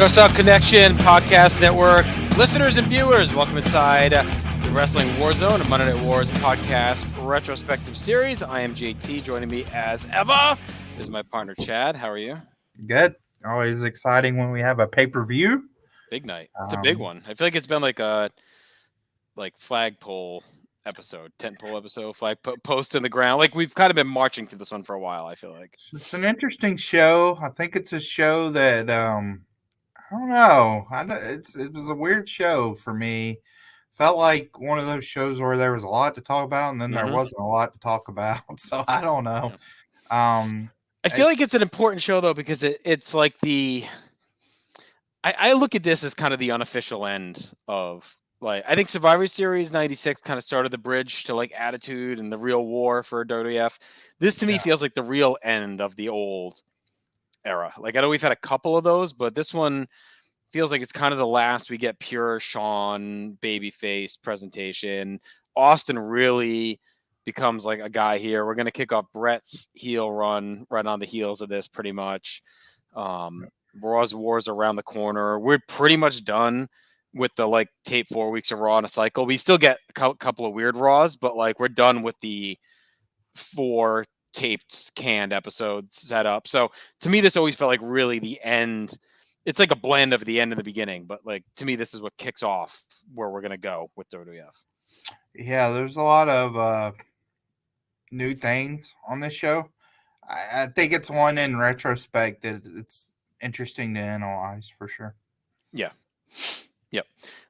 North South Connection Podcast Network listeners and viewers, welcome inside the Wrestling War Zone, a Monday Night Wars podcast retrospective series. I am JT. Joining me as ever is my partner Chad. How are you? Good. Always exciting when we have a pay-per-view. Big night. It's a big one. I feel like it's been like a flagpole episode, tentpole episode, post in the ground. Like we've kind of been marching to this one for a while. I feel like It's an interesting show. I think it's a show that I don't know. It was a weird show for me. Felt like one of those shows where there was a lot to talk about, and then there wasn't a lot to talk about. So I don't know. Yeah. I feel like it's an important show though because it's like I look at this as kind of the unofficial end of I think Survivor Series 96 kind of started the bridge to like Attitude and the real war for WWF. This to me feels like the real end of the old era. Like I know we've had a couple of those, but this one feels like it's kind of the last we get pure Shawn babyface presentation. Austin really becomes like a guy here. We're gonna kick off Brett's heel run right on the heels of this pretty much. Raw's War's around the corner. We're pretty much done with the tape 4 weeks of Raw in a cycle. We still get a couple of weird Raws, but we're done with the 4 taped canned episodes set up. So to me, this always felt like really the end. It's like a blend of the end and the beginning, but to me, this is what kicks off where we're gonna go with WWF. Yeah, there's a lot of new things on this show. I think it's one in retrospect that it's interesting to analyze for sure. Yeah. Yep.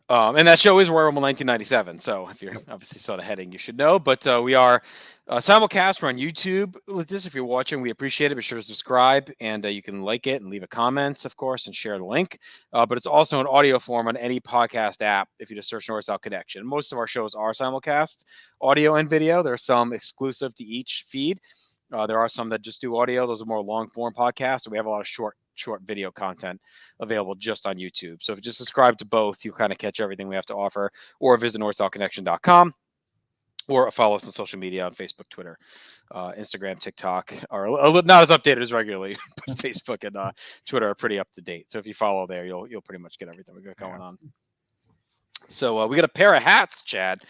And that show is Royal Rumble 1997. So if you're obviously saw the heading, you should know. But we are simulcast. We're on YouTube with this. If you're watching, we appreciate it. Be sure to subscribe, and you can like it and leave a comment, of course, and share the link. But it's also in audio form on any podcast app if you just search North South Connection. Most of our shows are simulcast, audio and video. There are some exclusive to each feed. There are some that just do audio. Those are more long-form podcasts. And we have a lot of short video content available just on YouTube. So if you just subscribe to both, you'll kind of catch everything we have to offer, or visit northsouthconnection.com, or follow us on social media on Facebook, Twitter, Instagram, TikTok, or not as updated as regularly, but Facebook and Twitter are pretty up to date. So if you follow there, you'll pretty much get everything we got going on. So we got a pair of hats, Chad.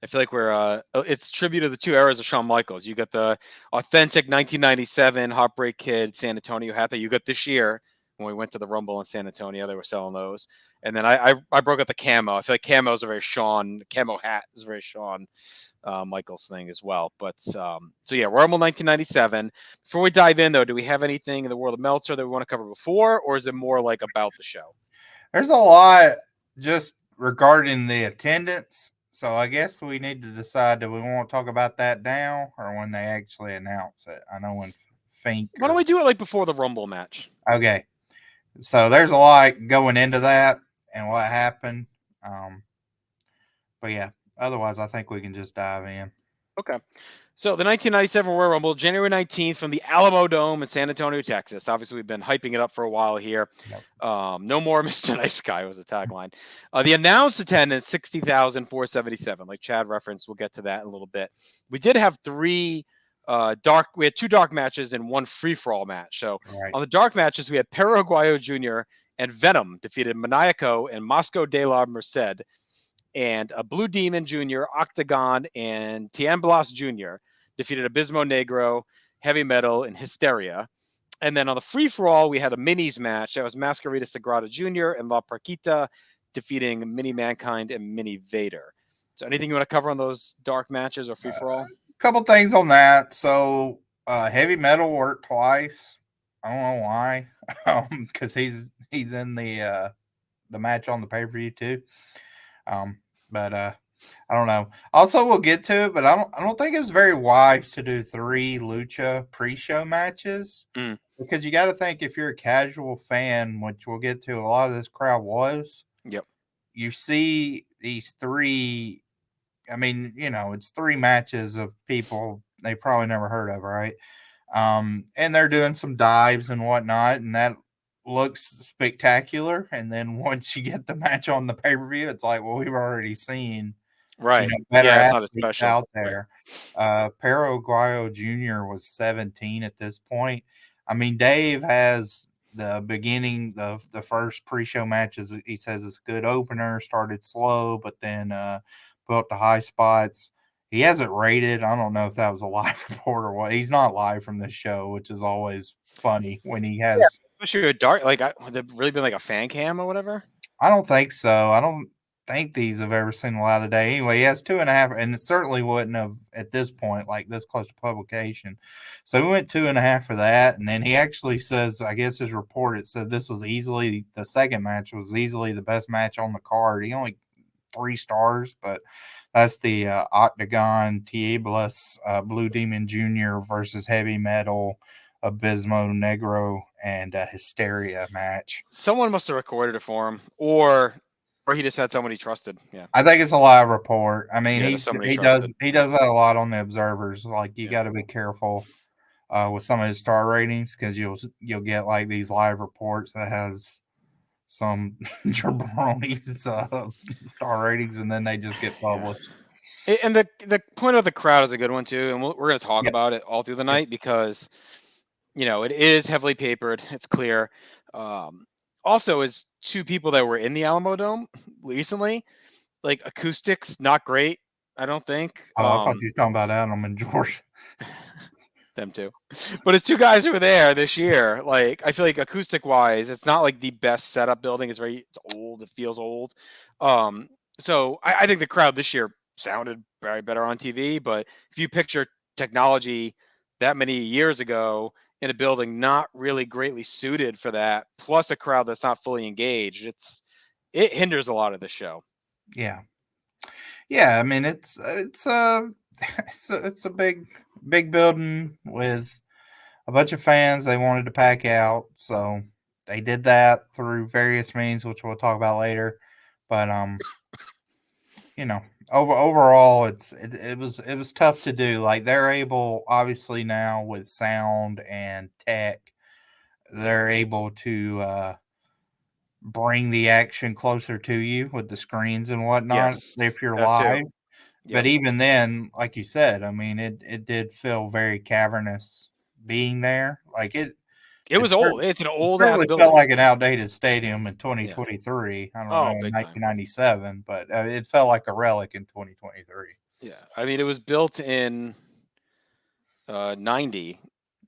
I feel like we're it's tribute to the 2 eras of Shawn Michaels. You got the authentic 1997 Heartbreak Kid San Antonio hat that you got this year when we went to the Rumble in San Antonio. They were selling those. And then I broke out the camo. I feel like camo is a very Shawn, camo hat is a very Shawn Michaels thing as well. But so yeah, Rumble 1997. Before we dive in though, do we have anything in the world of Meltzer that we want to cover before, or is it more like about the show? There's a lot just regarding the attendance. So I guess we need to decide, do we want to talk about that now or when they actually announce it? I know when Fink. Why don't we do it before the Rumble match? Okay. So there's a lot going into that and what happened. But yeah, otherwise I think we can just dive in. Okay. So the 1997 Royal Rumble, January 19th from the Alamo Dome in San Antonio, Texas. Obviously, we've been hyping it up for a while here. Yep. No more Mr. Nice Guy was the tagline. The announced attendance, 60,477. Like Chad referenced, we'll get to that in a little bit. We did have we had 2 dark matches and 1 free-for-all match. So on the dark matches, we had Perro Aguayo Jr. and Venom defeated Maniaco and Mosco de la Merced, and a Blue Demon Jr., Octagon, and Tiemblas Jr. defeated Abismo Negro, Heavy Metal, and Hysteria. And then on the free-for-all, we had a minis match. That was Masquerita Sagrada Jr. and La Parquita defeating Mini Mankind and Mini Vader. So anything you want to cover on those dark matches or free-for-all? A couple things on that. So Heavy Metal worked twice. I don't know why. Because he's in the match on the pay-per-view too. But I don't know. Also, we'll get to it, but I don't think it was very wise to do 3 Lucha pre-show matches because you got to think, if you're a casual fan, which we'll get to, a lot of this crowd was. Yep. You see these 3. I mean, it's 3 matches of people they probably never heard of, right? And they're doing some dives and whatnot, and that looks spectacular. And then once you get the match on the pay-per-view, it's like, well, we've already seen better athletes out there. Right. Perro Aguayo Jr. was 17 at this point. I mean, Dave has the beginning of the first pre-show matches, he says it's a good opener, started slow, but then built to high spots. He has it rated. I don't know if that was a live report or what. He's not live from this show, which is always funny when he Yeah, has. especially a dark. Like, would there really been like a fan cam or whatever? I don't think so. I don't think these have ever seen the light of day. Anyway, he has 2.5, and it certainly wouldn't have at this point, like this close to publication. So we went 2.5 for that, and then he actually says, I guess his report it said this was easily the second match was easily the best match on the card. He only 3 stars, but that's the Octagon Tieblus Blue Demon Jr. versus Heavy Metal Abismo Negro and Hysteria match. Someone must have recorded it for him, or he just had someone he trusted. Yeah, I think it's a live report. I mean, yeah, that's someone he he does trusted. that a lot on the observers. Like you Yeah, got to be careful with some of his star ratings because you'll get like these live reports that has some jabronis star ratings, and then they just get yeah. published. And the point of the crowd is a good one too, and we're going to talk Yep. about it all through the Yep. night because it is heavily papered. It's clear. Also, as two people that were in the Alamo Dome recently, like acoustics, not great. I don't think. Oh, I thought you were talking about Adam and George. Them too. But it's two guys who were there this year. Like I feel like acoustic wise, it's not like the best setup building. It's old. It feels old. Um, so I think the crowd this year sounded very better on TV. But if you picture technology that many years ago in a building not really greatly suited for that, plus a crowd that's not fully engaged, it hinders a lot of the show. Yeah. Yeah, I mean it's it's a big building with a bunch of fans they wanted to pack out, so they did that through various means, which we'll talk about later. But you know, overall, it was tough to do. Like they're able, obviously now with sound and tech, they're able to bring the action closer to you with the screens and whatnot Yes, if you're that too. live. But Yep. even then, like you said, I mean, it did feel very cavernous being there. Like It was old. It's an it old ass certainly felt building. like an outdated stadium in Yeah. 2023. I don't know, Oh, in big time. 1997, but it felt like a relic in 2023. Yeah. I mean, it was built in 90.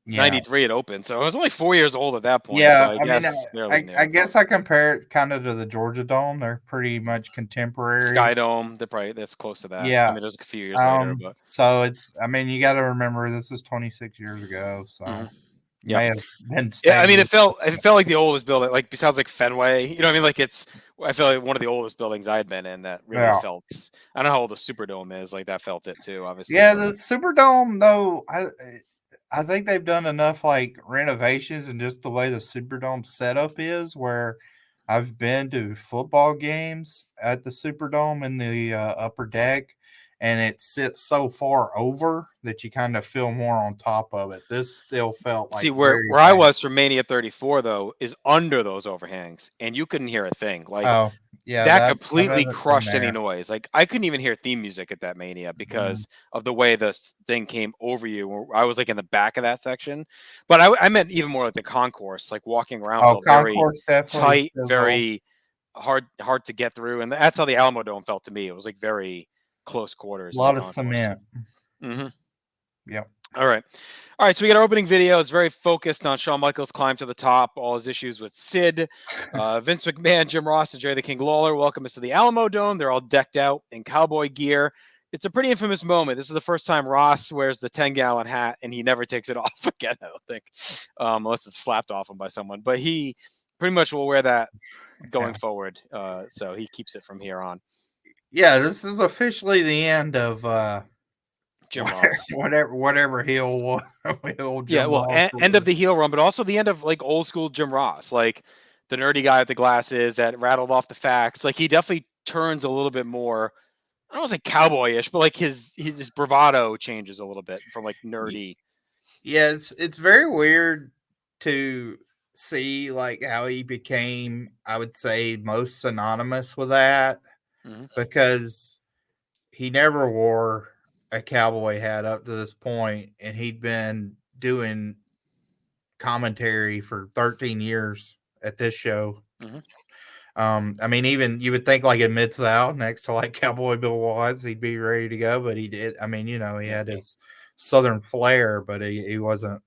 Yeah. 93 it opened. So it was only 4 years old at that point. So Yeah, I I mean, guess fairly I new. guess I compare it kind of to the Georgia Dome. They're pretty much Sky contemporaries. Dome, that's close to that. I Yeah. mean, it was a few years later, but So it's, I mean, you got to remember this is 26 years ago, mhm. so Yep. may have been Yeah, I mean, staggered. it felt like the oldest building, like besides like Fenway. You know what I mean? Like I feel like one of the oldest buildings I had been in that really Yeah. felt. I don't know how old the Superdome is. Like that felt it too, obviously, Yeah, but the Superdome though, I think they've done enough like renovations and just the way the Superdome setup is where I've been to football games at the Superdome in the upper deck and it sits so far over that you kind of feel more on top of it. This still felt see, like where very I bad. was for Mania 34 though is under those overhangs, and you couldn't hear a thing. Like Oh, yeah, that that I completely haven't been crushed any there. noise. Like I couldn't even hear theme music at that Mania Mm. because of the way this thing came over you. I was like in the back of that section, but I meant even more like the concourse. Like walking around Oh, felt very concourse definitely tight, fizzle. very hard to get through, and that's how the Alamo Dome felt to me. It was like very close A quarters in the lot of concourse. cement. Hmm. Yep. All right. All right. So we got our opening video. It's very focused on Shawn Michaels' climb to the top, all his issues with Sid, Vince McMahon, Jim Ross, and Jerry the King Lawler welcome us to the Alamo Dome. They're all decked out in cowboy gear. It's a pretty infamous moment. This is the first time Ross wears the 10-gallon hat, and he never takes it off again, I don't think, unless it's slapped off him by someone. But he pretty much will wear that going Yeah. forward. So he keeps it from here on. Yeah, this is officially the end of Jim Ross. whatever heel Yeah, Jim well, Ross end of was. the heel run, but also the end of like old school Jim Ross, like the nerdy guy with the glasses that rattled off the facts. Like he definitely turns a little bit more. I don't want to say cowboyish, but like his bravado changes a little bit from like Y- nerdy. Yeah, it's very weird to see like how he became, I would say, most synonymous with that Hmm. because he never wore a cowboy hat up to this point, and he'd been doing commentary for 13 years at this show. Mm-hmm. I mean, even you would think like in Mid South next to like Cowboy Bill Watts, he'd be ready to go, but he did. I mean, he had his Southern flair, but he wasn't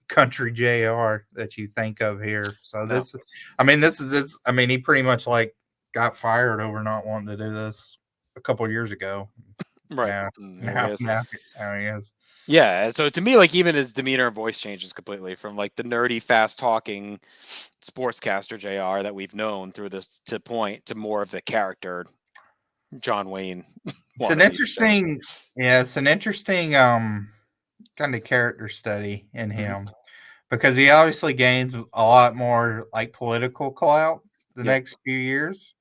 country JR that you think of here. So No. I mean, he pretty much like got fired over not wanting to do this a couple years ago. Right. Now, Here he is. now he is. Yeah, and so to me, like even his demeanor and voice changes completely from like the nerdy, fast-talking sportscaster JR that we've known through this to point to more of the character John Wayne. It's an interesting, it's an interesting kind of character study in him because he obviously gains a lot more like political clout the next few years,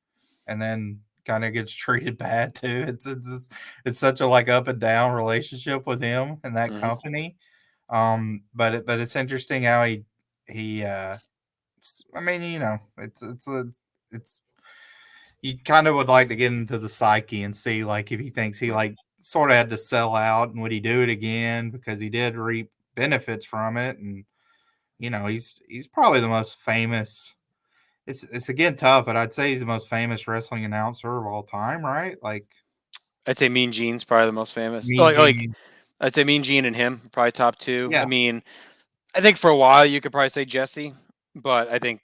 and then kind of gets treated bad too. It's such a like up and down relationship with him and that company. But it's interesting how he I mean, it's you kind of would like to get into the psyche and see like if he thinks he like sort of had to sell out and would he do it again because he did reap benefits from it. And he's probably the most famous. It's again tough, but I'd say he's the most famous wrestling announcer of all time, right? Like I'd say Mean Gene's probably the most famous. Mean Like Gene. I'd say Mean Gene and him probably top two. Yeah. I mean, I think for a while you could probably say Jesse, but I think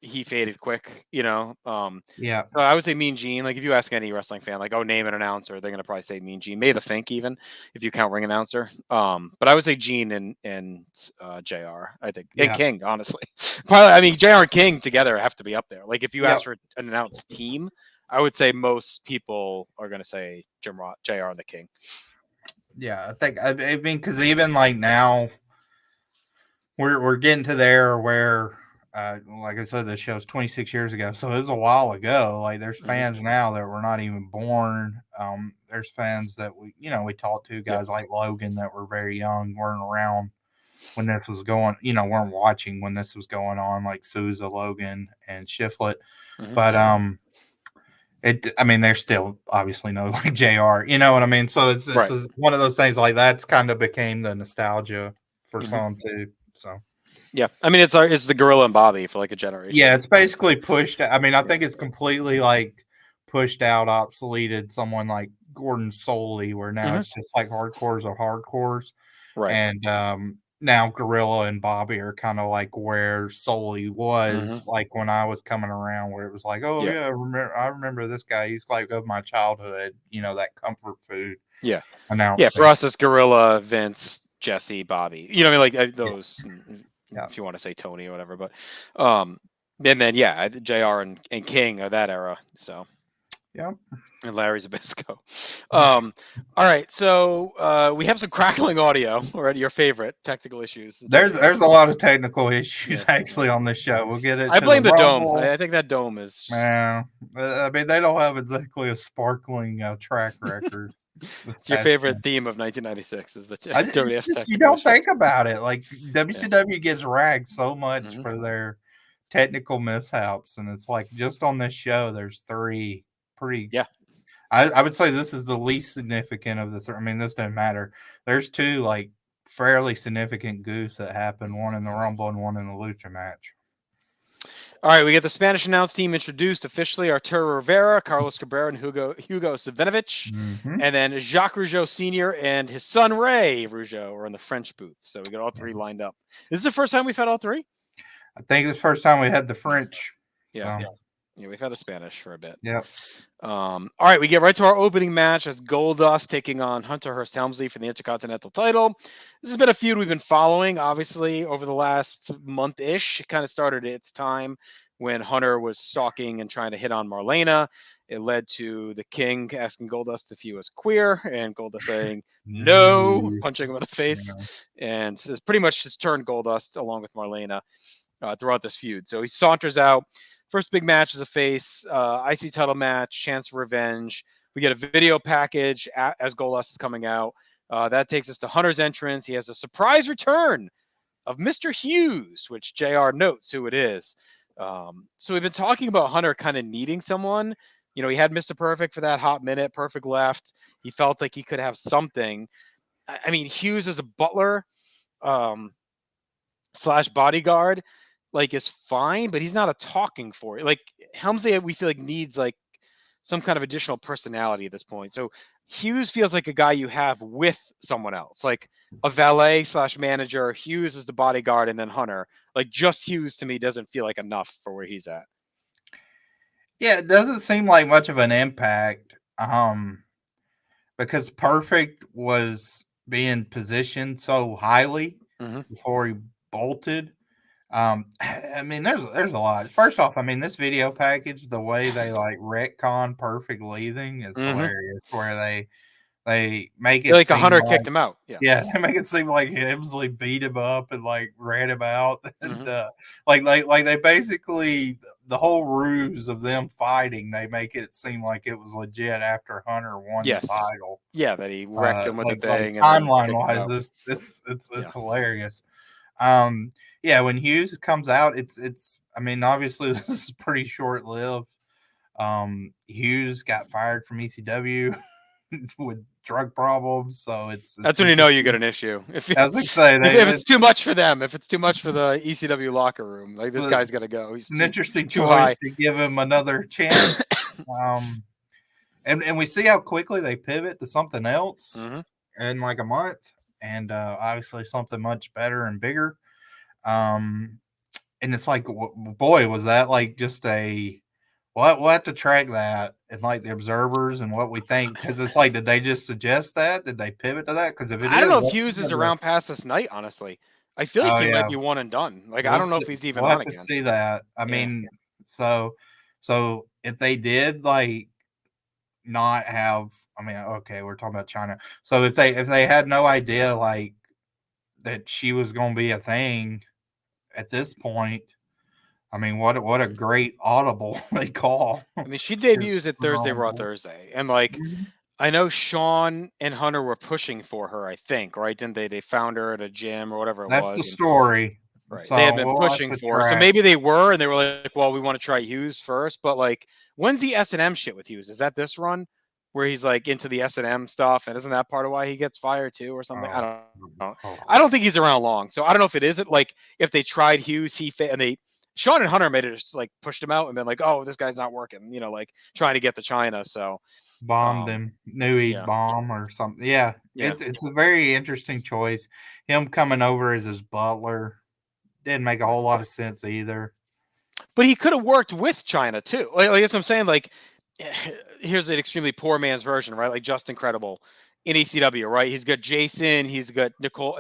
he faded quick, Yeah. So I would say Mean Gene. Like if you ask any wrestling fan, like, oh, name an announcer, they're gonna probably say Mean Gene. Maybe the Fink even, if you count ring announcer. But I would say Gene and JR, I think. And King, honestly. Probably I mean JR and King together have to be up there. Like if you ask for an announced team, I would say most people are gonna say JR and the King. Yeah, I mean, because even like now, we're getting to there where, like I said, this show's 26 years ago, so it was a while ago. Like, there's fans now that were not even born. There's fans that we talked to, guys like Logan that were very young, weren't around when this was going, weren't watching when this was going on, like Souza, Logan, and Shiflett. But I mean, there's still obviously no like JR, you know what I mean? So it's one of those things like that's kind of became the nostalgia for some too. So yeah, I mean it's the Gorilla and Bobby for like a generation. Yeah, it's basically pushed. I mean, I think it's completely like pushed out, obsoleted someone like Gordon Soley, where now it's just like hardcores of hardcores, right? And now Gorilla and Bobby are kind of like where Soley was, like when I was coming around, where it was like, oh yeah, I remember this guy. He's like of my childhood, that comfort food. Yeah, announcing. yeah. For us, it's Gorilla, Vince, Jesse, Bobby. You know what I mean? Like those. If you want to say Tony or whatever, but and then JR and King of that era. So and Larry Zbysko. All right, so we have some crackling audio already. Your favorite technical issues. There's a lot of technical issues actually on this show. We'll get it. I blame the dome. I think that dome is. Just... Yeah, I mean they don't have exactly a sparkling track record. It's your favorite theme of 1996 is the WWF. You don't think about it. Like WCW gets ragged so much for their technical mishaps, and it's like just on this show, there's three pretty. Yeah, I would say this is the least significant of the three. I mean, this doesn't matter. There's two like fairly significant goofs that happened. One in the Rumble and one in the Lucha match. All right, we get the Spanish announce team introduced officially: Arturo Rivera, Carlos Cabrera, and Hugo Savinovich. And then Jacques Rougeau Sr. and his son Ray Rougeau are in the French booth. So we got all three lined up. This is the first time we've had all three? I think it's the first time we had the French. Yeah, we've had the Spanish for a bit. Yeah. All right, we get right to our opening match as Goldust taking on Hunter Hearst Helmsley for the Intercontinental title. This has been a feud we've been following, obviously, over the last month-ish. It kind of started at its time when Hunter was stalking and trying to hit on Marlena. It led to the King asking Goldust if he was queer, and Goldust saying no, punching him in the face. And it's pretty much just turned Goldust along with Marlena throughout this feud. So he saunters out. First big match is a face, IC title match, chance for revenge. We get a video package as Goldust is coming out. That takes us to Hunter's entrance. He has a surprise return of Mr. Hughes, which JR notes who it is. So we've been talking about Hunter kind of needing someone. He had Mr. Perfect for that hot minute. Perfect left. He felt like he could have something. I mean, Hughes is a butler. / bodyguard, like, is fine, but he's not a talking for it. Like Helmsley, we feel like needs like some kind of additional personality at this point. So Hughes feels like a guy you have with someone else, like a valet / manager. Hughes is the bodyguard, and then Hunter. Like just Hughes to me doesn't feel like enough for where he's at. Yeah, it doesn't seem like much of an impact. Because Perfect was being positioned so highly Mm-hmm. before he bolted. I mean, there's a lot. First off, I mean, this video package, the way they like retcon Perfect leaving is Mm-hmm. hilarious. Where they make it Like a seem Hunter like kicked him out. Yeah. yeah, they make it seem like Hemsley beat him up and like ran him out, and Mm-hmm. like they basically the whole ruse of them fighting. They make it seem like it was legit after Hunter won the Yes. title. Yeah, that he wrecked him with the Like thing and then timeline kicked him wise, out. this it's Yeah. hilarious. Yeah, when Hughes comes out, it's. I mean, obviously this is pretty short lived. Hughes got fired from ECW with drug problems, so it's That's when you know you got interesting. an issue. I was gonna say If it's too much for them, if it's too much for the ECW locker room, like this guy's it's got to go. He's an interesting too choice high. to give him another chance. Um, and we see how quickly they pivot to something else Mm-hmm. in like a month, and obviously something much better and bigger. Um, and it's like, boy, was that like just a we'll have to track that and like the observers and what we think because it's like, did they just suggest that? Did they pivot to that? Because if it I don't is, know if that's Hughes is kind of around past this night. Honestly, I feel like oh he might yeah, be one and done. Like I we'll don't know see, if he's even we'll on have to again. see that. I Yeah. mean, so if they did like not have, I mean, okay, we're talking about China. So if they had no idea like that she was going to be a thing at this point, I mean, what a great audible they call. I mean, she debuts at Thursday Raw Um, Thursday, and like mhm. I know Sean and Hunter were pushing for her. I think right, didn't they? They found her at a gym or whatever it That's the was, and story. right, they had So been we'll have pushing to for her. So track. maybe they were, and they were like, "Well, we want to try Hughes first." But like, when's the S&M shit with Hughes? Is that this run where he's like into the S&M stuff, and isn't that part of why he gets fired too, or something? I Oh, don't know. oh, I don't think he's around long, so I don't know if it isn't like if they tried Hughes, and they Sean and Hunter made it just like pushed him out and been like, "Oh, this guy's not working," like trying to get to China. So, bombed um, him. Knew he'd yeah, bomb or something. Yeah, yeah. it's a very interesting choice. Him coming over as his butler didn't make a Right. whole lot of sense either. But he could have worked with China too. Like that's what I'm saying. Like, here's an extremely poor man's version, right? Like just incredible in ECW, right? He's got Jason, he's got Nicole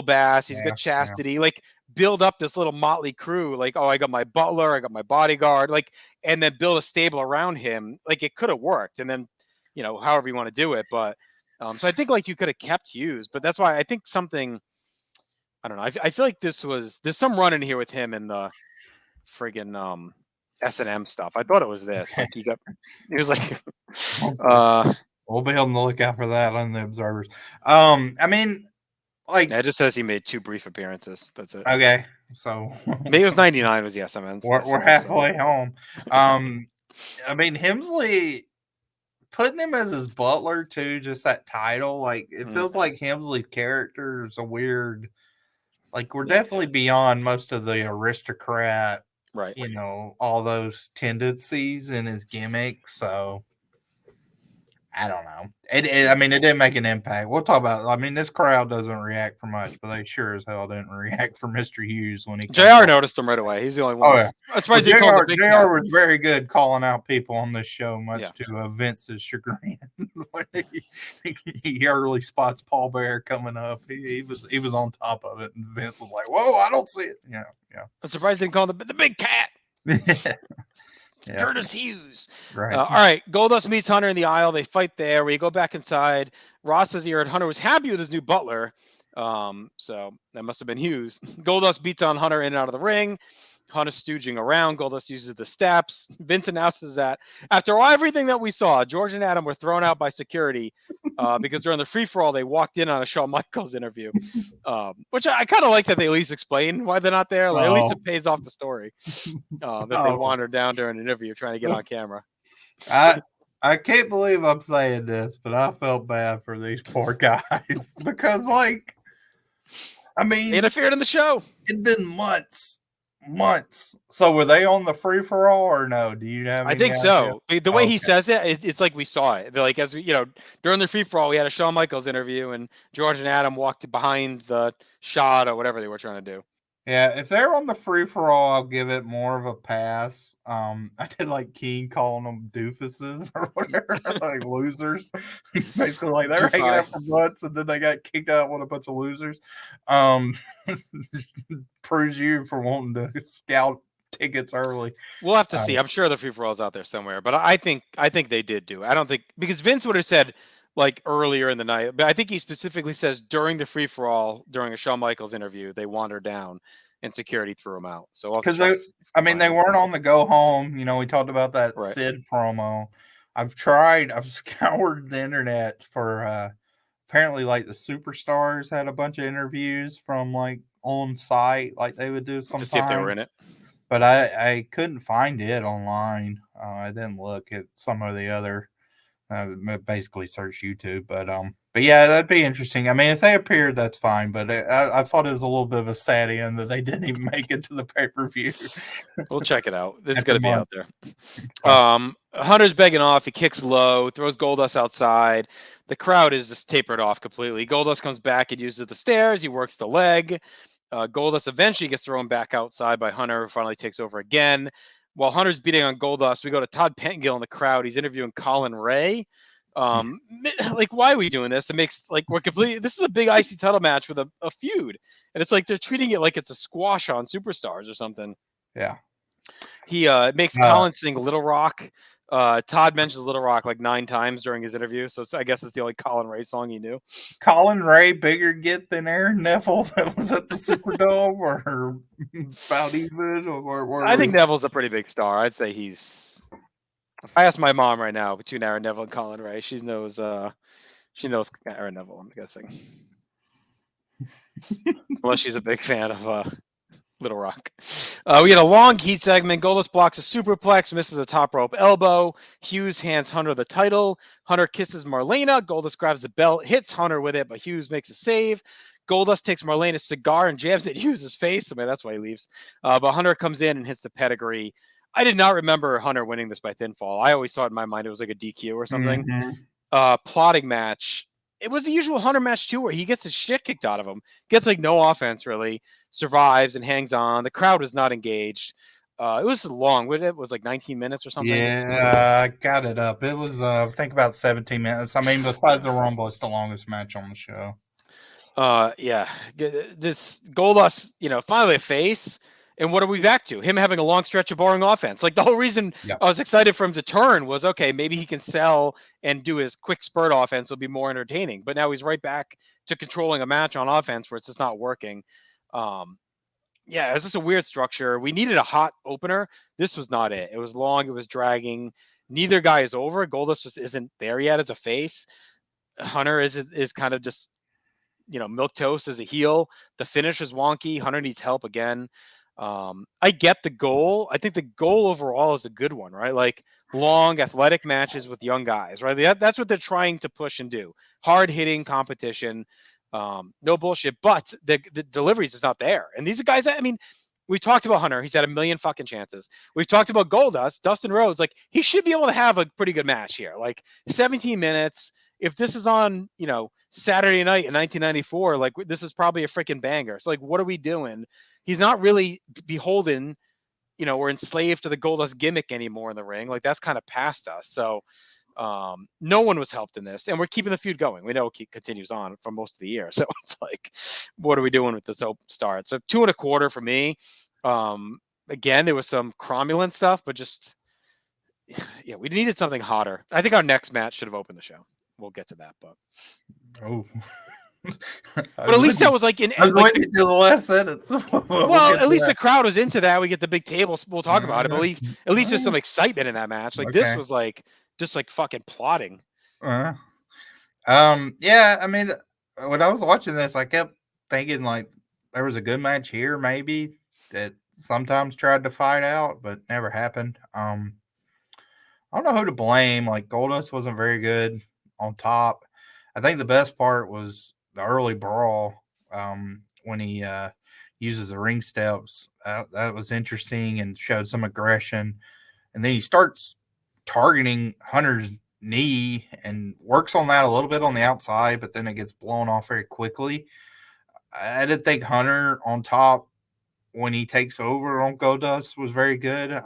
Bass, he's got Yes, yeah. Chastity. Like, build up this little motley crew. Like, oh, I got my butler, I got my bodyguard. Like, and then build a stable around him. Like, it could have worked. And then, however you want to do it. But so I think like you could have kept Hughes, but that's why I think something. I don't know. I feel like there's some run in here with him and the friggin' S&M stuff. I thought it was this. Like he was like uh We'll be on the lookout for that on the observers. I mean, like, it just says he made 2 brief appearances. That's it. okay, so Maybe it was 99 was the SMN we're SM stuff. halfway home. I mean, Hemsley putting him as his butler too, just that title, like it Mm, feels like Hemsley's character is a weird. Like we're yeah, definitely beyond most of the aristocrat, right. all those tendencies in his gimmick. So I don't know. I mean, it didn't make an impact. We'll talk about. I mean, this crowd doesn't react for much, but they sure as hell didn't react for Mister Hughes when he comes JR on. noticed him right away. He's the only Oh one. yeah. I'm Well, surprised he called him the big cat. Jr. was very good calling out people on this show, Yeah. much to Vince's chagrin. When he early spots Paul Bear coming up. He was on top of it, and Vince was like, "Whoa, I don't see it." Yeah, I'm surprised they didn't call him the big cat. yeah. It's Yeah, Curtis Hughes. right. All right, Goldust meets Hunter in the aisle. They fight there. We go back inside. Ross says he heard Hunter was happy with his new butler. So that must have been Hughes. Goldust beats on Hunter in and out of the ring. Hunter's stooging around. Goldust uses the steps. Vince announces that after everything that we saw, George and Adam were thrown out by security because during the free-for-all, they walked in on a Shawn Michaels interview, which I kind of like that they at least explain why they're not there. Like, at least Oh, it pays off the story that they oh. wandered down during an interview trying to get on camera. I can't believe I'm saying this, but I felt bad for these poor guys because, like, I They mean, interfered in the show. it'd been months. Months. So were they on the free for all or no? Do you have I any think idea? so. The way he Okay. says it's like we saw it. Like as we, during the free for all, we had a Shawn Michaels interview, and George and Adam walked behind the shot or whatever they were trying to do. Yeah, if they're on the free for all, I'll give it more of a pass. I did like Keen calling them doofuses or whatever, like losers. He's basically like they were hanging Doofy. out for months and then they got kicked out with a bunch of losers. Um, proves you for wanting to scout tickets early. We'll have to Uh, see. I'm sure the free for all is out there somewhere, but I think they did do. I don't think because Vince would have said like earlier in the night, but I think he specifically says during the free for all during a Shawn Michaels interview they wandered down and security threw them out. So I'll have to Because try they, to I mean, find they it. weren't on the go home. We talked about that Right. Sid promo. I've scoured the internet for apparently like the superstars had a bunch of interviews from like on site, like they would do To see if they were sometimes. in it. But I couldn't find it online. I didn't look at some of the other. Basically search YouTube, but yeah, that'd be interesting. I mean, if they appeared, that's fine. But I thought it was a little bit of a sad end that they didn't even make it to the pay per view We'll check it out. This is after gonna be months. out there. Hunter's begging off. He kicks low, throws Goldust outside. The crowd is just tapered off completely. Goldust comes back and uses the stairs. He works the leg. Goldust eventually gets thrown back outside by Hunter, who finally takes over again. While Hunter's beating on Goldust, we go to Todd Pettengill in the crowd. He's interviewing Colin Ray. Like, why are we doing this? It makes like we're completely. This is a big IC title match with a feud, and it's like they're treating it like it's a squash on Superstars or something. Yeah. He makes Uh, Colin sing Little Rock. Todd mentions Little Rock like 9 times during his interview, so I guess it's the only Colin Ray song he knew. Colin Ray bigger get than Aaron Neville that was at the Superdome, or about even, or I were think Neville's a pretty big star. I'd say he's. If I ask my mom right now between Aaron Neville and Colin Ray, she knows. She knows Aaron Neville. I'm guessing, unless she's a big fan of Little Rock. We get a long heat segment. Goldust blocks a superplex, misses a top rope elbow. Hughes hands Hunter the title. Hunter kisses Marlena. Goldust grabs the belt, hits Hunter with it, but Hughes makes a save. Goldust takes Marlena's cigar and jams it in Hughes' face. I mean, that's why he leaves. But Hunter comes in and hits the pedigree. I did not remember Hunter winning this by pinfall. I always thought in my mind it was like a DQ or something. Mhm. Plotting match. It was the usual Hunter match too, where he gets his shit kicked out of him, gets like no offense really, survives and hangs on. The crowd was not engaged. It was long. It was like 19 minutes or something. Yeah, I got it up. It was, I think, about 17 minutes. I mean, besides the Rumble, it's the longest match on the show. Yeah, this Goldust, finally a face. And what are we back to? Him having a long stretch of boring offense. Like the whole reason Yeah. I was excited for him to turn was okay, maybe he can sell and do his quick spurt offense will be more entertaining. But now he's right back to controlling a match on offense where it's just not working. Um, yeah, it's just a weird structure. We needed a hot opener. This was not it. It was long. It was dragging. Neither guy is over. Goldust just isn't there yet as a face. Hunter is kind of just milk toast as a heel. The finish is wonky. Hunter needs help again. I get the goal. I think the goal overall is a good one, right? Like long athletic matches with young guys, right? That's what they're trying to push and do. Hard hitting competition. No bullshit, but the deliveries is not there. And these are guys that, I mean, we talked about Hunter. He's had a million fucking chances. We've talked about Goldust, Dustin Rhodes. Like he should be able to have a pretty good match here. Like 17 minutes. If this is on, Saturday night in 1994, like this is probably a freaking banger. So like, what are we doing? He's not really beholden, we're enslaved to the Goldust gimmick anymore in the ring. Like that's kind of past us. So no one was helped in this, and we're keeping the feud going. We know it continues on for most of the year. So it's like, what are we doing with this start? So 2.25 for me. Again, there was some cromulent stuff, but just yeah, we needed something hotter. I think our next match should have opened the show. We'll get to that, but Oh. but at least that was like in I was like waiting till the last sentence. We'll well, get at to least that. the crowd was into that. We get the big table. We'll talk about it. But at least there's some Uh, excitement in that match. Like this okay. was like just like fucking plotting. Uh, yeah, I mean, when I was watching this, I kept thinking like there was a good match here, maybe that sometimes tried to fight out, but never happened. I don't know who to blame. Like Goldust wasn't very good on top. I think the best part was the early brawl when he uses the ring steps. That was interesting and showed some aggression. And then he starts targeting Hunter's knee and works on that a little bit on the outside, but then it gets blown off very quickly. I didn't think Hunter on top when he takes over on Goldust was very good.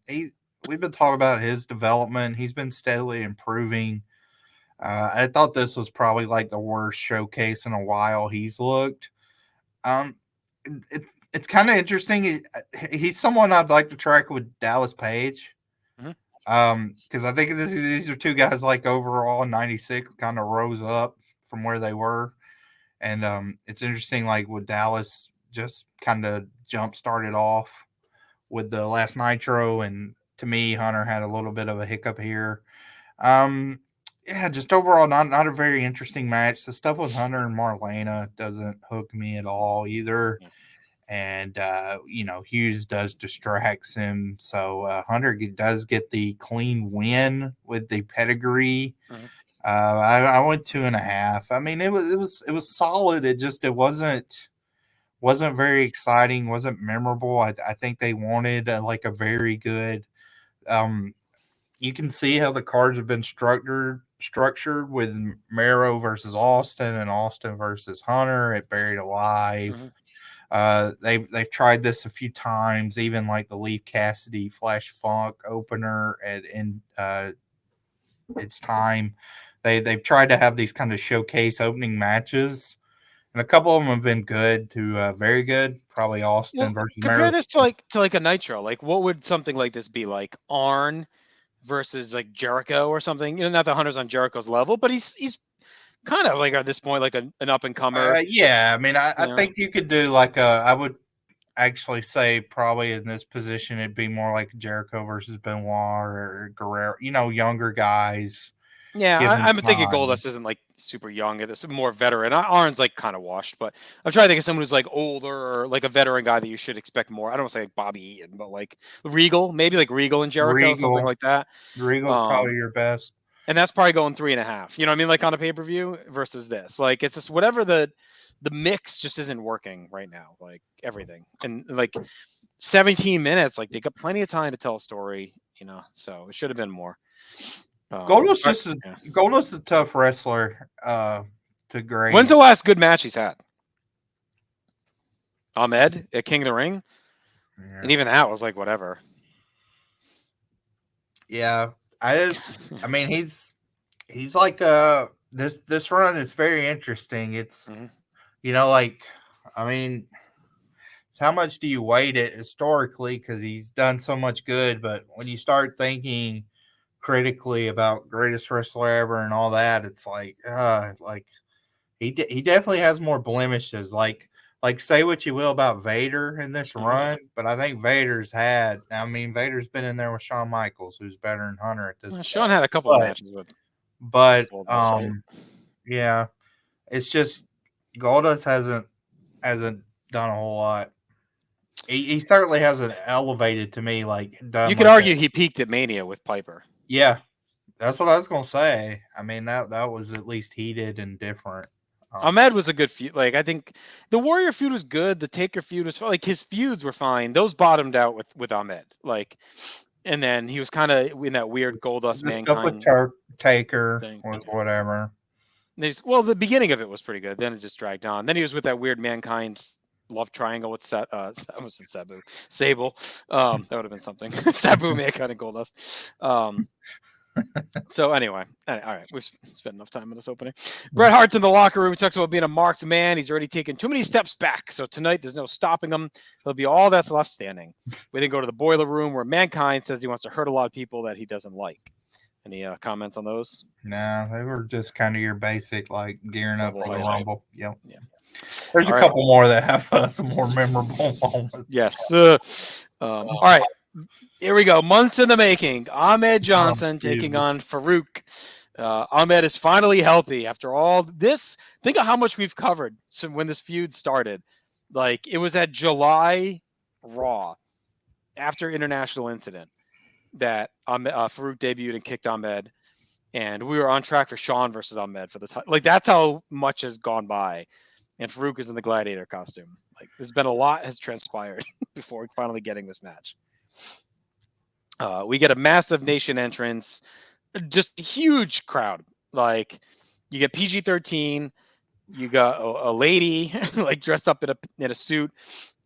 We've been talking about his development. He's been steadily improving. I thought this was probably like the worst showcase in a while he's looked. Um, it's kind of interesting. He's someone I'd like to track with Dallas Page. Because I think these are two guys like overall in '96 kind of rose up from where they were, and it's interesting like with Dallas just kind of jump started off with the last Nitro, and to me Hunter had a little bit of a hiccup here. Um, yeah, just overall not a very interesting match. The stuff with Hunter and Marlena doesn't hook me at all either. And Hughes does distracts him, so Hunter does get the clean win with the pedigree. I went 2.5. I mean, it was solid. It wasn't very exciting, wasn't memorable. I think they wanted like a very good. You can see how the cards have been structured with Mero versus Austin and Austin versus Hunter at Buried Alive. They've tried this a few times, even like the Leaf Cassidy Flash Funk opener in its time. They've tried to have these kind of showcase opening matches, and a couple of them have been good to very good. Probably Austin versus compare Mero. this to like a Nitro. Like, what would something like this be like? Arn versus like Jericho or something. Not that Hunter's on Jericho's level, but he's kind of like at this point like an up and comer. Yeah, I mean, I think you could do like I would actually say probably in this position it'd be more like Jericho versus Benoit or Guerrero. Younger guys. Yeah, I'm thinking Goldust isn't like super young. It's more veteran. Arn's like kind of washed, but I'm trying to think of someone who's like older or like a veteran guy that you should expect more. I don't want to say like Bobby Eaton, but like Regal, maybe like Regal and Jericho, something like that. Regal's probably your best. And that's probably going 3.5. You know what I mean? Like on a pay-per-view versus this. Like it's just whatever the mix just isn't working right now. Like everything. And like 17 minutes, like they got plenty of time to tell a story, so it should have been more. Goldust is a tough wrestler to grade. When's the last good match he's had? Ahmed at King of the Ring? Yeah. And even that was like whatever. Yeah. I mean he's like this run is very interesting. It's like I mean it's how much do you weight it historically because he's done so much good, but when you start thinking critically about greatest wrestler ever and all that, it's like he definitely has more blemishes. Like say what you will about Vader in this run, but I think Vader's been in there with Shawn Michaels, who's better than Hunter at this point. Shawn had a couple of matches with, right? Yeah, it's just Goldust hasn't done a whole lot. He certainly hasn't elevated to me like done. You could argue he peaked at Mania with Piper. Yeah, that's what I was gonna say. I mean that was at least heated and different. Ahmed was a good feud. Like I think the Warrior feud was good. The Taker feud was like his feuds were fine. Those bottomed out with Ahmed. Like, and then he was kind of in that weird Goldust Mankind stuff with Taker thing. Was whatever. The beginning of it was pretty good. Then it just dragged on. Then he was with that weird Mankind love triangle with Sabu. Sable. That would have been something. Sabu, Mankind, and Goldust. So anyway, all right, we've spent enough time on this opening. Bret Hart's in the locker room. He talks about being a marked man. He's already taken too many steps back. So tonight, there's no stopping him. He'll be all that's left standing. We then go to the boiler room where Mankind says he wants to hurt a lot of people that he doesn't like. Any comments on those? No, they were just kind of your basic, like gearing up for the Rumble. Yep. Yeah. There's a couple more that have some more memorable moments. Yes. All right. Here we go. Months in the making. Ahmed Johnson taking on Farouk. Ahmed is finally healthy after all this. Think of how much we've covered when this feud started. Like it was at July Raw after International Incident that Farouk debuted and kicked Ahmed, and we were on track for Shawn versus Ahmed for the time. Like that's how much has gone by. and Farouk is in the gladiator costume. Like, there's been a lot has transpired before finally getting this match. We get a massive nation entrance, just a huge crowd. Like, you get PG-13, you got a lady like dressed up in a suit.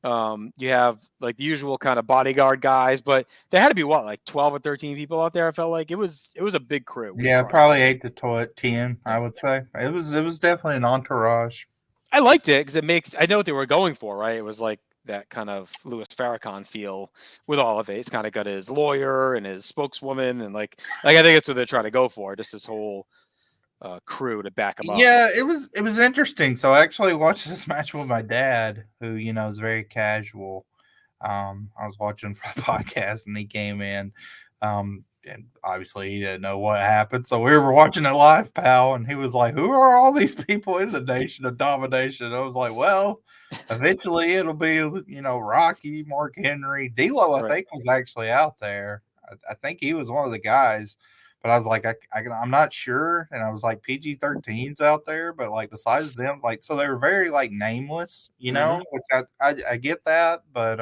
You have like the usual kind of bodyguard guys, but there had to be what, like 12 or 13 people out there. I felt like it was a big crew with Yeah, crowd. probably 8 to 10. Yeah. I would say it was definitely an entourage. I liked it because it makes I know what they were going for, right? It was like that kind of Louis Farrakhan feel with all of it. He's kind of got his lawyer and his spokeswoman, and like I think that's what they're trying to go for. Just this whole crew to back him up. Yeah, it was interesting. So I actually watched this match with my dad, who is very casual. I was watching for the podcast, and he came in. And obviously he didn't know what happened, so we were watching it live, pal. And he was like, "Who are all these people in the Nation of Domination?" I was like, "Well, eventually it'll be Rocky, Mark Henry, D'Lo. I Right. think was actually out there. I think he was one of the guys." But I was like, I'm not sure, and I was like, PG-13's out there, but like besides them, like so they were very like nameless, Hmm. which I get that, but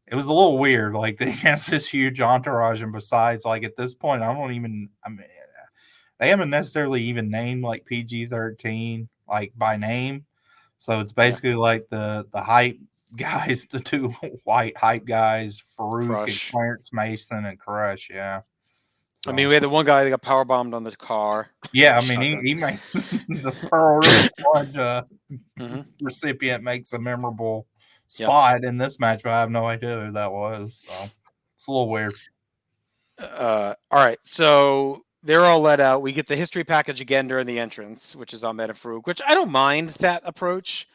it was a little weird. Like they has this huge entourage, and besides, like at this point, I mean, they haven't necessarily even named like PG-13 like by name, so it's Yeah. basically like the hype guys, the two white hype guys, Farouk and Crush. Clarence Mason and Crush, yeah. I mean, So we had the one guy that got power bombed on the car, yeah, I mean shotgun. he made the Pearl River Plunge Hmm. recipient makes a memorable Yep. spot in this match, but I have no idea who that was. So it's a little weird. All right, so they're all let out. We get the history package again during the entrance, which is Ahmed and Farouk, which I don't mind that approach.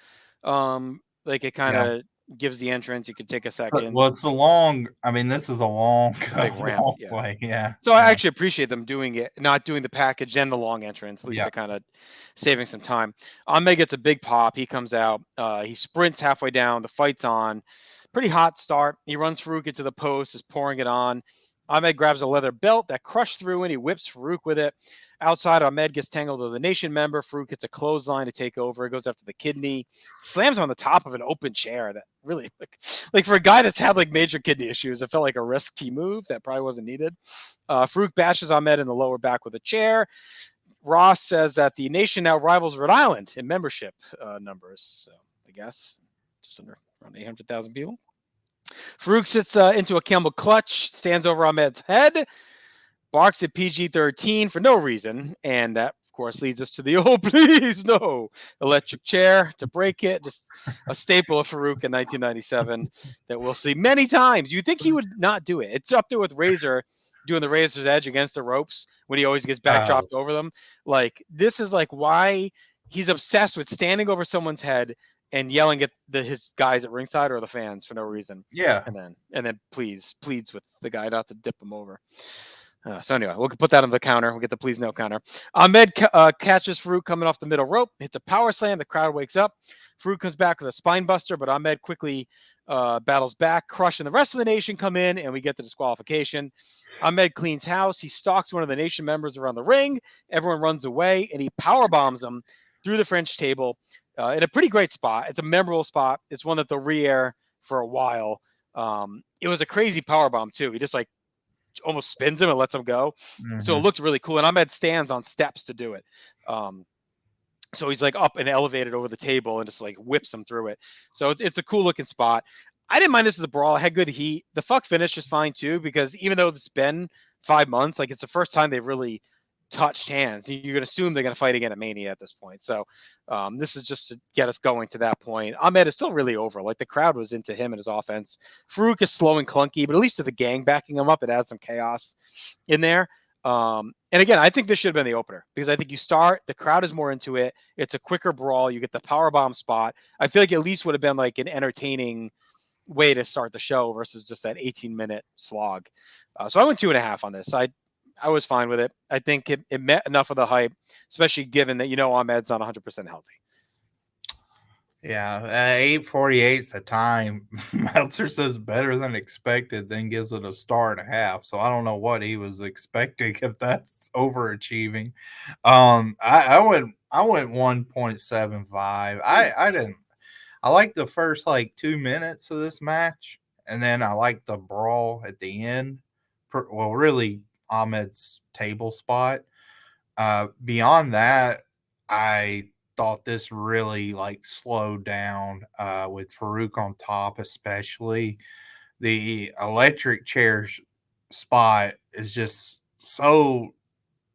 Like it kind Yeah. of gives the entrance. You could take a But second, well, it's a long. I mean, this is a long, big ramp. long Yeah. way. Yeah, So I yeah, actually appreciate them doing it, not doing the package and the long entrance. At least yeah. they're kind of saving some time. Ahmed gets a big pop. He comes out. He sprints halfway down. The fight's on. Pretty hot start. He runs Farouk into the post, is pouring it on. Ahmed grabs a leather belt that crushed through and he whips Farouk with it. Outside, Ahmed gets tangled with the nation member. Farouk gets a clothesline to take over. It goes after the kidney. Slams on the top of an open chair. That really, like for a guy that's had like major kidney issues, it felt like a risky move that probably wasn't needed. Farouk bashes Ahmed in the lower back with a chair. Ross says that the nation now rivals Rhode Island in membership numbers. So I guess just under around 800,000 people. Farouk sits into a camel clutch, stands over Ahmed's head, barks at PG-13 for no reason, and that, of course, leads us to the "oh please no" electric chair to break it. Just a staple of Farouk in 1997 that we'll see many times. You'd think he would not do it. It's up there with Razor doing the Razor's Edge against the ropes when he always gets Oh, backdropped over them. Like this is like why he's obsessed with standing over someone's head and yelling at his guys at ringside or the fans for no reason, yeah. and then pleads with the guy not to dip him over. So anyway, we'll put that on the counter. We'll get the please no counter. Ahmed catches Farouk coming off the middle rope, hits a power slam. The crowd wakes up. Farouk comes back with a spine buster, but Ahmed quickly battles back. Crush and the rest of the nation come in, and we get the disqualification. Ahmed cleans house. He stalks one of the nation members around the ring. Everyone runs away, and he power bombs him through the French table in a pretty great spot. It's a memorable spot. It's one that they'll re-air for a while. It was a crazy power bomb too. He just like almost spins him and lets him go. So it Hmm. looked really cool. And Ahmed stands on steps to do it. Um, so he's like up and elevated over the table and just like whips him through it. So it's a cool looking spot. I didn't mind this as a brawl. I had good heat. The fuck finish is fine too, because even though it's been 5 months, like it's the first time they really touched hands. You're going to assume they're going to fight again at Mania at this point. So this is just to get us going to that point. Ahmed is still really over. Like the crowd was into him and his offense. Farouk is slow and clunky, but at least to the gang backing him up, it adds some chaos in there. And again, I think this should have been the opener because I think you start, the crowd is more into it. It's a quicker brawl. You get the power bomb spot. I feel like at least would have been like an entertaining way to start the show versus just that 18-minute slog. So I went 2.5 on this. I was fine with it. I think it met enough of the hype, especially given that Ahmed's not 100% healthy. Yeah, 8:48 is the time. Meltzer says better than expected, then gives it a star and a half. So I don't know what he was expecting if that's overachieving. I I went 1.75. I didn't. I like the first like 2 minutes of this match, and then I like the brawl at the end. Well, really, Ahmed's table spot. Beyond that, I thought this really like slowed down with Farouk on top, especially the electric chair spot is just so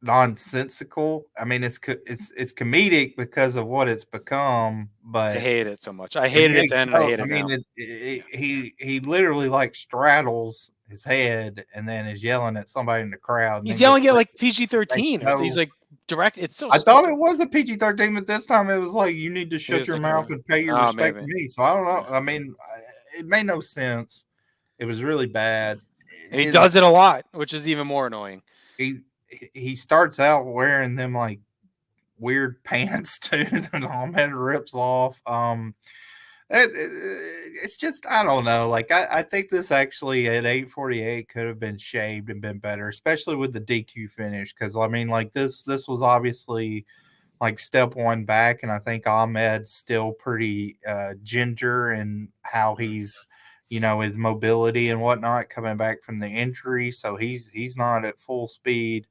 nonsensical. I mean, it's comedic because of what it's become, I but hate it so much. I it hated it makes then, and I no. hate I it mean, now. he literally like straddles his head and then is yelling at somebody in the crowd and He's then gets yelling at thrown. like Makes PG-13. He's no. like direct. It's so I thought stupid. it was a PG-13, but this time it was like you need to Maybe shut it's your like mouth and pay your oh, respect maybe. to me. So I don't know. Yeah. I mean, it made no sense. It was really bad. And he does His it a lot, which is even more annoying. he starts out wearing them like weird pants too that Ahmed rips off. It's just I don't know. Like I think this actually at 8:48 could have been shaved and been better, especially with the DQ finish. Because I mean, like this was obviously like step one back, and I think Ahmed's still pretty ginger in how he's his mobility and whatnot coming back from the injury. So he's not at full speed.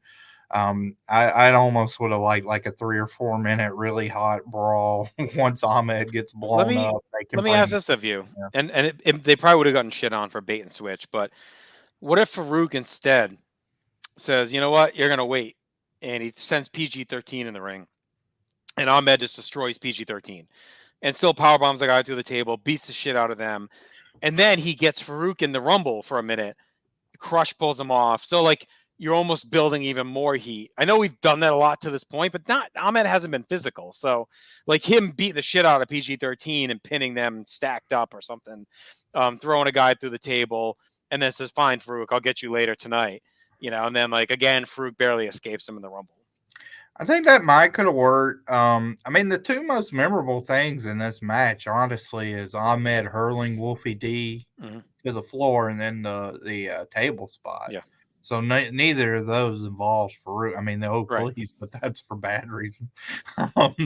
I'd almost would have liked like a 3 or 4 minute really hot brawl. Once Ahmed gets Let blown me up, they can let me ask bring. this of you, Yeah. and they probably would have gotten shit on for bait and switch, but what if Farouk instead says, you know what, you're gonna wait, and he sends PG-13 in the ring, and Ahmed just destroys PG-13, and still power bombs the guy through the table, beats the shit out of them, and then he gets Farouk in the Rumble for a minute. Crush pulls him off. So like you're almost building even more heat. I know we've done that a lot to this point, but not Ahmed hasn't been physical. So like him beating the shit out of PG-13 and pinning them stacked up or something, throwing a guy through the table, and then says, "Fine, Farouk, I'll get you later tonight." And then like again, Farouk barely escapes him in the Rumble. I think that might could have worked. I mean, the two most memorable things in this match, honestly, is Ahmed hurling Wolfie D Mm-hmm. to the floor and then the table spot. Yeah. So neither of those involves Farouk. I mean, oh Right. please, but that's for bad reasons.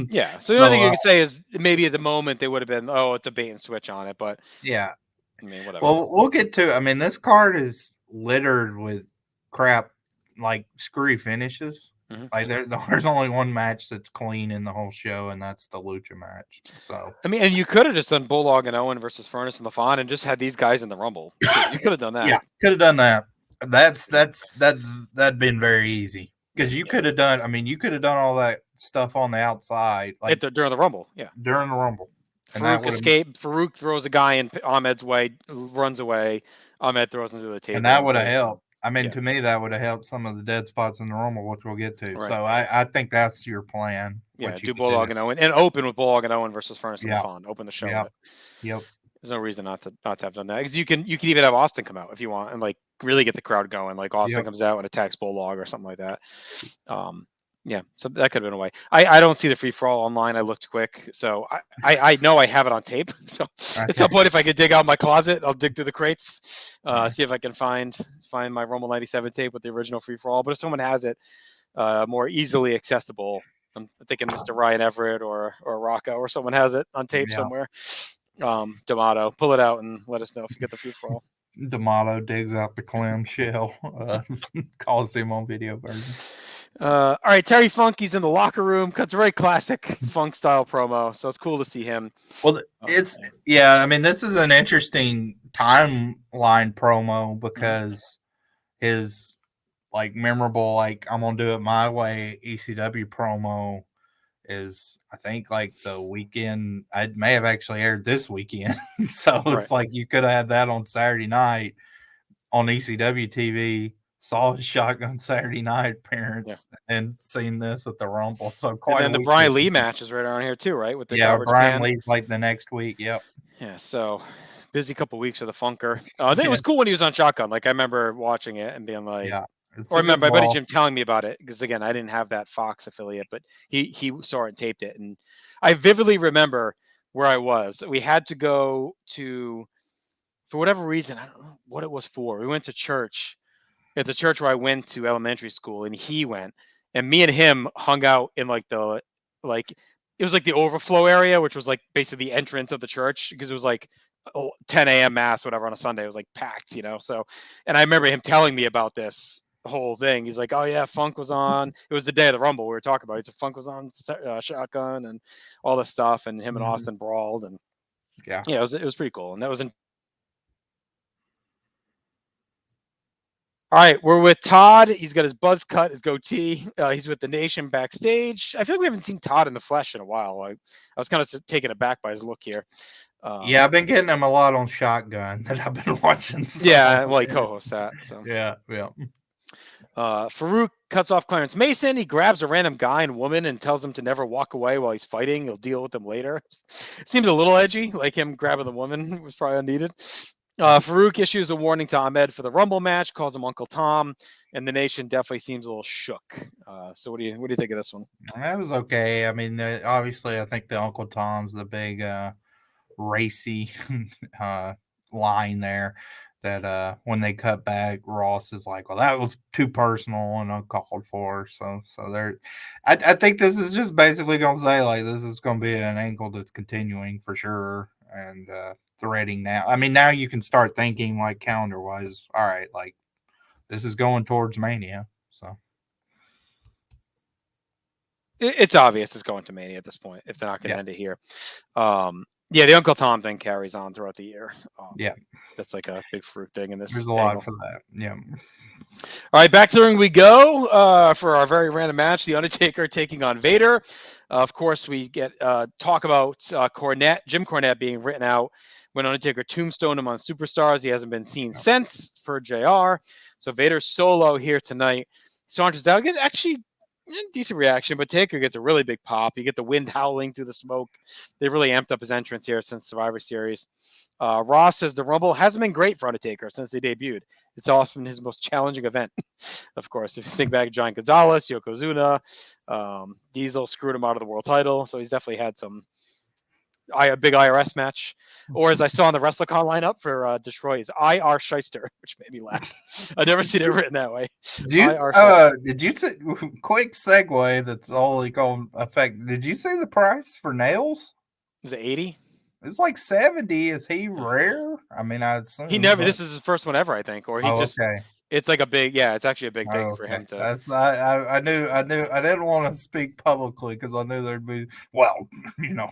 Yeah. So the only So thing you could say is maybe at the moment they would have been, oh, it's a bait and switch on it, but yeah. I mean, whatever. Well, we'll get to. I mean, this card is littered with crap, like screwy finishes. Mm-hmm. Like there's only one match that's clean in the whole show, and that's the Lucha match. So I mean, and you could have just done Bulldog and Owen versus Furnace and LaFon and just had these guys in the Rumble. You could have done that. yeah, could have done that. That'd been very easy because you Yeah. could have done. I mean, you could have done all that stuff on the outside, like During the Rumble, yeah. during the Rumble, and that Farouk would have. escaped. Farouk throws a guy in Ahmed's way, runs away. Ahmed throws him to the And table that and would have pulls him. helped. I mean, Yeah, to me, that would have helped some of the dead spots in the Rumble, which we'll get to. right. So I think that's your plan. Yeah, What you do could do. Bulldog and Owen and open with Bulldog and Owen versus Furnace and Yeah. LaFon. Open the show Yeah. with it. Yep. There's no reason not to have done that because you can even have Austin come out if you want and like really get the crowd going. Like Austin Yep. comes out and attacks Bulldog or something like that. Yeah, so that could have been a way. I don't see the free for all online. I looked quick, so I know I have it on tape. So at some point, if I could dig out my closet, I'll dig through the crates, see if I can find my Rumble '97 tape with the original free for all. But if someone has it more easily accessible, I'm thinking Mr. Ryan Everett or Rocco or someone has it on tape Yeah. somewhere. D'Amato, pull it out and let us know if you get the free for all. D'Amato digs out the clamshell, calls him on video version. All right, Terry Funky's in the locker room. Cuts a very classic funk style promo, so it's cool to see him. Well, I mean, this is an interesting timeline promo because his like memorable, like I'm gonna do it my way ECW promo is I think like the weekend. I may have actually aired this weekend, so it's like you could have had that on Saturday night on ECW TV. Saw his Shotgun Saturday Night appearance and seen this at the Rumble. So quite. And then the Brian Lee match is right around here too, right? With the garbage Brian can. Lee's like the next week. Yep. Yeah. So busy couple weeks for the Funker. I think it was cool when he was on Shotgun. Like I remember watching it and being like, yeah. Or I remember my buddy Jim telling me about it because again I didn't have that Fox affiliate, but he saw it and taped it, and I vividly remember where I was. We had to go to, for whatever reason, I don't know what it was for. We went to church at the church where I went to elementary school, and he went, and me and him hung out in like the like it was like the overflow area, which was like basically the entrance of the church because it was like 10 a.m. mass, whatever, on a Sunday. It was like packed, So, and I remember him telling me about this whole thing. He's like, "Oh yeah, Funk was on. It was the day of the Rumble we were talking about. He said Funk was on Shotgun and all this stuff, and him and Austin brawled, and Yeah, it was pretty cool. And that was in. All right, we're with Todd. He's got his buzz cut, his goatee. He's with the Nation backstage. I feel like we haven't seen Todd in the flesh in a while. I was kind of taken aback by his look here. yeah, I've been getting him a lot on Shotgun that I've been watching. So. Yeah, well, he co-hosts that. So yeah. Farouk cuts off Clarence Mason. He grabs a random guy and woman and tells him to never walk away while he's fighting. He'll deal with them later. Seems a little edgy, like him grabbing the woman was probably unneeded. Farouk issues a warning to Ahmed for the Rumble match, calls him Uncle Tom, and the Nation definitely seems a little shook. So what do you think of this one? That was okay. I mean, obviously, I think the Uncle Tom's the big racy line there. That when they cut back, Ross is like, "Well, that was too personal and uncalled for." So there, I think this is just basically going to say like this is going to be an angle that's continuing for sure and threading now. I mean, now you can start thinking like calendar wise. All right, like this is going towards Mania. So It's obvious it's going to Mania at this point if they're not going to end it here. Yeah, the Uncle Tom thing carries on throughout the year. Yeah, that's like a big Farouk thing in this. There's a lot for that. Yeah. All right, back to the ring we go for our very random match. The Undertaker taking on Vader. Of course, we get talk about Jim Cornette being written out when Undertaker tombstoned him on Superstars. He hasn't been seen since for JR. So Vader's solo here tonight. Saunters out. Actually, decent reaction, but Taker gets a really big pop. You get the wind howling through the smoke. They really amped up his entrance here since Survivor Series. Ross says the Rumble hasn't been great for Undertaker since they debuted. It's often his most challenging event. Of course, if you think back, Giant Gonzalez, Yokozuna, Diesel screwed him out of the world title, so he's definitely had a big IRS match, or as I saw on the WrestleCon lineup for Detroit, is IR Shyster, which made me laugh. I've never seen it written that way. Did you say quick segue? That's only going to affect. Did you say the price for nails? Was it 80? It was like 70. Is he rare? I mean, I assume he never. This is his first one ever, I think, or he just. Okay. It's like a big, it's actually a big thing for him to. I knew I didn't want to speak publicly because I knew there'd be,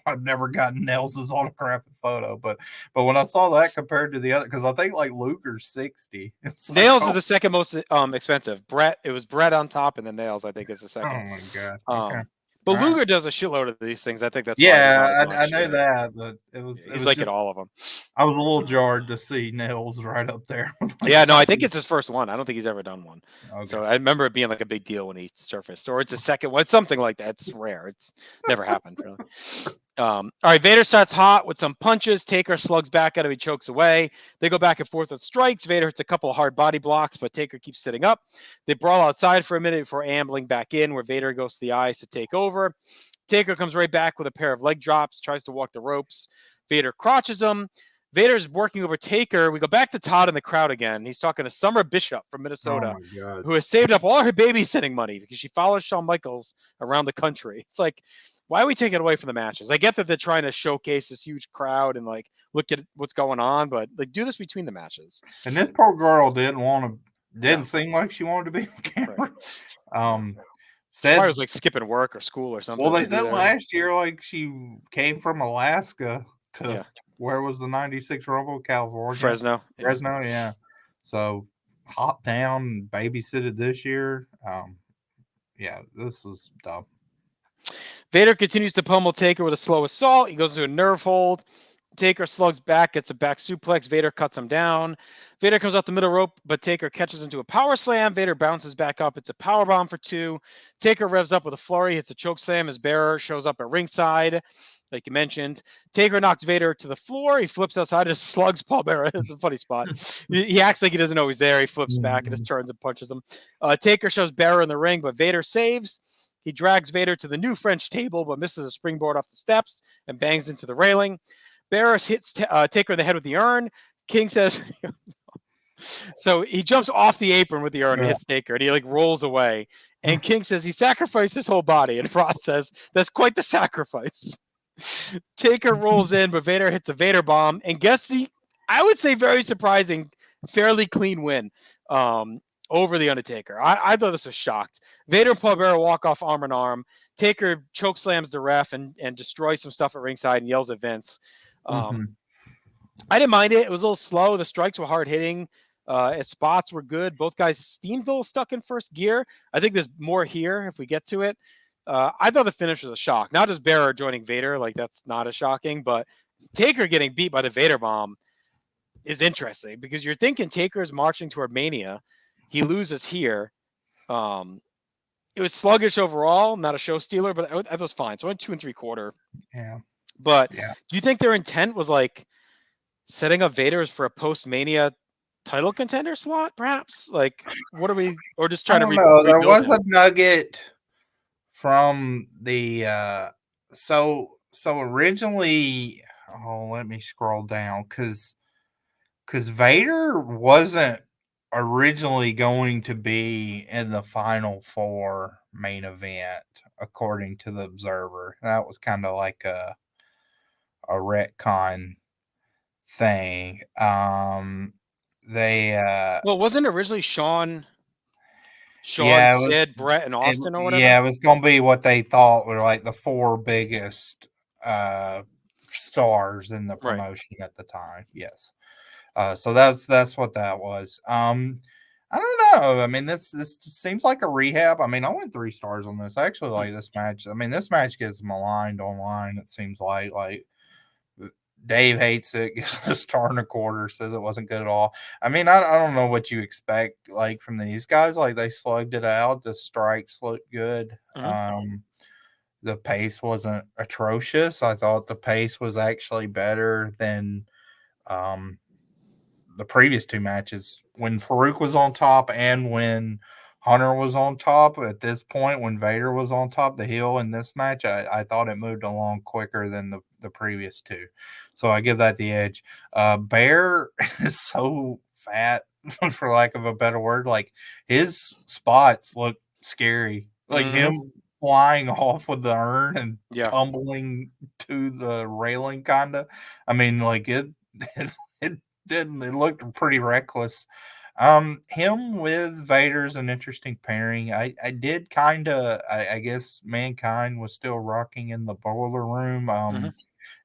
I've never gotten Nels's autographed photo, but when I saw that compared to the other, because I think like Luger's 60. Nails is the second most expensive. It was Brett on top, and then Nails I think is the second. Oh my god. Okay. But Luger does a shitload of these things. I think that's I know that, but he's like at all of them. I was a little jarred to see Nails right up there. I think it's his first one. I don't think he's ever done one. Okay. So I remember it being like a big deal when he surfaced, or it's a second one, something like that. It's rare. It's never happened really. All right, Vader starts hot with some punches. Taker slugs back at him. He chokes away. They go back and forth with strikes. Vader hits a couple of hard body blocks, but Taker keeps sitting up. They brawl outside for a minute before ambling back in, where Vader goes to the ice to take over. Taker comes right back with a pair of leg drops, tries to walk the ropes. Vader crotches him. Vader's working over Taker. We go back to Todd in the crowd again. He's talking to Summer Bishop from Minnesota, who has saved up all her babysitting money because she follows Shawn Michaels around the country. It's like, why are we taking it away from the matches? I get that they're trying to showcase this huge crowd and like look at what's going on, but like do this between the matches. And this poor girl didn't seem like she wanted to be on camera. Right. Said it was like skipping work or school or something. Well, they said last year like she came from Alaska to where was the 96 Rumble? California. Fresno, yeah. So hot town, babysitted this year. This was dumb. Vader continues to pummel Taker with a slow assault. He goes into a nerve hold. Taker slugs back, gets a back suplex. Vader cuts him down. Vader comes out the middle rope, but Taker catches him to a power slam. Vader bounces back up. It's a power bomb for 2. Taker revs up with a flurry, hits a choke slam. His bearer shows up at ringside, like you mentioned. Taker knocks Vader to the floor. He flips outside and slugs Paul Bearer. It's a funny spot. He acts like he doesn't know he's there. He flips back and just turns and punches him. Taker shows Bearer in the ring, but Vader saves. He drags Vader to the new French table, but misses a springboard off the steps and bangs into the railing. Bearer hits Taker in the head with the urn. King says, So he jumps off the apron with the urn and Yeah. hits Taker, and he like rolls away. And King says he sacrificed his whole body. And Frost says that's quite the sacrifice. Taker rolls in, but Vader hits a Vader bomb, and I would say very surprising, fairly clean win over the Undertaker. I thought this was shocked. Vader and Paul Bearer walk off arm in arm. Taker choke slams the ref and destroys some stuff at ringside and yells at Vince. I didn't mind it. It was a little slow. The strikes were hard hitting. Spots were good. Both guys seemed a little stuck in first gear. I think there's more here if we get to it. I thought the finish was a shock. Not just Bearer joining Vader, like that's not as shocking, but Taker getting beat by the Vader bomb is interesting because you're thinking Taker's marching toward Mania. He loses here. It was sluggish overall, not a show stealer, but that was fine. So I went 2 3/4. Yeah. But do you think their intent was like setting up Vader for a post-Mania title contender slot, perhaps? Like, what are we, or just trying to know. There was him? a nugget from the so originally. Oh, let me scroll down because Vader wasn't originally going to be in the Final Four main event, according to the Observer. That was kind of like a retcon thing. Wasn't originally Sean, Sid, Brett, and Austin or whatever? Yeah, it was going to be what they thought were like the 4 biggest stars in the promotion at the time. Yes. So that's what that was. I don't know. I mean, this seems like a rehab. I mean, I went 3 stars on this. I actually like this match. I mean, this match gets maligned online. It seems like Dave hates it, gives it a 1.25 stars, says it wasn't good at all. I mean, I don't know what you expect like from these guys. Like they slugged it out. The strikes looked good. The pace wasn't atrocious. I thought the pace was actually better than the previous 2 matches when Farouk was on top and when Hunter was on top. At this point, when Vader was on top, the heel in this match, I thought it moved along quicker than the previous 2. So I give that the edge. Bear is so fat, for lack of a better word. Like his spots look scary. Like him flying off with the urn and tumbling to the railing, kind of. I mean, like it looked pretty reckless. Him with Vader's an interesting pairing. I did kind of, I guess Mankind was still rocking in the boiler room.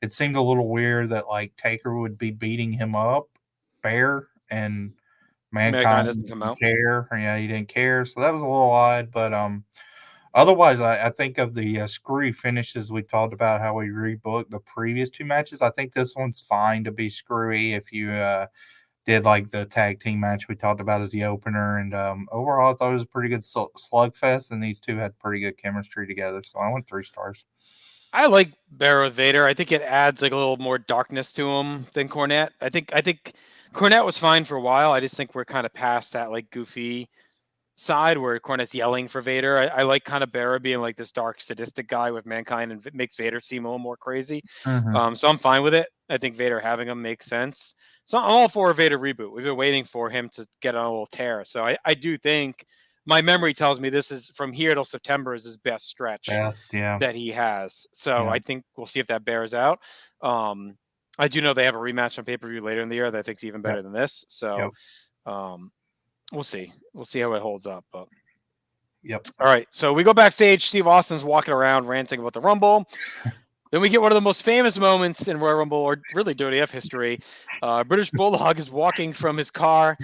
It seemed a little weird that like Taker would be beating him up, Bear, and Mankind doesn't come out. Care. Yeah, he didn't care. So that was a little odd, but otherwise, I think of the screwy finishes we talked about, how we rebooked the previous 2 matches. I think this one's fine to be screwy if you did like the tag team match we talked about as the opener. And overall, I thought it was a pretty good slugfest, and these 2 had pretty good chemistry together. So I went 3 stars. I like Bear with Vader. I think it adds like a little more darkness to him than Cornette. I think Cornette was fine for a while. I just think we're kind of past that like goofy side where Cornette's yelling for Vader. I like kind of Bearer being like this dark, sadistic guy with Mankind, and it makes Vader seem a little more crazy. So I'm fine with it. I think Vader having him makes sense. So I'm all for a Vader reboot. We've been waiting for him to get on a little tear. So I do think my memory tells me this is from here till September is his best stretch that he has. So I think we'll see if that bears out. I do know they have a rematch on pay-per-view later in the year that I think is even better than this. So we'll see. We'll see how it holds up. But all right. So we go backstage. Steve Austin's walking around ranting about the Rumble. Then we get one of the most famous moments in Royal Rumble, or really WWF history. British Bulldog is walking from his car,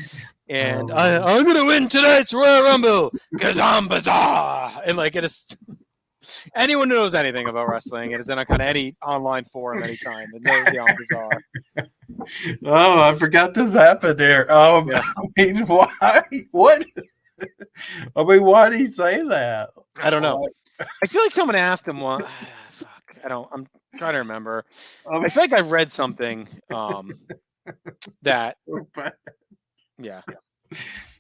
and I'm going to win tonight's Royal Rumble because I'm bizarre. And like it is, anyone who knows anything about wrestling, it is in a kind of any online forum anytime. It knows the I'm bizarre. Oh, I forgot this happened there. I mean, why? What? I mean, why did he say that? I don't know. I feel like someone asked him one. I'm trying to remember. I feel like I read something that. Yeah.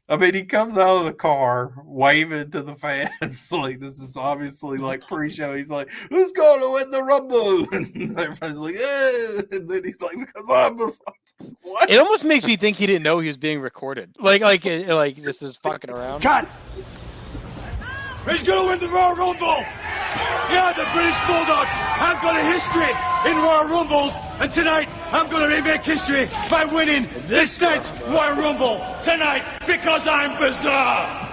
I mean, he comes out of the car waving to the fans. Like, this is obviously like pre-show. He's like, "Who's going to win the Rumble?" And everybody's like, "Eh." And then he's like, "Because I'm a what?" It almost makes me think he didn't know he was being recorded. Like just is fucking around. Cut! He's going to win the Royal Rumble! Yeah, the British Bulldog. I've got a history in Royal Rumbles, and tonight I'm going to remake history by winning this night's Royal Rumble tonight because I'm bizarre.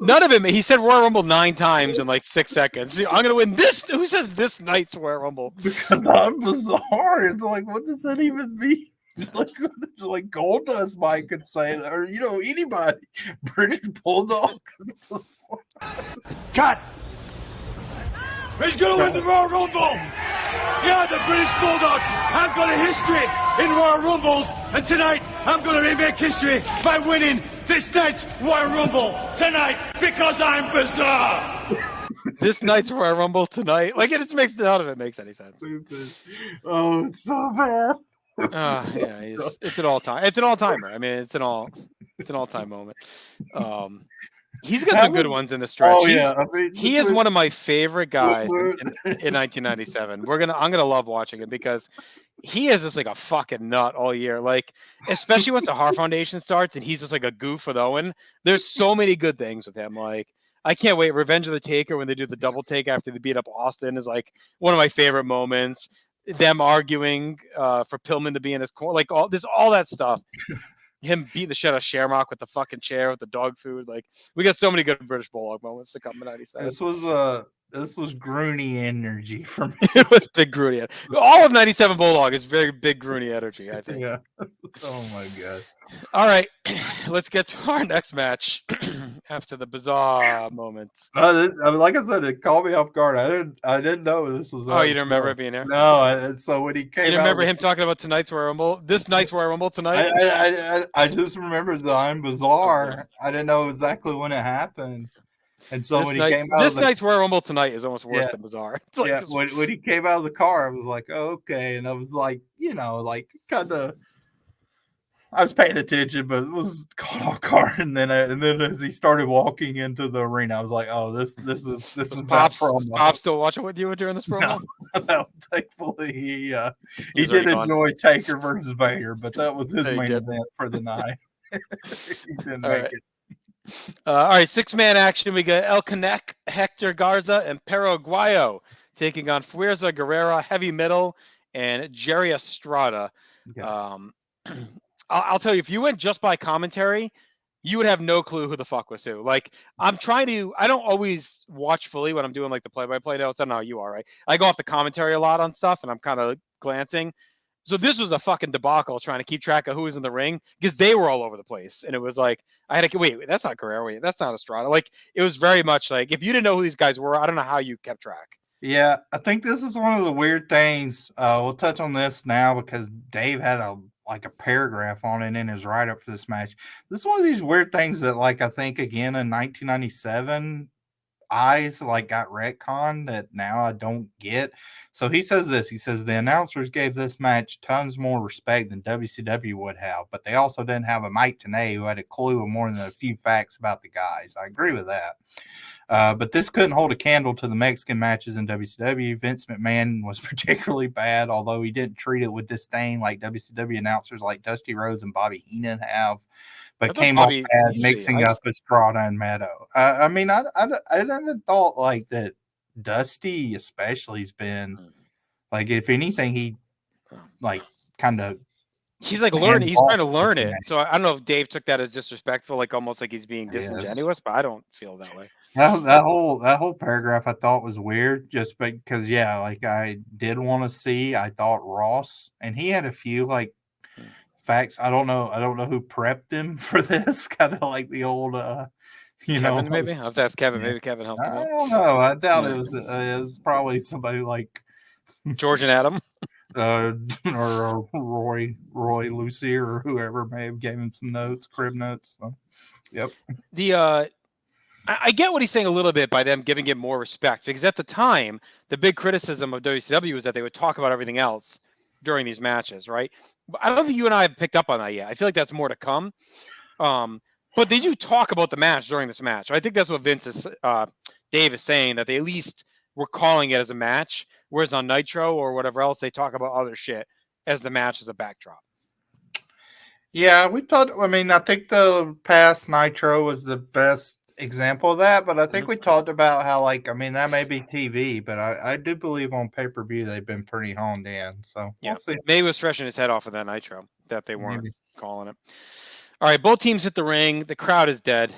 None of it. He said Royal Rumble 9 times in like 6 seconds. I'm gonna win this. Who says this night's Royal Rumble? Because I'm bizarre. It's like, what does that even mean? Like Goldust Mike could say that, or anybody. British Bulldog. Cut! He's going to win the Royal Rumble! Yeah, the British Bulldog. I've got a history in Royal Rumbles, and tonight I'm going to remake history by winning this night's Royal Rumble tonight because I'm bizarre. This night's Royal Rumble tonight. Like, it just makes none of it makes any sense. Oh, it's so bad. Yeah, it's an all-time. It's an all-timer. I mean, it's an all-time moment. He's got some good ones in the stretch. Oh yeah, I mean, he is one of my favorite guys in 1997. I'm gonna love watching him because he is just like a fucking nut all year. Like, especially once the Hart Foundation starts and he's just like a goof with Owen. There's so many good things with him. Like, I can't wait. Revenge of the Taker, when they do the double take after they beat up Austin, is like one of my favorite moments. Them arguing for Pillman to be in his corner, like all that stuff. Him beating the shit out of Shamrock with the fucking chair with the dog food. Like, we got so many good British Bulldog moments to come in '97. This was Groony energy for me. It was big Groony. All of '97 Bulldog is very big Groony energy, I think. Yeah. Oh my god. All right, let's get to our next match after the bizarre moments. Like I said, it caught me off guard. I didn't know this was. Oh, you didn't remember it being there? No. So when he came, you remember him talking about tonight's Royal Rumble? This night's Royal Rumble tonight. I just remembered the I'm bizarre. Okay. I didn't know exactly when it happened. And so when he came out, this night's Royal Rumble tonight is almost worse than bizarre. Like when he came out of the car, I was like, oh, okay, and I was like, like kind of. I was paying attention, but it was caught off guard. And then as he started walking into the arena, I was like, "Oh, this is Pops still watching with you during this promo?" No, thankfully he did enjoy Taker versus Vader, but that was his main event for the night. He didn't make it. All right, 6-man action. We got El Canek, Hector Garza, and Perro Aguayo taking on Fuerza Guerrera, Heavy Metal, and Jerry Estrada. Yes. I'll tell you, if you went just by commentary, you would have no clue who the fuck was who. Like, I don't always watch fully when I'm doing like the play-by-play notes. I don't know how you are, right? I go off the commentary a lot on stuff and I'm kind of glancing. So this was a fucking debacle trying to keep track of who was in the ring because they were all over the place. And it was like, I had to wait, that's not Guerrero. Wait, that's not Estrada. Like, it was very much like, if you didn't know who these guys were, I don't know how you kept track. Yeah, I think this is one of the weird things. We'll touch on this now because Dave had a paragraph on it in his write-up for this match. This is one of these weird things that, like, I think again in 1997, eyes like got retconned that now I don't get. So he says this. He says the announcers gave this match tons more respect than WCW would have, but they also didn't have a Mike Tenay who had a clue of more than a few facts about the guys. I agree with that. But this couldn't hold a candle to the Mexican matches in WCW. Vince McMahon was particularly bad, although he didn't treat it with disdain like WCW announcers like Dusty Rhodes and Bobby Heenan have, but came off bad mixing up Estrada and Meadow. I mean, I never thought like that Dusty especially has been, like, if anything, he like kind of he's like learning. He's trying to learn it. So I don't know if Dave took that as disrespectful, like almost like he's being disingenuous, but I don't feel that way. That whole paragraph I thought was weird, just because like I did want to see. I thought Ross, and he had a few like facts. I don't know who prepped him for this. Kind of like the old, Kevin, maybe I'll have to ask Kevin. Maybe Kevin helped him. I don't know. I doubt it was probably somebody like George and Adam. Or Roy Lucy or whoever may have gave him some notes, crib notes. So, yep. I get what he's saying a little bit by them giving it more respect, because at the time, the big criticism of WCW was that they would talk about everything else during these matches, right? But I don't think you and I have picked up on that yet. I feel like that's more to come. But they do talk about the match during this match. I think that's what Dave is saying, that they at least were calling it as a match, whereas on Nitro or whatever else, they talk about other shit as the match as a backdrop. Yeah, we talked. I mean, I think the past Nitro was the best example of that, but I think we talked about how, like, I mean, that may be TV, but I do believe on pay-per-view they've been pretty honed in. So we'll see. Maybe it was fresh in his head off of that Nitro that they weren't calling it. All right, both teams hit the ring. The crowd is dead.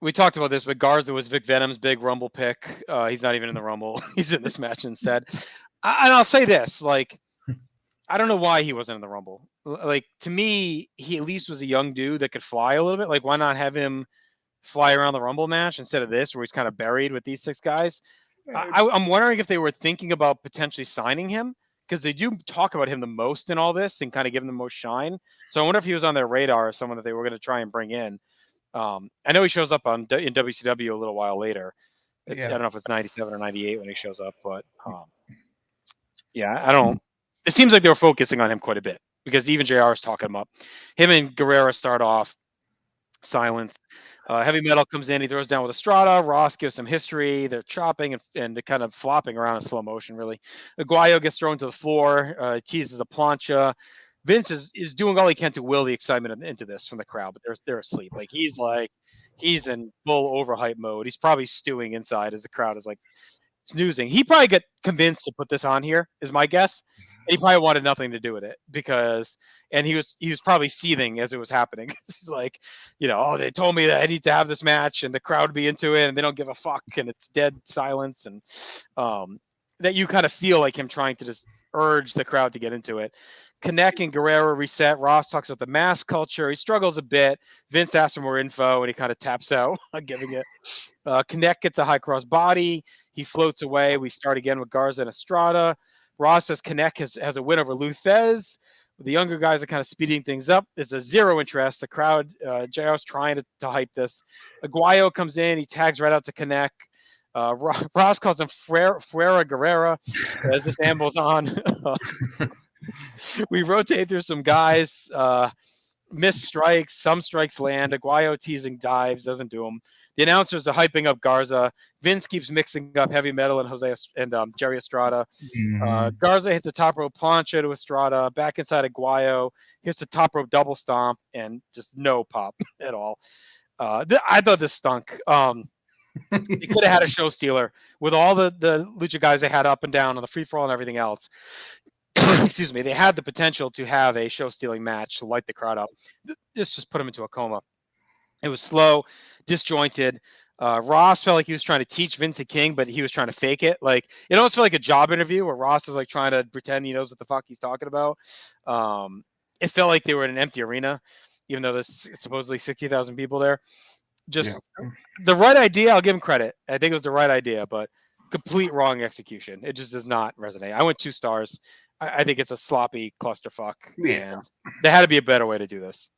We talked about this, but Garza was Vic Venom's big Rumble pick. He's not even in the Rumble. He's in this match instead. And I'll say this, like, I don't know why he wasn't in the Rumble. Like, to me, he at least was a young dude that could fly a little bit. Like, why not have him fly around the Rumble match instead of this, where he's kind of buried with these 6 guys? I'm wondering if they were thinking about potentially signing him, because they do talk about him the most in all this and kind of give him the most shine. So I wonder if he was on their radar as someone that they were going to try and bring in. I know he shows up in WCW a little while later. I don't know if it's 97 or 98 when he shows up, but I don't. It seems like they were focusing on him quite a bit, because even JR is talking him up. Him and Guerrero start off silence. Heavy Metal comes in. He throws down with Estrada. Ross gives some history. They're chopping and they're kind of flopping around in slow motion, really. Aguayo gets thrown to the floor. Teases a plancha. Vince is doing all he can to will the excitement into this from the crowd, but they're asleep. He's in full overhype mode. He's probably stewing inside as the crowd is like snoozing. He probably got convinced to put this on here, is my guess. And he probably wanted nothing to do with it, and he was probably seething as it was happening. He's like, they told me that I need to have this match and the crowd would be into it and they don't give a fuck and it's dead silence, and that you kind of feel like him trying to just urge the crowd to get into it. Connect and Guerrero reset. Ross talks about the mask culture. He struggles a bit. Vince asks for more info and he kind of taps out on giving it. Connect gets a high cross body. He floats away. We start again with Garza and Estrada. Ross says Connect has a win over Luthez. The younger guys are kind of speeding things up. There's a zero interest. The crowd, JR's trying to hype this. Aguayo comes in. He tags right out to Connect. Ross calls him Fuera Guerrera as this ambles on. We rotate through some guys. Missed strikes. Some strikes land. Aguayo teasing dives. Doesn't do them. The announcers are hyping up Garza. Vince keeps mixing up Heavy Metal and Jerry Estrada. Garza hits the top rope plancha to Estrada. Back inside Aguayo. Hits the top rope double stomp and just no pop at all. I thought this stunk. They could have had a show stealer with all the lucha guys they had up and down on the free for all and everything else. Excuse me. They had the potential to have a show stealing match to light the crowd up. This just put him into a coma. It was slow, disjointed. Ross felt like he was trying to teach Vince a King, but he was trying to fake it. Like, it almost felt like a job interview where Ross is like trying to pretend he knows what the fuck he's talking about. It felt like they were in an empty arena, even though there's supposedly 60,000 people there. Just the right idea. I'll give him credit. I think it was the right idea, but complete wrong execution. It just does not resonate. I went 2 stars. I think it's a sloppy clusterfuck, and there had to be a better way to do this.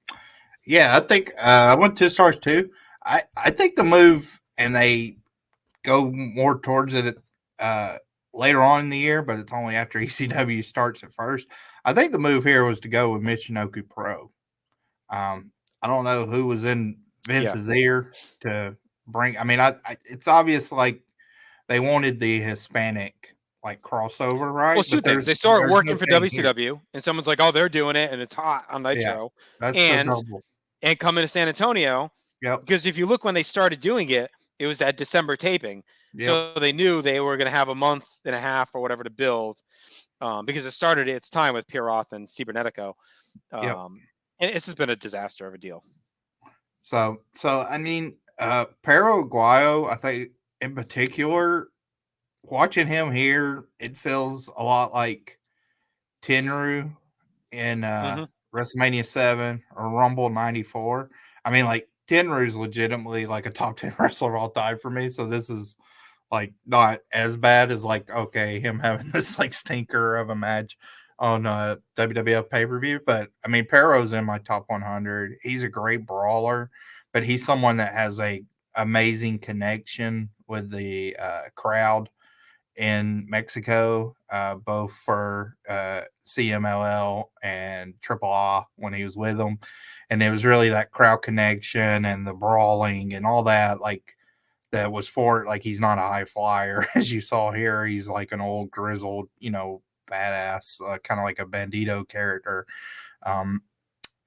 Yeah, I think I went 2 stars too. I think the move, and they go more towards it later on in the year, but it's only after ECW starts at first. I think the move here was to go with Michinoku Pro. I don't know who was in Vince's ear to bring. I mean, it's obvious like they wanted the Hispanic like crossover, right? Well, 2 things. They saw it working for WCW, and someone's like, "Oh, they're doing it, and it's hot on Nitro." That's and coming to San Antonio. Because if you look when they started doing it, it was that December taping. So they knew they were going to have a month and a half or whatever to build, because it started its time with Pierroth and Cibernetico. And it's just been a disaster of a deal. So I mean, Perro Aguayo, I think in particular, watching him here, it feels a lot like Tenryu in WrestleMania 7 or Rumble 94. I mean, like, Tenryu's legitimately like a top 10 wrestler of all time for me. So this is like not as bad as like, okay, him having this like stinker of a match on WWF pay-per-view. But I mean, Perro's in my top 100. He's a great brawler, but he's someone that has a amazing connection with the crowd. in Mexico, both for CMLL and Triple A when he was with them. And it was really that crowd connection and the brawling and all that, like that was for it. Like he's not a high flyer, as you saw here. He's like an old grizzled, badass, kind of like a bandito character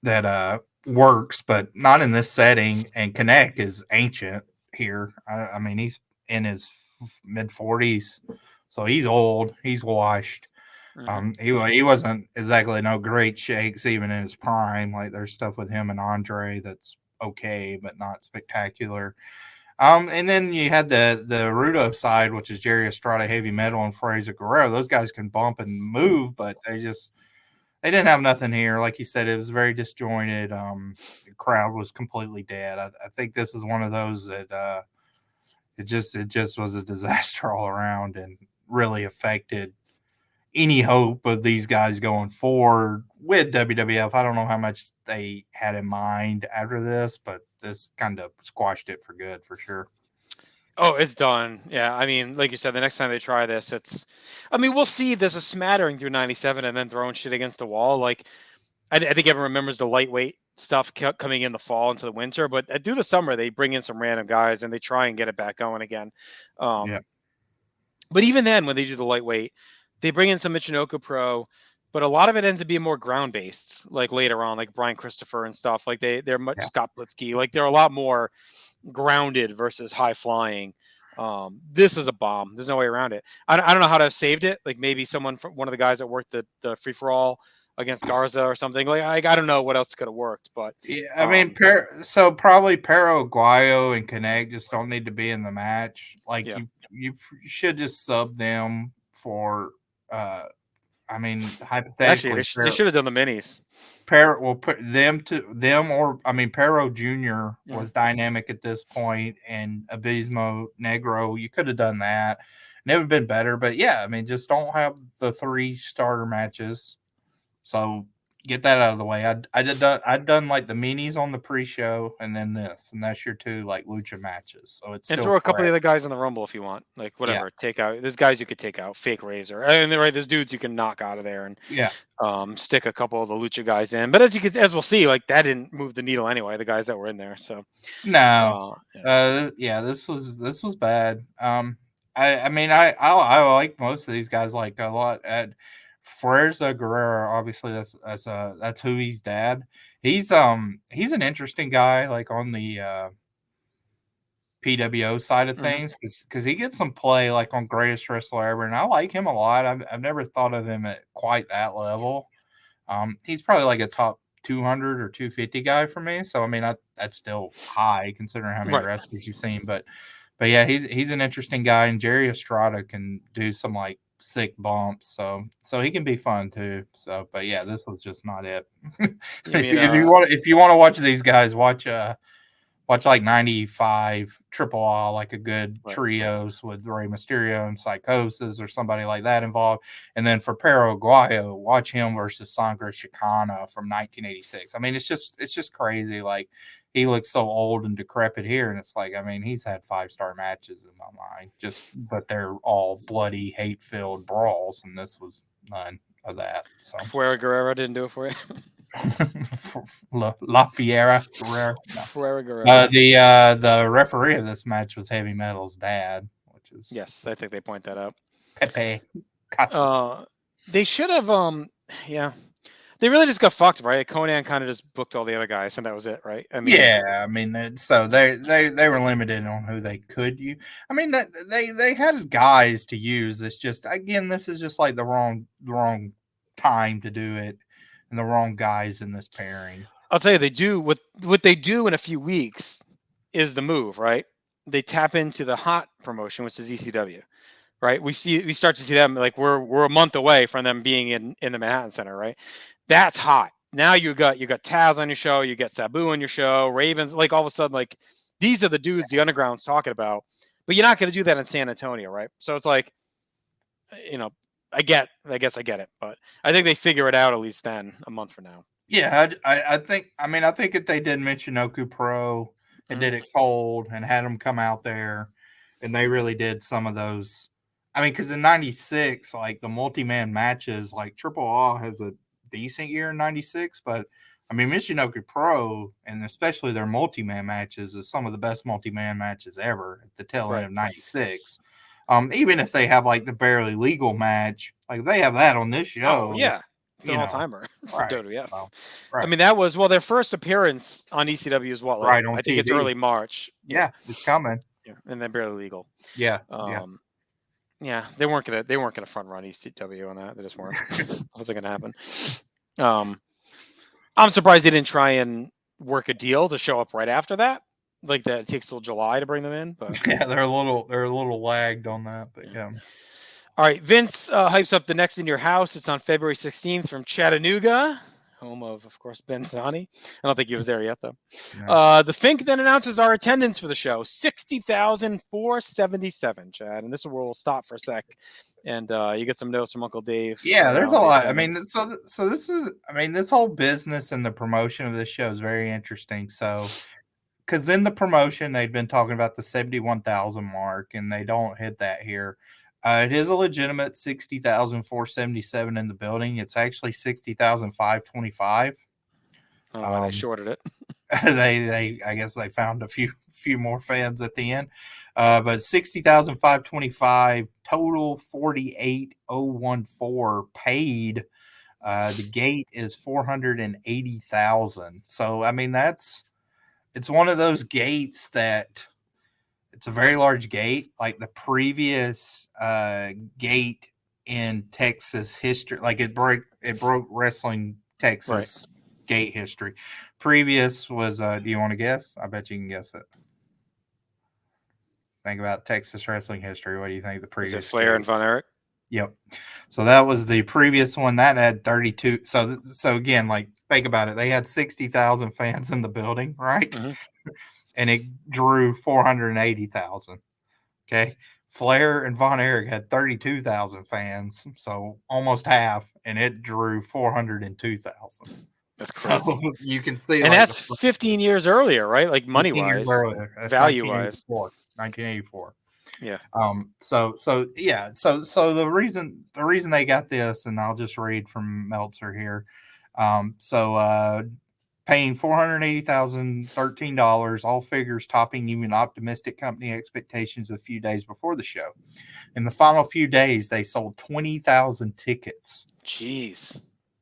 that works, but not in this setting. And Connect is ancient here. I mean, he's in his mid 40s, so he's old. He's washed. He wasn't exactly no great shakes even in his prime. Like there's stuff with him and Andre that's okay, but not spectacular. And then you had the Rudo side, which is Jerry Estrada, Heavy Metal, and Fraser Guerrero. Those guys can bump and move, but they didn't have nothing here. Like you said, it was very disjointed. The crowd was completely dead. I think this is one of those that it just was a disaster all around and really affected any hope of these guys going forward with WWF. I don't know how much they had in mind after this, but this kind of squashed it for good, for sure. Oh, it's done. Yeah, I mean, like you said, the next time they try this, we'll see. There's a smattering through '97, and then throwing shit against the wall. Like, I think everyone remembers the lightweight stuff coming in the fall into the winter, but through the summer, they bring in some random guys and they try and get it back going again. Yeah. But even then, when they do the lightweight, they bring in some Michinoku Pro, but a lot of it ends up being more ground based. Like later on, like Brian Christopher and stuff. Like they're much Scott Blitzky. Like they're a lot more grounded versus high flying. This is a bomb. There's no way around it. I don't know how to have saved it. Like maybe someone from one of the guys that worked the free for all against Garza or something. Like I don't know what else could have worked, but yeah, I mean, so probably Perro Aguayo and Connect just don't need to be in the match. Like you should just sub them for. I mean, hypothetically, actually they should have done the minis. We'll put them or I mean, Perro Jr. was dynamic at this point, and Abismo Negro. You could have done that, and it would have been better. But yeah, I mean, just don't have the 3 starter matches. So get that out of the way. I'd done like the minis on the pre-show, and then this, and that's your 2 like lucha matches. So it's and still throw a couple fresh. of the guys in the Rumble if you want, like whatever. Take out there's guys you could take out, fake Razor, and right, there's dudes you can knock out of there, and stick a couple of the lucha guys in. But as we'll see, like that didn't move the needle anyway. The guys that were in there, so no, this was bad. I mean, I like most of these guys like a lot. Fuerza Guerrero, obviously that's who he's dad. He's an interesting guy, like on the PWO side of things, because he gets some play like on Greatest Wrestler Ever, and I like him a lot. I've never thought of him at quite that level. He's probably like a top 200 or 250 guy for me. So I mean, that's still high considering how many wrestlers you've seen. But yeah, he's an interesting guy, and Jerry Estrada can do some like sick bumps, so he can be fun too. So, but yeah, this was just not it. If you want to watch these guys, watch like 95 Triple A, like a good trios with Rey Mysterio and Psychosis or somebody like that involved. And then for Perro Aguayo, watch him versus Sangre Chicana from 1986. I mean, it's just crazy. Like he looks so old and decrepit here, and it's like, I mean, he's had 5-star matches in my mind, but they're all bloody, hate-filled brawls, and this was none of that. So Fuera Guerrero didn't do it for you. La Fiera Guerrero. Guerrero. The referee of this match was Heavy Metal's dad, which is I think they point that out. Pepe Casas. They should have they really just got fucked, right? Conan kind of just booked all the other guys, and that was it, right? I mean, so they were limited on who they could use. I mean, they had guys to use. This is just like the wrong time to do it, and the wrong guys in this pairing. I'll tell you, they do what they do in a few weeks is the move, right? They tap into the hot promotion, which is ECW, right? We start to see them like we're a month away from them being in the Manhattan Center, right? That's hot. Now you got Taz on your show, you get Sabu on your show, Ravens, like all of a sudden, like these are the dudes the Underground's talking about, but you're not going to do that in San Antonio, right? So it's like, I guess I get it, but I think they figure it out at least then, a month from now. Yeah, I think if they did Michinoku Pro and did it cold and had them come out there, and they really did some of those I mean, because in '96, like the multi-man matches, like Triple A has a decent year in '96, but I mean, Michinoku Pro and especially their multi-man matches is some of the best multi-man matches ever at the tail end of '96. Even if they have like the barely legal match, like they have that on this show. Oh yeah, it's an you know, all-timer for right? WWF. So, I right, mean, that was their first appearance on ECW is what, like right on I think it's TV. early March. Yeah, it's coming. Yeah, and then barely legal. Yeah, Yeah, they weren't gonna front run ECW on that. They just weren't. Wasn't gonna happen. I'm surprised they didn't try and work a deal to show up right after that. Like that, it takes till July to bring them in. But yeah, they're a little lagged on that, but yeah. All right, Vince hypes up the Next in Your House. It's on February 16th from Chattanooga, home of course, Ben Zani. I don't think he was there yet, though. No. The Fink then announces our attendance for the show, 60,477, Chad. And this is where we'll stop for a sec. And you get some notes from Uncle Dave. Yeah, there's a on the lot. I attendance. mean, so this is, I mean, this whole business and the promotion of this show is very interesting. So, because in the promotion, they'd been talking about the 71,000 mark, and they don't hit that here. It is a legitimate 60,477 in the building. It's actually 60,525. I don't know why they shorted it. I guess they found a few more fans at the end. But 60,525 total, 48,014 paid. The gate is 480,000. So I mean it's one of those gates that it's a very large gate. Like the previous gate in Texas history, like it broke wrestling Texas gate history. Previous was do you want to guess? I bet you can guess it. Think about Texas wrestling history. What do you think the previous? Is it Flair and Von Erich? Yep. So that was the previous one that had 32. So again, like think about it. They had 60,000 fans in the building, right? Mm-hmm. And it drew 480,000. Okay. Flair and Von Erich had 32,000 fans, so almost half, and it drew 402,000. That's crazy. So you can see, and like, that's 15 years earlier, right? Like money wise, value wise, 1984. Yeah. So yeah. So the reason they got this, and I'll just read from Meltzer here. Paying $480,013, all figures topping even optimistic company expectations a few days before the show. In the final few days, they sold 20,000 tickets. Jeez.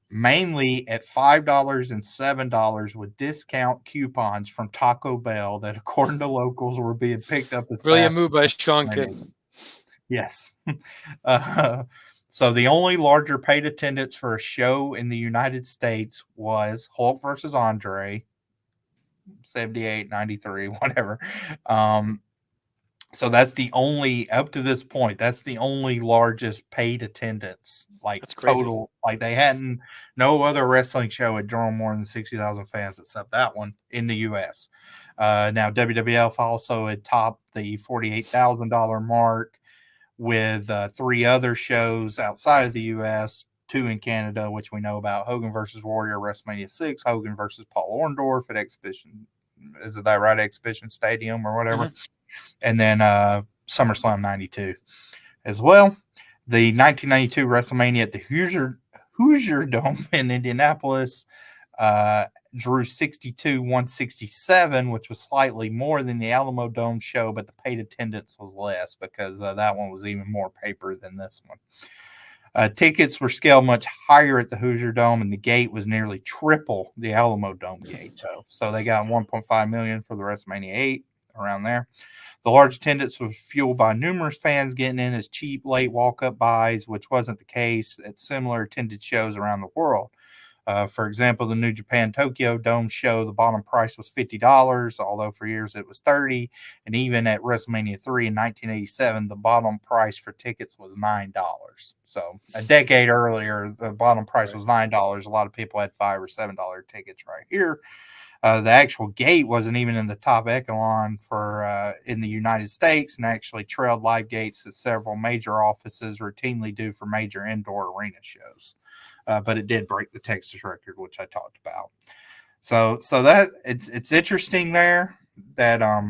Mainly at $5 and $7 with discount coupons from Taco Bell that, according to locals, were being picked up as brilliant move by Sean Kidd. Yes. So the only larger paid attendance for a show in the United States was Hulk versus Andre, 78, 93, whatever. So that's the only, up to this point, that's the only largest paid attendance, like total. Like they hadn't, no other wrestling show had drawn more than 60,000 fans except that one in the U.S. Now WWF also had topped the $48,000 mark with 3 other shows outside of the U.S., 2 in Canada, which we know about: Hogan versus Warrior, WrestleMania 6, Hogan versus Paul Orndorff at Exhibition, is it that right? Exhibition Stadium or whatever. Mm-hmm. And then SummerSlam 92 as well. The 1992 WrestleMania at the Hoosier Dome in Indianapolis drew 62,167, which was slightly more than the Alamo Dome show, but the paid attendance was less because that one was even more paper than this one. Tickets were scaled much higher at the Hoosier Dome, and the gate was nearly triple the Alamo Dome gate, though. So they got $1.5 million for the WrestleMania 8, around there. The large attendance was fueled by numerous fans getting in as cheap, late walk-up buys, which wasn't the case at similar attended shows around the world. For example, the New Japan Tokyo Dome show, the bottom price was $50, although for years it was $30. And even at WrestleMania 3 in 1987, the bottom price for tickets was $9. So a decade earlier, the bottom price was $9. A lot of people had $5 or $7 tickets right here. The actual gate wasn't even in the top echelon for in the United States, and actually trailed live gates that several major offices routinely do for major indoor arena shows. But it did break the Texas record, which I talked about. So that it's interesting there that I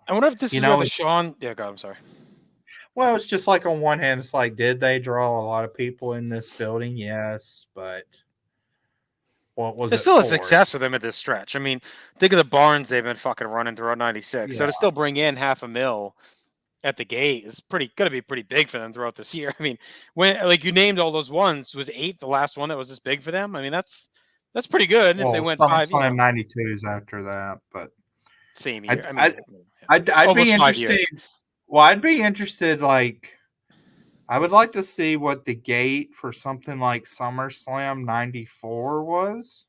wonder if this is where the Sean. Yeah, God, I'm sorry. Well, it's just like on one hand, it's like, did they draw a lot of people in this building? Yes, but what was It's it still a for? success for them at this stretch. I mean, think of the barns they've been fucking running throughout '96. So Yeah. to still bring in $500,000 at the gate is gonna be pretty big for them throughout this year. I mean, when like you named all those ones, was 8 the last one that was this big for them? I mean, that's pretty good. And if they Well, went 5, SummerSlam '92 is after that, but same year. I'd I I'd, mean, yeah. I'd be Almost 5 interested. years. Well, I'd be interested. Like, I would like to see what the gate for something like SummerSlam '94 was,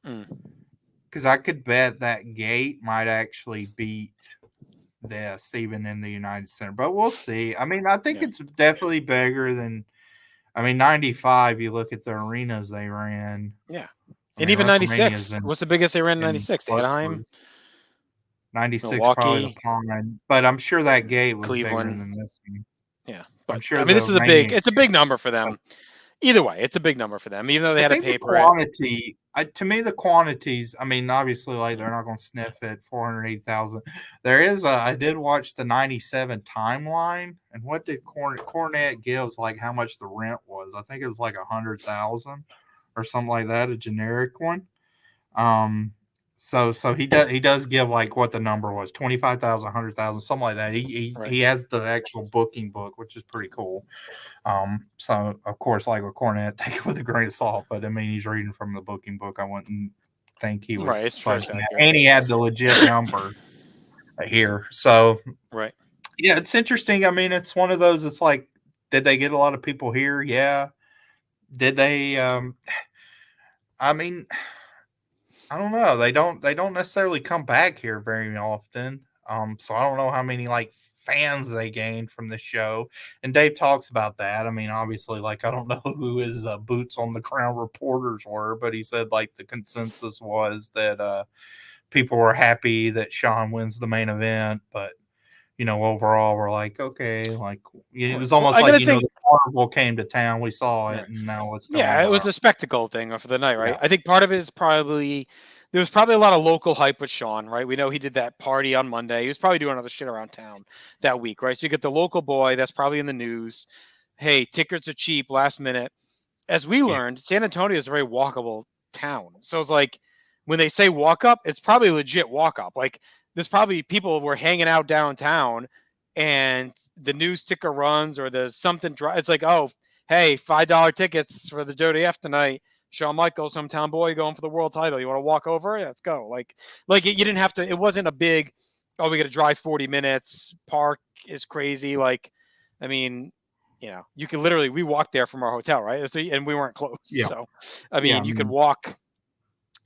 because I could bet that gate might actually beat this even in the United Center. But we'll see. I mean, I think it's definitely bigger than. I mean, '95. You look at the arenas they ran. Yeah. I And mean, even WrestleMania's 96. What's the biggest they ran in in 96? Anaheim, Hartford. 96 probably the Milwaukee, Pond, but I'm sure that gate was bigger Cleveland. than this one. Yeah. I'm But sure I mean, this the is Mania. it's a big number for them. Either way, it's a big number for them, even though they I had to think the pay for it. quantity, to me, the quantities. I mean, obviously, like they're not going to sniff at 408,000. There is I did watch the '97 timeline, and what did Cornette gives like how much the rent was? I think it was like 100,000 or something like that, a generic one. So he does give like what the number was, 25,000, 100,000, something like that. He has the actual booking book, which is pretty cool. So of course, like with Cornette, take it with a grain of salt. But I mean, he's reading from the booking book. I wouldn't think he would fudge that. And he had the legit number here. So yeah, it's interesting. I mean, it's one of those. It's like, did they get a lot of people here? Yeah. Did they? I mean, I don't know. They don't necessarily come back here very often. So I don't know how many like fans they gained from the show. And Dave talks about that. I mean, obviously, like I don't know who his boots on the ground reporters were, but he said like the consensus was that people were happy that Shawn wins the main event, but overall we're like, okay, like it was almost like the carnival came to town, we saw it, and now what's going on? Yeah, it was a spectacle thing for the night, right? Yeah. I think part of it is there was probably a lot of local hype with Shawn, right? We know he did that party on Monday. He was probably doing other shit around town that week, right? So you get the local boy that's probably in the news. Hey, tickets are cheap, last minute. As we learned, San Antonio is a very walkable town. So it's like when they say walk up, it's probably legit walk up. Like there's probably people were hanging out downtown and the news ticker runs or there's something. It's like, oh, hey, $5 tickets for the WWF tonight. Shawn Michaels, hometown boy, going for the world title. You want to walk over? Yeah, let's go. Like you didn't have to. It wasn't a big. Oh, we got to drive 40 minutes. Park is crazy. Like, I mean, you could literally. We walked there from our hotel, right? So, and we weren't close. Yeah. So, I mean, you could walk.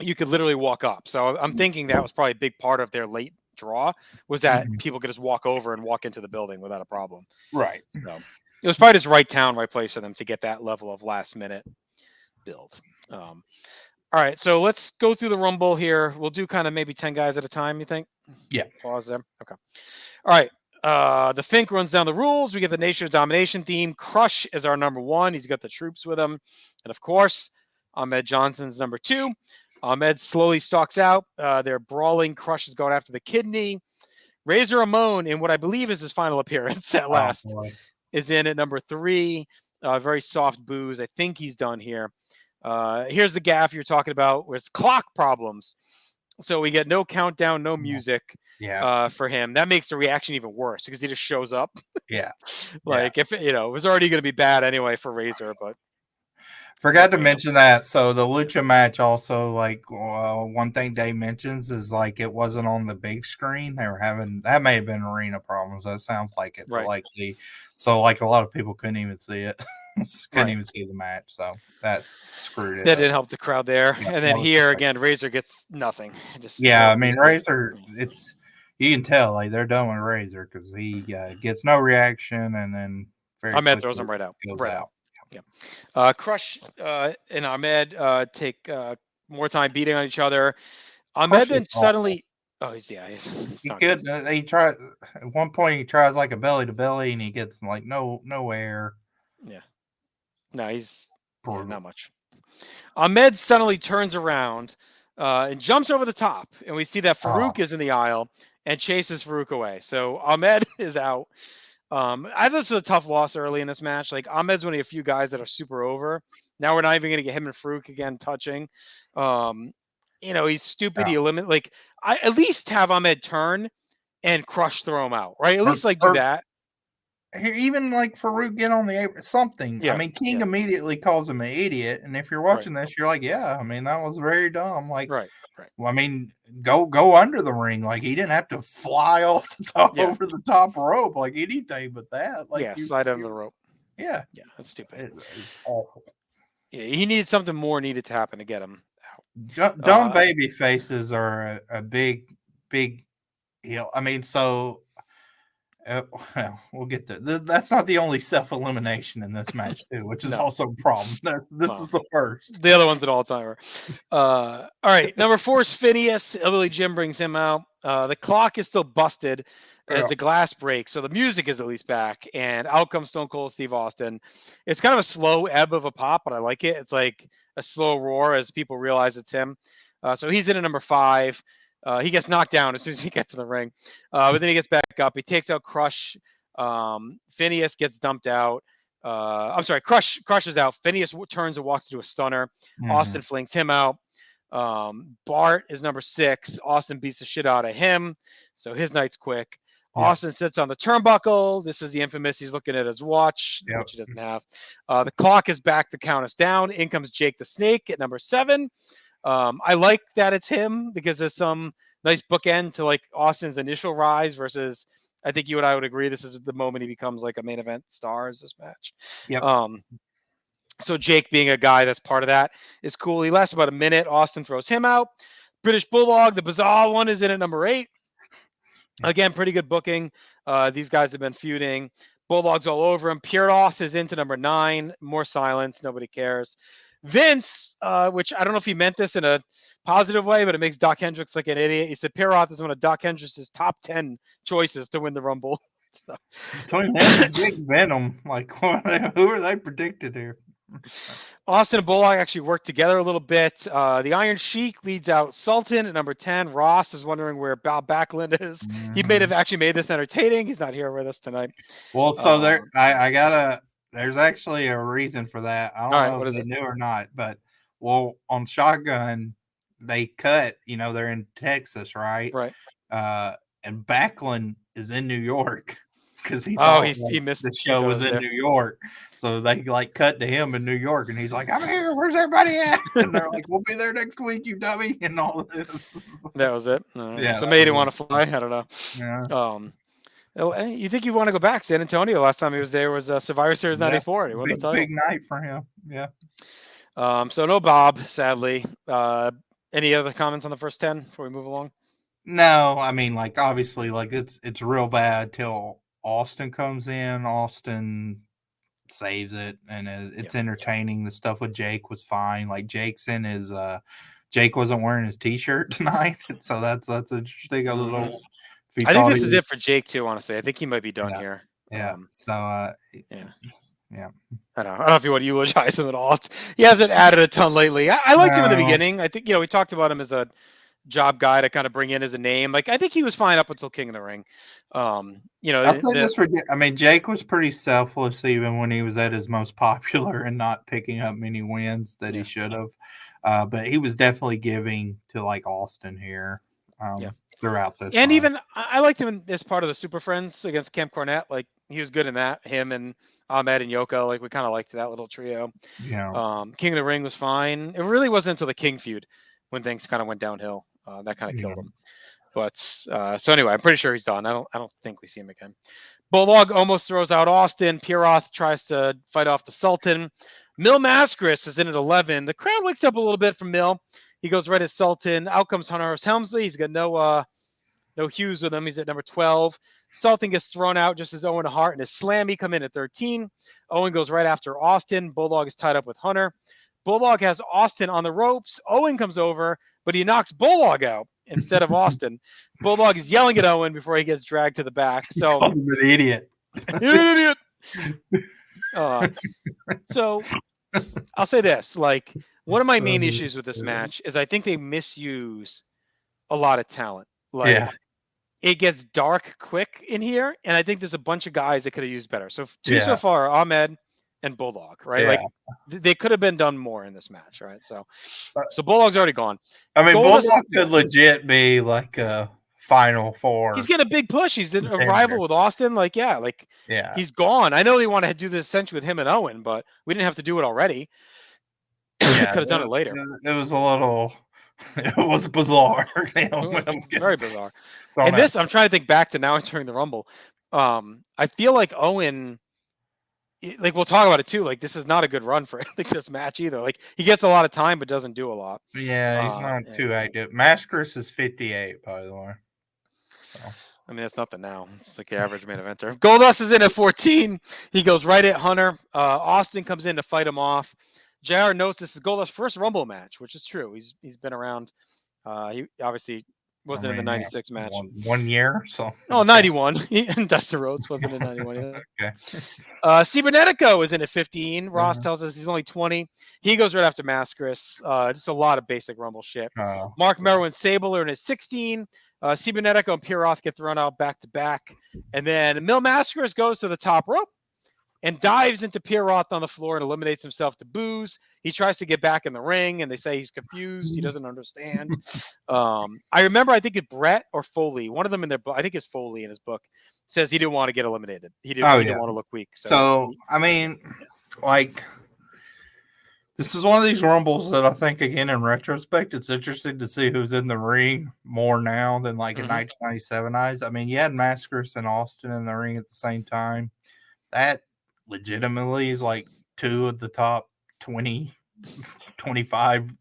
You could literally walk up. So I'm thinking that was probably a big part of their late draw was that people could just walk over and walk into the building without a problem. Right. So it was probably just right town, right place for them to get that level of last minute build. All right, so let's go through the Rumble here. We'll do kind of maybe 10 guys at a time, you think? Yeah. Pause there. Okay. All right. The Fink runs down the rules. We get the Nation of Domination theme. Crush is our number 1. He's got the troops with him. And of course, Ahmed Johnson's number 2. Ahmed slowly stalks out. They're brawling. Crush is going after the kidney. Razor Ramon, in what I believe is his final appearance at last, is in at number 3. Very soft booze. I think he's done here. Here's the gaff you're talking about was clock problems. So we get no countdown, no music for him. That makes the reaction even worse because he just shows up. Yeah. If it was already going to be bad anyway for Razor, but forgot to mention that. So the Lucha match also, like, one thing Dave mentions is like it wasn't on the big screen. They were that may have been arena problems. That sounds like it. Right. But like a lot of people couldn't even see it. Couldn't even see the match. So that screwed it. That didn't help the crowd there. Yeah, and then here again, Razor gets nothing. I mean, Razor, you can tell like they're done with Razor because he gets no reaction, and then Ahmed throws him right out. Yeah. Crush and Ahmed take more time beating on each other. Ahmed then suddenly. Oh, he's he could. He tried at one point. He tries like a belly to belly, and he gets like no air. Yeah. No, he's not much. Ahmed suddenly turns around and jumps over the top, and we see that Farouk is in the aisle and chases Farouk away. So Ahmed is out. I this was a tough loss early in this match. Like Ahmed's one of a few guys that are super over. Now we're not even going to get him and Farouk again touching. He's stupid. He eliminate like I at least have Ahmed turn and Crush throw him out, right? At least like do that. Even like Farouk get on the apron, something. Yeah, I mean, King immediately calls him an idiot, and if you're watching this, you're like, yeah, I mean, that was very dumb. Like, right. Well, I mean, go under the ring. Like he didn't have to fly off the top over the top rope like anything but that. Like slide under the rope. Yeah, that's stupid. It's awful. Yeah, he needed something more needed to happen to get him out. Dumb baby faces are a big deal. I mean, so. Well, we'll get there. That's not the only self-elimination in this match, too, which is also a problem. This is the first. The other one's an all-timer. All right, number 4 is Phineas. Billy Jim brings him out. The clock is still busted as the glass breaks, so the music is at least back, and out comes Stone Cold Steve Austin. It's kind of a slow ebb of a pop, but I like it. It's like a slow roar as people realize it's him. So he's in at number 5. He gets knocked down as soon as he gets in the ring, but then he gets back up. He takes out Crush. Phineas gets dumped out. I'm sorry, Crush is out. Phineas turns and walks into a stunner. Austin flings him out. Bart is number 6. Austin beats the shit out of him, so his night's quick. Austin sits on the turnbuckle. This is the infamous. He's looking at his watch, which he doesn't have. The clock is back to count us down. In comes Jake the Snake at number 7. I like that it's him because there's some nice bookend to like Austin's initial rise versus I think you and I would agree this is the moment he becomes like a main event star as this match. So Jake being a guy that's part of that is cool. He lasts about a minute. Austin throws him out. British Bulldog, the bizarre one, is in at number 8. Again, pretty good booking. These guys have been feuding. Bulldog's all over him. Puroth is into number 9. More silence. Nobody cares. Vince, which I don't know if he meant this in a positive way, but it makes Doc Hendricks like an idiot. He said Puroth is one of Doc Hendricks' top 10 choices to win the Rumble. So. Between him and Big Venom, like who are they predicted here? Austin and Bullock actually worked together a little bit. The Iron Sheik leads out Sultan at number 10. Ross is wondering where Bob Backlund is. He may have actually made this entertaining. He's not here with us tonight. Well, so there's actually a reason for that. I don't know if they knew or not, but on Shotgun, they cut, they're in Texas, right? Right. And Backlund is in New York because he thought he missed the show was in New York. So they cut to him in New York and he's like, I'm here. Where's everybody at? And they're like, we'll be there next week, you dummy. And all of this. That was it. Yeah. So maybe didn't want to fly. I don't know. Yeah. You think you want to go back? San Antonio last time he was there was Survivor Series 94. He won the title. Big night for him. Yeah. So no Bob, sadly. Any other comments on the first 10 before we move along? No, I mean, like obviously, like it's real bad till Austin comes in. Austin saves it, and it's entertaining. The stuff with Jake was fine. Like Jake wasn't wearing his T-shirt tonight, so that's interesting. A little. I think this is it for Jake too. Honestly, I think he might be done here. Yeah. Yeah. I don't know if you want to eulogize him at all. He hasn't added a ton lately. I liked him in the beginning. I think we talked about him as a job guy to kind of bring in as a name. Like I think he was fine up until King of the Ring. Jake was pretty selfless even when he was at his most popular and not picking up many wins that he should have. But he was definitely giving to like Austin here. Throughout this, and even I liked him as part of the Super Friends against Camp Cornette. Like he was good in that. Him and Ahmed and Yoko, like we kind of liked that little trio. Yeah. King of the Ring was fine. It really wasn't until the King feud when things kind of went downhill. That kind of killed him. But so anyway, I'm pretty sure he's done. I don't think we see him again. Bulldog almost throws out Austin. Puroth tries to fight off the Sultan. Mil Mascaris is in at 11. The crowd wakes up a little bit from Mil. He goes right at Sultan. Out comes Hunter Hearst Helmsley. He's got no Hughes with him. He's at number 12. Sultan gets thrown out just as Owen Hart and his Slammy come in at 13. Owen goes right after Austin. Bulldog is tied up with Hunter. Bulldog has Austin on the ropes. Owen comes over, but he knocks Bulldog out instead of Austin. Bulldog is yelling at Owen before he gets dragged to the back. So calls him an idiot. You're an idiot. So I'll say this, like one of my main issues with this match is I think they misuse a lot of talent. Like it gets dark quick in here, and I think there's a bunch of guys that could have used better. So two Yeah. so far, Ahmed and Bulldog, right? Yeah. Like they could have been done more in this match, right? So Bulldog's already gone. I mean, Goldust- Bulldog could legit be like a Final Four. He's getting a big push. He's a rival with Austin. Like, yeah, he's gone. I know they want to do this essentially with him and Owen, but we didn't have to do it already. Yeah, could have done it later. It was a little. It was bizarre. Very bizarre. And this, I'm trying to think back to now entering the Rumble. I feel like Owen, like we'll talk about it too. Like this is not a good run for this match either. Like he gets a lot of time but doesn't do a lot. Yeah, he's not too active. Mascaris is 58, by the way. So. I mean, that's nothing now. It's like the average main eventer. Goldust is in at 14. He goes right at Hunter. Austin comes in to fight him off. JR notes this is Goldust's first Rumble match, which is true. He's been around. He obviously wasn't in the 96 match. 1 year, so. Oh, 91. And Dustin Rhodes wasn't in 91 either. Okay. Cibernetico is in at 15. Ross tells us he's only 20. He goes right after Mascaris. Just a lot of basic Rumble shit. Mark Merrow and Sable are in at 16. Cibernetico and Pierroth get thrown out back to back. And then Mil Mascaris goes to the top rope and dives into Pierroth on the floor and eliminates himself to booze. He tries to get back in the ring, and they say he's confused. He doesn't understand. I remember, I think it's Brett or Foley. One of them in their book, I think it's Foley in his book, says he didn't want to get eliminated. He didn't want to look weak. So I mean, like, this is one of these Rumbles that I think, again, in retrospect, it's interesting to see who's in the ring more now than like in 1997 eyes. I mean, you had Mascaris and Austin in the ring at the same time. That legitimately is like two of the top 20, 25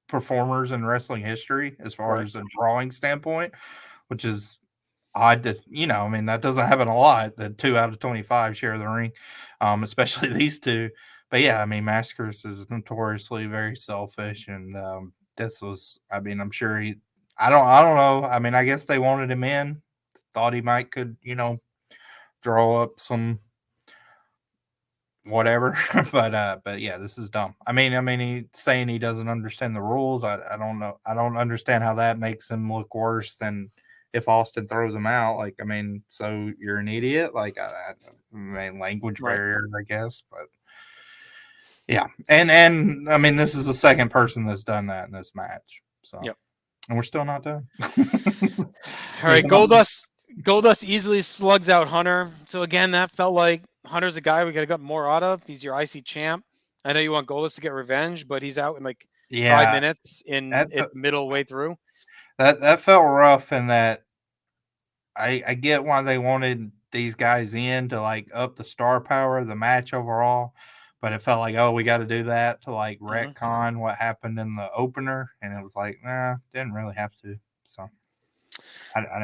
performers in wrestling history as far as a drawing standpoint, which is odd to, I mean, that doesn't happen a lot that 2 out of 25 share the ring, especially these two. But yeah, I mean, Mascaris is notoriously very selfish, and this was, I mean, I'm sure I don't know. I mean, I guess they wanted him in, thought he could, draw up some whatever, but yeah, this is dumb. I mean, he's saying he doesn't understand the rules. I don't know. I don't understand how that makes him look worse than if Austin throws him out. Like, I mean, so you're an idiot. Like, I mean, language barrier, I guess, but yeah. And I mean, this is the second person that's done that in this match. So, and we're still not done. All right, Goldust easily slugs out Hunter. So again, that felt like Hunter's a guy we got to get more out of. He's your IC champ. I know you want Goldust to get revenge, but he's out in like 5 minutes middle way through. That felt rough, in that I get why they wanted these guys in to like up the star power of the match overall, but it felt like, oh, we got to do that to like retcon what happened in the opener, and it was like, nah, didn't really have to. So.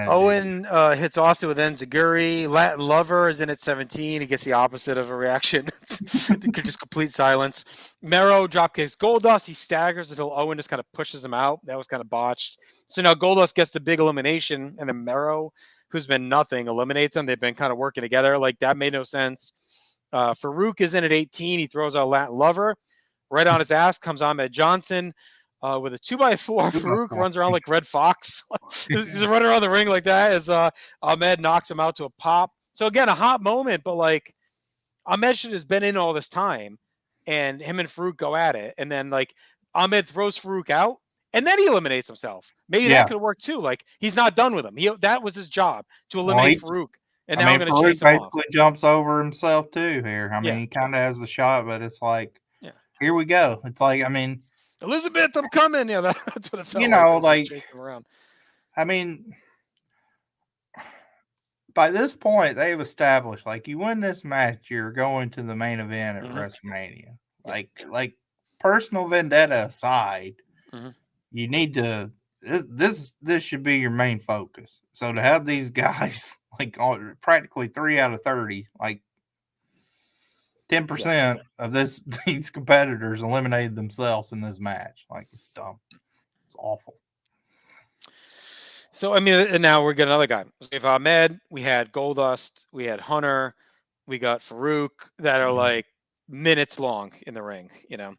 Owen hits Austin with Enziguri. Latin Lover is in at 17. He gets the opposite of a reaction. Just complete silence. Merrow dropkicks Goldust. He staggers until Owen just kind of pushes him out. That was kind of botched. So now Goldust gets the big elimination, and then Merrow, who's been nothing, eliminates him. They've been kind of working together. Like, that made no sense. Farouk is in at 18. He throws out Latin Lover. Right on his ass comes Ahmed Johnson. With a 2x4, Farouk runs around like Red Fox. He's running around the ring like that as Ahmed knocks him out to a pop. So again, a hot moment, but like Ahmed should have been in all this time, and him and Farouk go at it, and then like Ahmed throws Farouk out, and then he eliminates himself. Maybe that could work too. Like, he's not done with him. That was his job, to eliminate Farouk. And now I'm going to chase him basically off. Jumps over himself too here. I mean, he kind of has the shot, but it's like, here we go. It's like, I mean, Elizabeth, I'm coming. Yeah, that's what it felt like. I mean, by this point, they've established, like, you win this match, you're going to the main event at WrestleMania. Like personal vendetta aside, you need to. This should be your main focus. So to have these guys like practically 3 out of 30, like 10% of these competitors eliminated themselves in this match. Like, it's dumb. It's awful. So, I mean, and now we got another guy. We have Ahmed, we had Goldust, we had Hunter, we got Farouk, that are like minutes long in the ring, Yeah.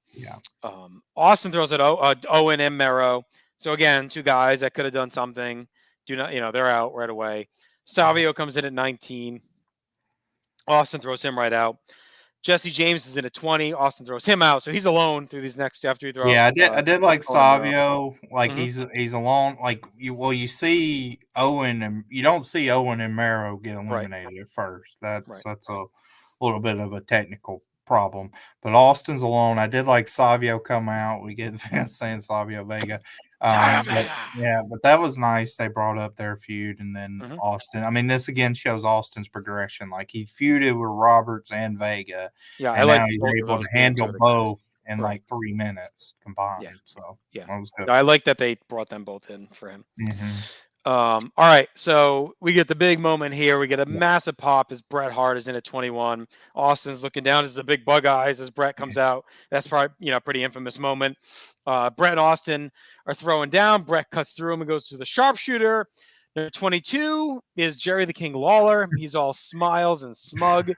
Austin throws at Owen and Merrow. So again, 2 guys that could have done something. they're out right away. Savio comes in at 19. Austin throws him right out. Jesse James is in at 20. Austin throws him out, so he's alone through these next after you throw. Yeah, I did like Savio. Like Mhm. he's alone. Like you see Owen, and you don't see Owen and Mero get eliminated at first. That's a little bit of a technical problem. But Austin's alone. I did like Savio come out. We get Vince saying Savio Vega. But that was nice. They brought up their feud, and then Austin. I mean, this again shows Austin's progression. Like he feuded with Roberts and Vega, and now he's able to handle both in like 3 minutes combined. Yeah. So yeah, that was good. I like that they brought them both in for him. Mm-hmm. All right, so we get the big moment here. We get a massive pop as Bret Hart is in at 21. Austin's looking down as the big bug eyes as Bret comes out. That's probably pretty infamous moment. Bret and Austin are throwing down. Bret cuts through him and goes to the sharpshooter. Number 22 is Jerry the King Lawler. He's all smiles and smug.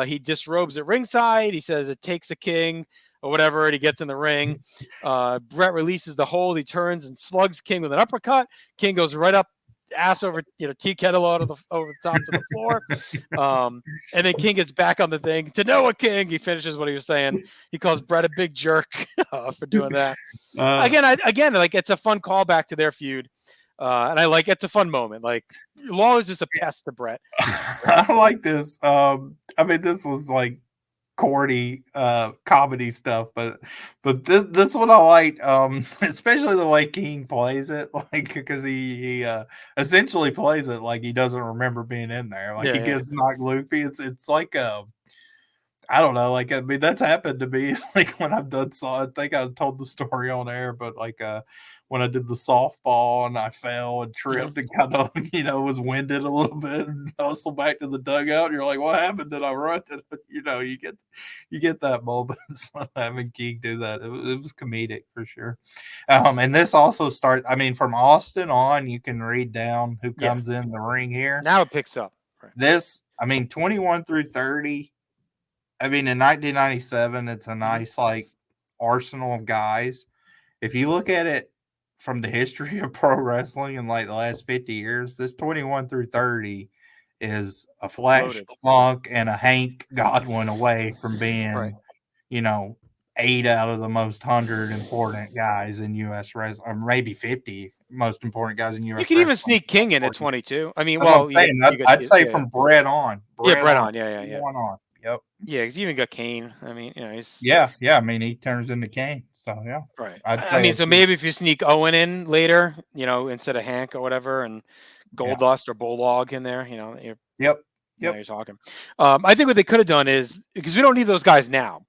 He disrobes at ringside. He says it takes a king or whatever, and he gets in the ring. Bret releases the hold. He turns and slugs King with an uppercut. King goes right up, ass over, tea kettle over the top to the floor. And then King gets back on the thing. To know a King, he finishes what he was saying. He calls Bret a big jerk for doing that. Again, like it's a fun callback to their feud. And I like it's a fun moment. Like Lawler's just a pest to Bret. I like this. I mean, this was like corny comedy stuff, but this one I like, especially the way King plays it, like because he essentially plays it like he doesn't remember being in there, like he gets knocked loopy. It's like I don't know, like I mean that's happened to me like when I've done I think I told the story on air, but like when I did the softball and I fell and tripped and kind of was winded a little bit and hustled back to the dugout. And you're like, what happened? Did I run? You get that moment. So having King do that, it was comedic for sure. And this also starts. I mean, from Austin on, you can read down who comes in the ring here. Now it picks up. Right. This, I mean, 21 through 30. I mean, in 1997, it's a nice like arsenal of guys. If you look at it from the history of pro wrestling in like the last 50 years, this 21 through 30 is a Flash Funk and a Hank Godwin away from being, 8 out of the most 100 important guys in U.S. wrestling, or maybe 50 most important guys in U.S. You can even sneak King in at 22. I mean, I'd say from Bret on. Bret on. On. Yep. Yeah, because you even got Kane. I mean, he's I mean, he turns into Kane. So yeah, right. I mean, so maybe if you sneak Owen in later, instead of Hank or whatever, and Goldust or Bulldog in there, you're talking. I think what they could have done is because we don't need those guys now.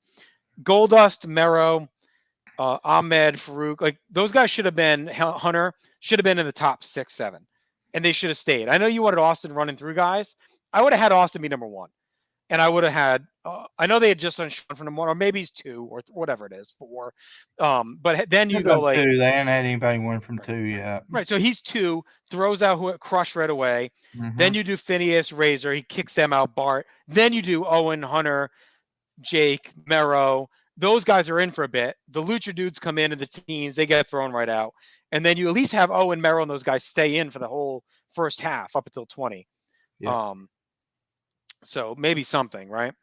Goldust, Mero, Ahmed, Farouk, like those guys should have been Hunter should have been in the top 6, 7, and they should have stayed. I know you wanted Austin running through guys. I would have had Austin be number 1. And I would have had, I know they had just done Sean from number 1, or maybe he's 2, or whatever it is, 4. But then you go like 2. They haven't had anybody win from 2 yet. Right. So he's 2, throws out Crush right away. Then you do Phineas, Razor. He kicks them out, Bart. Then you do Owen, Hunter, Jake, Mero. Those guys are in for a bit. The Lucha dudes come in the teens. They get thrown right out. And then you at least have Owen, Mero, and those guys stay in for the whole first half up until 20. Yeah. So maybe something, right?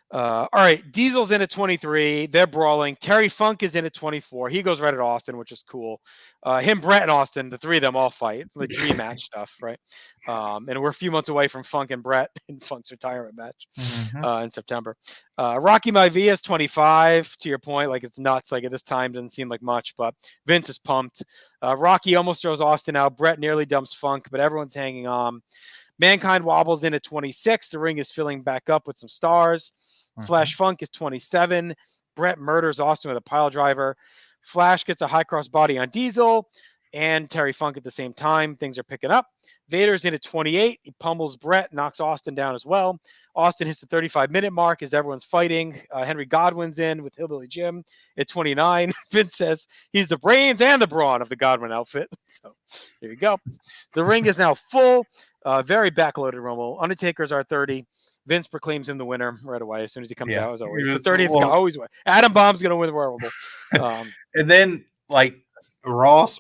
All right. Diesel's in at 23. They're brawling. Terry Funk is in at 24. He goes right at Austin, which is cool. Him, Bret, and Austin, the 3 of them all fight. The dream match stuff, right? And we're a few months away from Funk and Bret in Funk's retirement match in September. Rocky Maivia is 25. To your point, like it's nuts. Like at this time, doesn't seem like much, but Vince is pumped. Rocky almost throws Austin out. Bret nearly dumps Funk, but everyone's hanging on. Mankind wobbles in at 26. The ring is filling back up with some stars. Flash Funk is 27. Bret murders Austin with a pile driver. Flash gets a high cross body on Diesel and Terry Funk at the same time. Things are picking up. Vader's in at 28. He pummels Bret, knocks Austin down as well. Austin hits the 35-minute mark as everyone's fighting. Henry Godwin's in with Hillbilly Jim at 29. Vince says he's the brains and the brawn of the Godwin outfit. So there you go. The ring is now full. Very backloaded Rumble. Undertaker's our 30. Vince proclaims him the winner right away as soon as he comes out. As always, the 30th guy always wins. Adam Bomb's going to win the Royal Rumble. And then like Ross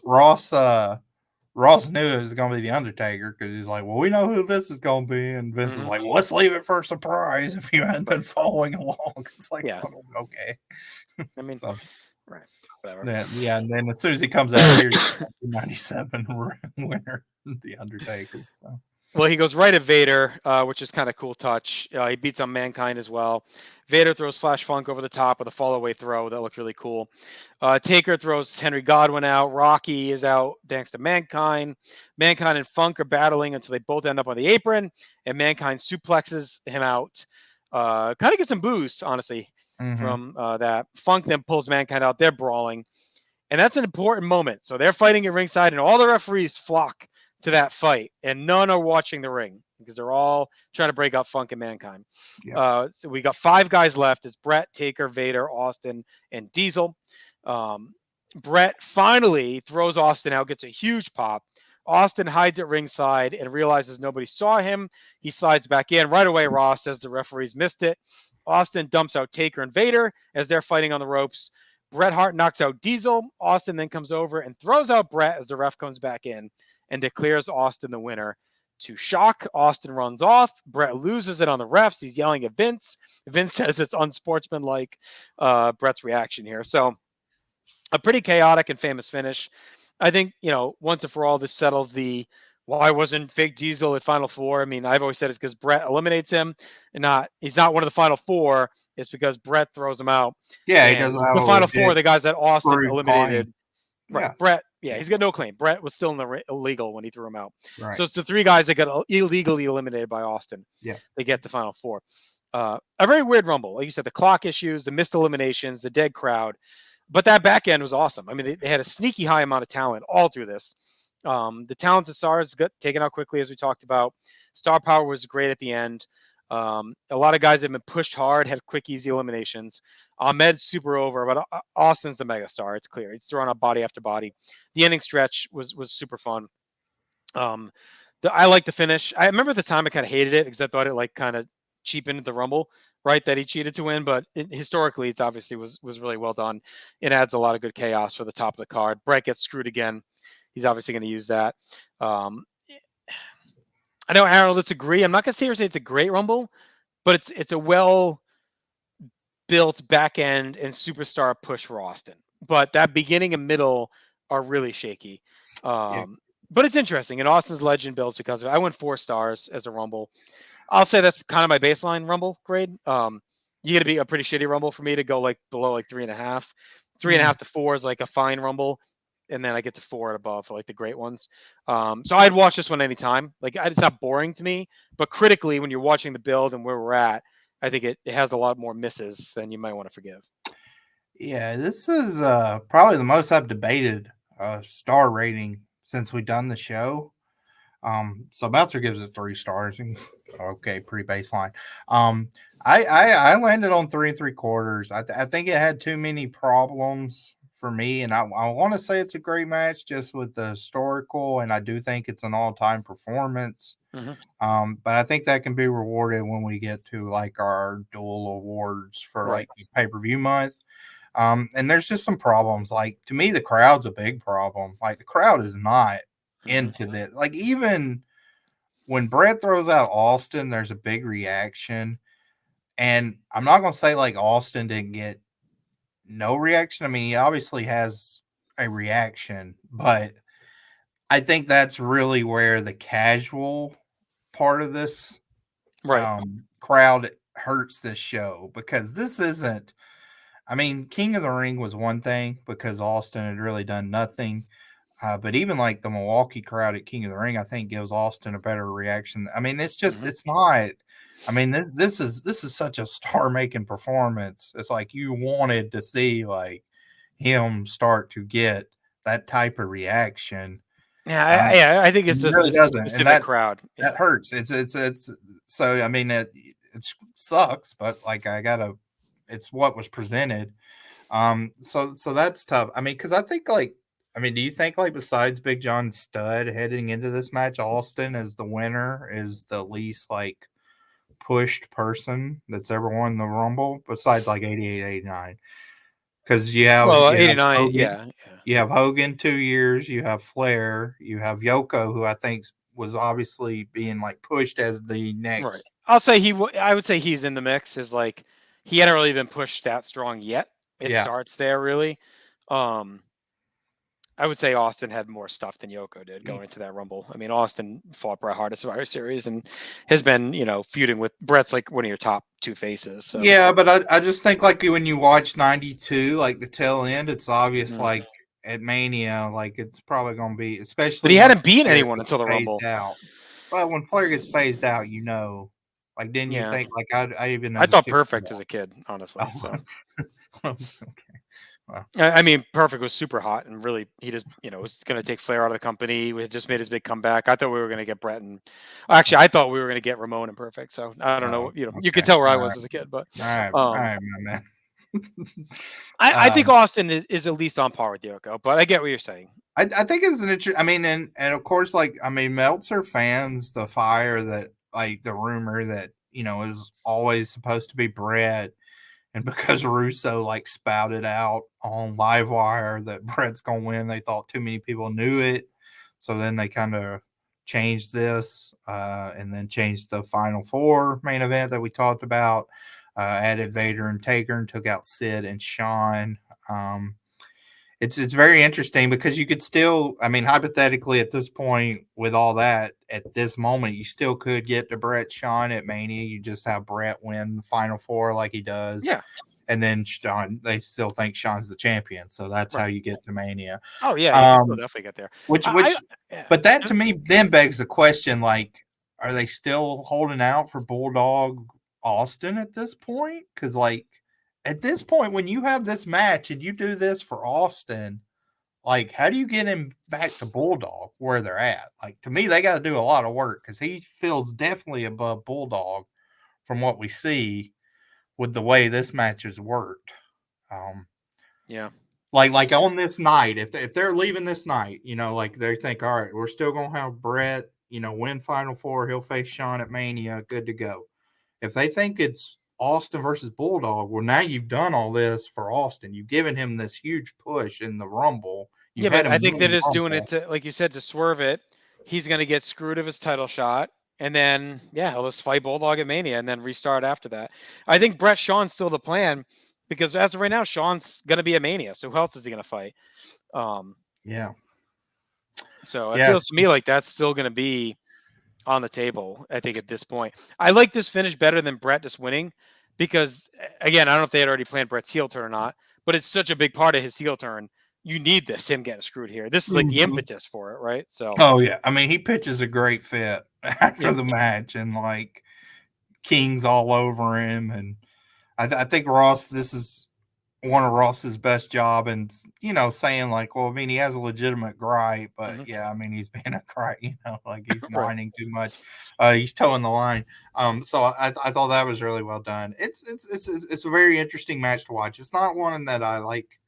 Ross knew it was going to be the Undertaker because he's like, well, we know who this is going to be, and Vince was like, well, let's leave it for a surprise if you hadn't been following along. It's like, oh, okay. I mean, so, right, whatever. Yeah, and then as soon as he comes out here, 97 winner, the Undertaker. So. Well, he goes right at Vader, which is kind of cool touch. He beats on Mankind as well. Vader throws Flash Funk over the top with a fall-away throw. That looked really cool. Taker throws Henry Godwinn out. Rocky is out thanks to Mankind. Mankind and Funk are battling until they both end up on the apron, and Mankind suplexes him out. Kind of gets some boost, honestly, from that. Funk then pulls Mankind out. They're brawling, and that's an important moment. So they're fighting at ringside, and all the referees flock to that fight, and none are watching the ring because they're all trying to break up Funk and Mankind. So we got 5 guys left. It's Brett, Taker, Vader, Austin, and Diesel. Brett finally throws Austin out, gets a huge pop. Austin hides at ringside and realizes nobody saw him. He slides back in. Right away, Ross says the referees missed it. Austin dumps out Taker and Vader as they're fighting on the ropes. Bret Hart knocks out Diesel. Austin then comes over and throws out Brett as the ref comes back in and declares Austin the winner. To shock, Austin runs off. Brett loses it on the refs. He's yelling at Vince. Vince says it's unsportsmanlike. Brett's reaction here. So a pretty chaotic and famous finish. I think, once and for all, this settles the why wasn't fake Diesel at Final Four. I mean, I've always said it's because Brett eliminates him, and he's not one of the Final Four. It's because Brett throws him out. Yeah, he doesn't have the Final Four. The guys that Austin eliminated. Claim. Right, yeah. Brett. Yeah, he's got no claim. Brett was still illegal when he threw him out. Right. So it's the 3 guys that got illegally eliminated by Austin. Yeah, they get the Final Four. A very weird Rumble, like you said, the clock issues, the missed eliminations, the dead crowd, but that back end was awesome. I mean, they had a sneaky high amount of talent all through this. The talented stars got taken out quickly, as we talked about. Star power was great at the end. A lot of guys have been pushed hard, had quick, easy eliminations. Ahmed's super over, but Austin's the megastar. It's clear. He's throwing out body after body. The ending stretch was super fun. I like the finish. I remember at the time I kind of hated it because I thought it kind of cheapened the Rumble, right? That he cheated to win, but historically, it's obviously was really well done. It adds a lot of good chaos for the top of the card. Brett gets screwed again. He's obviously going to use that. I know Aaron will disagree. I'm not going to sit here and say it's a great Rumble, but it's a well built back end and superstar push for Austin. But that beginning and middle are really shaky. But it's interesting, and Austin's legend builds because of it. I went 4 stars as a Rumble. I'll say that's kind of my baseline Rumble grade. You got to be a pretty shitty Rumble for me to go below 3.5. 3.5 to 4 is a fine Rumble. And then I get to 4 and above for the great ones. So I'd watch this one anytime. It's not boring to me, but critically, when you're watching the build and where we're at, I think it has a lot more misses than you might want to forgive. Yeah, this is probably the most I've debated star rating since we've done the show. So Meltzer gives it 3 stars. Okay, pretty baseline. I landed on 3 3/4. I think it had too many problems for me, and I want to say it's a great match just with the historical, and I do think it's an all-time performance. Mm-hmm. But I think that can be rewarded when we get to our dual awards for the pay-per-view month. And there's just some problems. To me, the crowd's a big problem. The crowd is not into this. Even when Brett throws out Austin, there's a big reaction. And I'm not going to say Austin didn't get no reaction. I mean, he obviously has a reaction, but I think that's really where the casual part of this crowd hurts this show, because this isn't, I mean, King of the Ring was one thing because Austin had really done nothing. But even the Milwaukee crowd at King of the Ring, I think gives Austin a better reaction. I mean, it's just, it's not, I mean, this is such a star-making performance. It's you wanted to see him start to get that type of reaction. Yeah, I think it's it really doesn't, specific and crowd. That hurts. It's so. I mean, it sucks, but it's what was presented. So that's tough. I mean, because I think do you think besides Big John Studd heading into this match, Austin as the winner is the least pushed person that's ever won the Rumble besides 88, 89? Because you have 89, yeah. You have Hogan 2 years. You have Flair. You have Yoko, who I think was obviously being like pushed as the next. Right. I'll say I would say he's in the mix. Is like he hadn't really been pushed that strong yet. It Yeah. starts there really. I would say Austin had more stuff than Yoko did going into that Rumble. I mean, Austin fought Bret Hart at Survivor Series and has been, feuding with Bret's like one of your top two faces. So. Yeah, but I just think like when you watch 92, like the tail end, it's obvious like at Mania, like it's probably going to be, especially. But he hadn't beaten anyone until the Rumble. Out. Well, when Flair gets phased out, like didn't you think like I even I thought Perfect as a kid, honestly. So. Okay. Wow. I mean, Perfect was super hot and really he just, was going to take Flair out of the company. We had just made his big comeback. I thought we were going to get Bret and actually I thought we were going to get Ramon and Perfect. So I don't know, you could tell where I was as a kid, but all right, man. I think Austin is at least on par with Yoko, but I get what you're saying. I think it's an interesting. I mean, and of course, Meltzer fans the fire that the rumor that is always supposed to be Bret. And because Russo spouted out on Livewire that Bret's gonna win, they thought too many people knew it. So then they kind of changed this, and then changed the Final Four main event that we talked about. Added Vader and Taker and took out Sid and Shawn. It's very interesting because you could still, I mean, hypothetically at this point with all that, at this moment, you still could get to Bret Shawn at Mania. You just have Bret win the Final Four like he does. Yeah. And then Shawn, they still think Shawn's the champion. So that's how you get to Mania. Oh, yeah. You can definitely get there. But that to me then begs the question, are they still holding out for Bulldog Austin at this point? Because, at this point, when you have this match and you do this for Austin, how do you get him back to Bulldog where they're at? To me, they got to do a lot of work because he feels definitely above Bulldog from what we see with the way this match has worked. Yeah. Like on this night, if they're leaving this night, they think, all right, we're still going to have Bret, win Final Four. He'll face Shawn at Mania. Good to go. If they think it's Austin versus Bulldog, well, now you've done all this for Austin. You've given him this huge push in the Rumble. But I think they're just doing it to, like you said, to swerve it. He's going to get screwed of his title shot. And then, he'll just fight Bulldog at Mania and then restart after that. I think Bret Shawn's still the plan because as of right now, Shawn's going to be at Mania. So who else is he going to fight? Yeah. So it feels to me like that's still going to be on the table, I think, at this point. I like this finish better than Bret just winning because, again, I don't know if they had already planned Bret's heel turn or not, but it's such a big part of his heel turn. You need him getting screwed here. This is the impetus for it, right? So. Oh, yeah. I mean, he pitches a great fit after the match and, King's all over him. And I think Ross, this is one of Ross's best job and, saying well, I mean, he has a legitimate gripe, but yeah, I mean, he's being a gripe, he's whining too much. He's towing the line. So I thought that was really well done. It's a very interesting match to watch. It's not one that I like.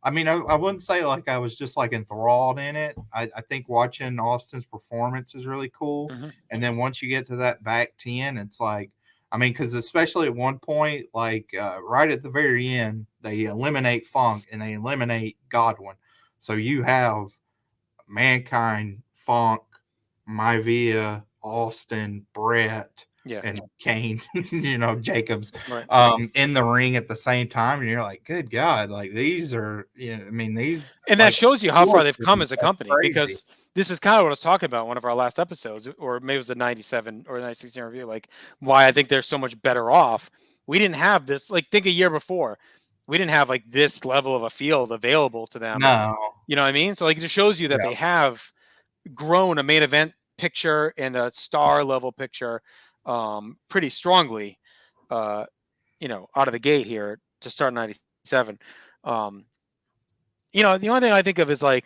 I mean, I wouldn't say I was just enthralled in it. I think watching Austin's performance is really cool. And then once you get to that back 10, it's I mean, because especially at one point, right at the very end, they eliminate Funk and they eliminate Godwin. So you have Mankind, Funk, Maivia, Austin, Bret, and Kane, Jacobs, in the ring at the same time. And you're like, good God, these are, I mean, these. And that shows you how far they've come as a company because this is kind of what I was talking about in one of our last episodes, or maybe it was the 97 or 96 review, why I think they're so much better off. We didn't have this, think a year before, we didn't have this level of a field available to them. No. You know what I mean? So it just shows you that they have grown a main event picture and a star level picture pretty strongly, out of the gate here to start 97. The only thing I think of is I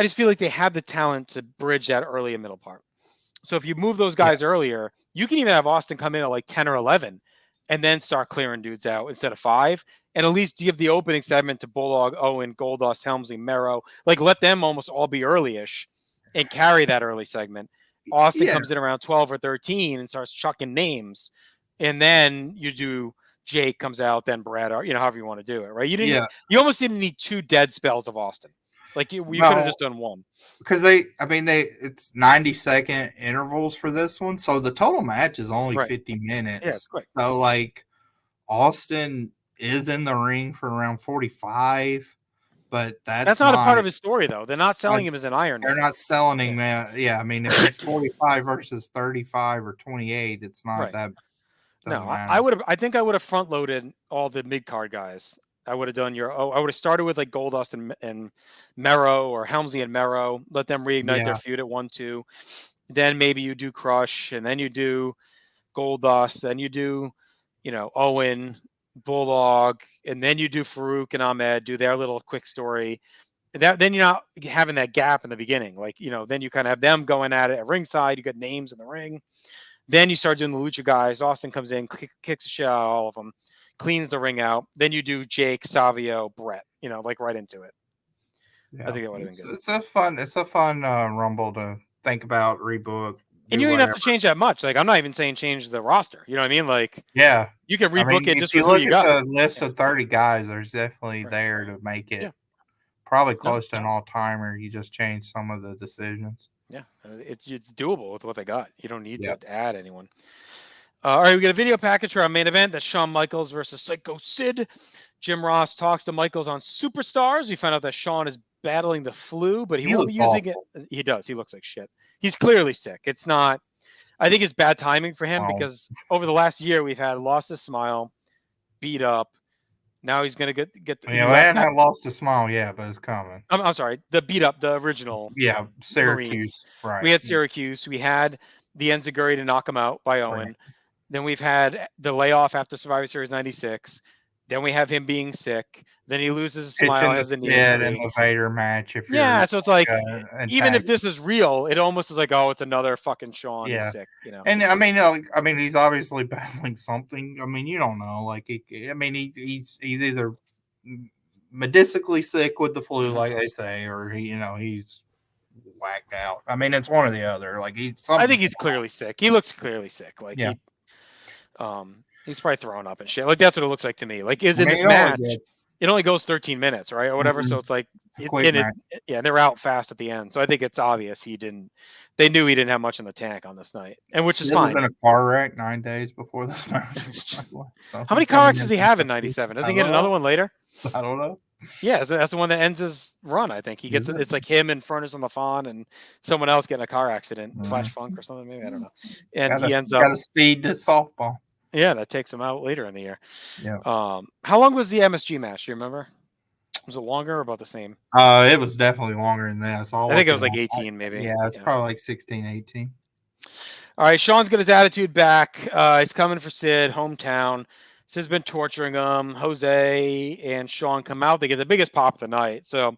just feel like they have the talent to bridge that early and middle part. So if you move those guys earlier, you can even have Austin come in at 10 or 11 and then start clearing dudes out instead of 5. And at least give the opening segment to Bulldog, Owen, Goldust, Helmsley, Mero. Let them almost all be early-ish and carry that early segment. Austin comes in around 12 or 13 and starts chucking names. And then you do Jake comes out, then Brad, or however you want to do it, right? Yeah. You almost didn't need 2 dead spells of Austin. Like you could have just done one. Because it's 90-second intervals for this one, so the total match is only 50 minutes. Yeah, it's quick. So like Austin is in the ring for around 45, but that's not a part of his story though. They're not selling him as an Iron Man. They're not selling him. Yeah, I mean, if it's 45 versus 35 or 28, it's not that. No, I think I would have front loaded all the mid card guys. I would have done I would have started with like Goldust and Mero, or Helmsley and Mero. Let them reignite their feud at 1-2. Then maybe you do Crush, and then you do Goldust, then you do, Owen, Bulldog, and then you do Farouk and Ahmed, do their little quick story. Then you're not having that gap in the beginning. Like, then you kind of have them going at it at ringside. You got names in the ring. Then you start doing the Lucha guys. Austin comes in, kicks the shit out of all of them, cleans the ring out. Then you do Jake, Savio, Brett, like right into it. Yeah. I think that would have been good. It's a fun Rumble to think about, rebook. And you don't even have to change that much. Like, I'm not even saying change the roster. You know what I mean? Like, yeah, you can rebook it just with who who you got. The list of 30 guys, there's definitely there to make it probably close to an all-timer. You just change some of the decisions. Yeah, it's doable with what they got. You don't need to add anyone. All right, we got a video package for our main event. That's Shawn Michaels versus Psycho Sid. Jim Ross talks to Michaels on Superstars. We find out that Shawn is battling the flu, but he won't be using it. He does. He looks like shit. He's clearly sick. It's not. I think it's bad timing for him because over the last year we've had lost his smile, beat up. Now he's gonna get. Yeah, I haven't lost his smile yet, but it's coming. I'm sorry. The beat up, the original. Yeah, Syracuse. Marines. Right. We had Syracuse. We had the Enziguri to knock him out by Owen. Right. Then we've had the layoff after Survivor Series 96. Then we have him being sick. Then he loses his smile, has the knee injury. In the Vader match. So it's like, even if this is real, it almost is like, oh, it's another fucking Shawn. He's sick, And I mean, he's obviously battling something. I mean, you don't know. Like, he's either medically sick with the flu, like they say, or he's whacked out. I mean, it's one or the other. Like I think he's clearly sick. He looks clearly sick. Like he's probably throwing up and shit. Like that's what it looks like to me. Like in this match, it only goes 13 minutes, right, or whatever. So it's like, they're out fast at the end. So I think it's obvious they knew he didn't have much in the tank on this night, and which is fine. He was in a car wreck 9 days before this match. How many car wrecks does he have in 97? Doesn't he get another one later? I don't know. Yeah, that's the one that ends his run. I think he gets it's like him and Furnace on the Fawn and someone else getting a car accident, Flash Funk or something. Maybe I don't know. And he ends up got a speed to softball. Yeah, that takes him out later in the year. Yeah. How long was the MSG match? Do you remember? Was it longer or about the same? It was definitely longer than that. So I think it was like 18, maybe. Yeah, it's probably like 16, 18. All right, Shawn's got his attitude back. He's coming for Sid, hometown. Sid's been torturing him. Jose and Shawn come out. They get the biggest pop of the night. So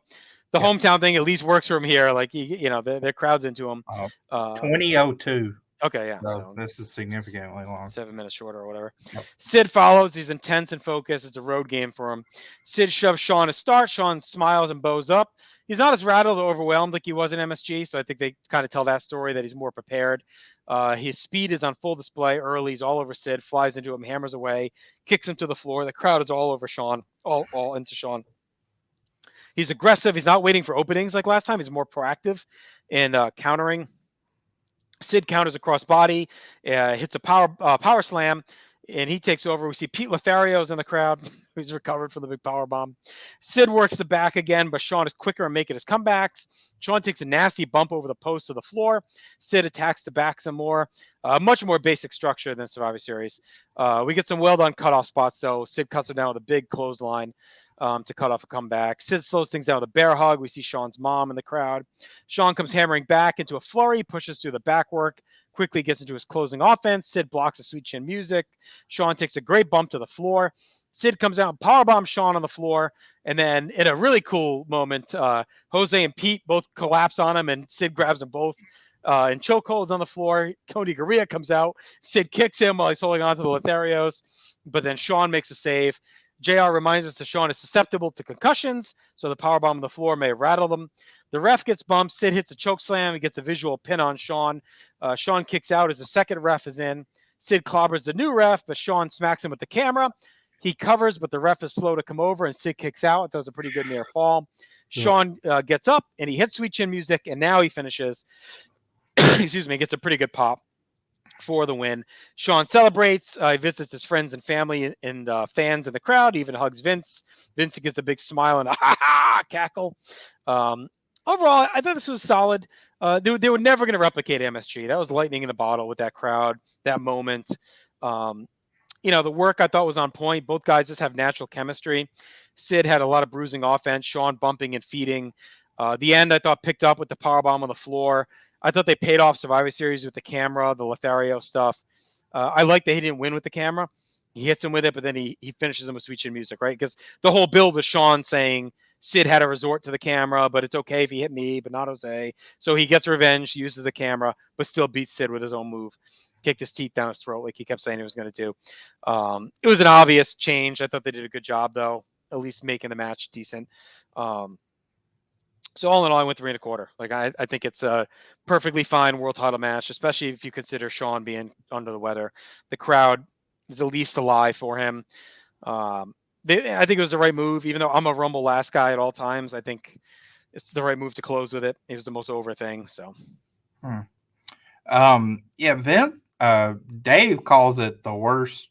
the hometown thing at least works for him here. Like, their crowd's into him. 2002. Okay, yeah. So this is significantly long. 7 minutes shorter or whatever. Yep. Sid follows. He's intense and focused. It's a road game for him. Sid shoves Shawn to start. Shawn smiles and bows up. He's not as rattled or overwhelmed like he was in MSG, so I think they kind of tell that story that he's more prepared. His speed is on full display early. He's all over Sid, flies into him, hammers away, kicks him to the floor. The crowd is all over Shawn, all into Shawn. He's aggressive. He's not waiting for openings like last time. He's more proactive in countering. Sid counters a cross body, hits a power slam, and he takes over. We see Pete Lothario's in the crowd. He's recovered from the big power bomb. Sid works the back again, but Shawn is quicker in making his comebacks. Shawn takes a nasty bump over the post to the floor. Sid attacks the back some more. Much more basic structure than Survivor Series. We get some well-done cutoff spots, though. Sid cuts him down with a big clothesline to cut off a comeback. Sid slows things down with a bear hug. We see Shawn's mom in the crowd. Shawn comes hammering back into a flurry, pushes through the back work, quickly gets into his closing offense. Sid blocks the sweet chin music. Shawn takes a great bump to the floor. Sid comes out and powerbombs Shawn on the floor. And then in a really cool moment, Jose and Pete both collapse on him, and Sid grabs them both in chokeholds on the floor. Cody Garea comes out. Sid kicks him while he's holding on to the Lotharios. But then Shawn makes a save. JR reminds us that Shawn is susceptible to concussions, so the powerbomb on the floor may rattle them. The ref gets bumped. Sid hits a choke slam. He gets a visual pin on Shawn. Shawn kicks out as the second ref is in. Sid clobbers the new ref, but Shawn smacks him with the camera. He covers, but the ref is slow to come over, and Sid kicks out. That was a pretty good near fall. Sean gets up, and he hits Sweet Chin Music, and now he finishes. Excuse me, gets a pretty good pop for the win. Sean celebrates. He visits his friends and family and fans in the crowd. He even hugs Vince. Vince gets a big smile and a ha-ha cackle. Overall, I thought this was solid. They were never going to replicate MSG. That was lightning in a bottle with that crowd, that moment. The work I thought was on point. Both guys just have natural chemistry. Sid had a lot of bruising offense. Sean bumping and feeding. The end, I thought, picked up with the powerbomb on the floor. I thought they paid off Survivor Series with the camera, the Lothario stuff. I like that he didn't win with the camera. He hits him with it, but then he finishes him with Sweet Chin Music, right? Because the whole build is Sean saying Sid had to resort to the camera, but it's okay if he hit me, but not Jose. So he gets revenge, uses the camera, but still beats Sid with his own move. Kicked his teeth down his throat like he kept saying he was going to do. It was an obvious change. I thought they did a good job, though, at least making the match decent. So all in all, I went 3 1/4. Like I think it's a perfectly fine world title match, especially if you consider Sean being under the weather. The crowd is at least alive for him. I think it was the right move, even though I'm a Rumble last guy at all times. I think it's the right move to close with it. It was the most over thing. So, Vince. Dave calls it the worst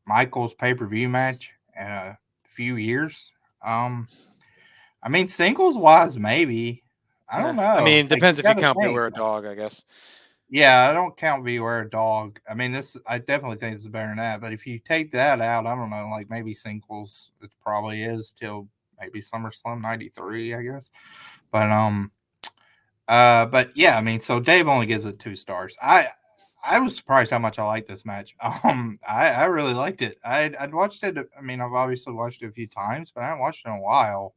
Michaels pay-per-view match in a few years. I mean, singles wise, maybe. I don't know. I mean, depends if you count think. Beware a Dog, I guess. Yeah, I don't count Beware a Dog. I mean, I definitely think this is better than that. But if you take that out, I don't know, like maybe singles, it probably is till maybe SummerSlam '93, I guess. But yeah, I mean, so Dave only gives it 2 stars. I was surprised how much I liked this match. I really liked it. I'd watched it. I mean, I've obviously watched it a few times, but I haven't watched it in a while.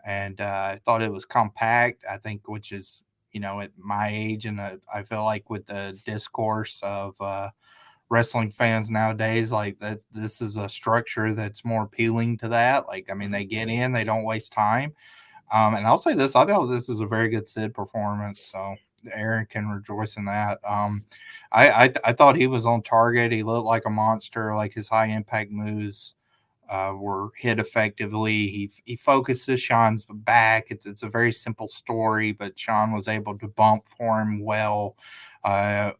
And I thought it was compact. I think, which is at my age, and I feel like with the discourse of wrestling fans nowadays, like that, this is a structure that's more appealing to that. Like, I mean, they get in, they don't waste time. And I'll say this: I thought this was a very good Sid performance. So Aaron can rejoice in that. I thought he was on target. He looked like a monster. Like his high impact moves were hit effectively. He focuses Sean's back. It's a very simple story, but Sean was able to bump for him well.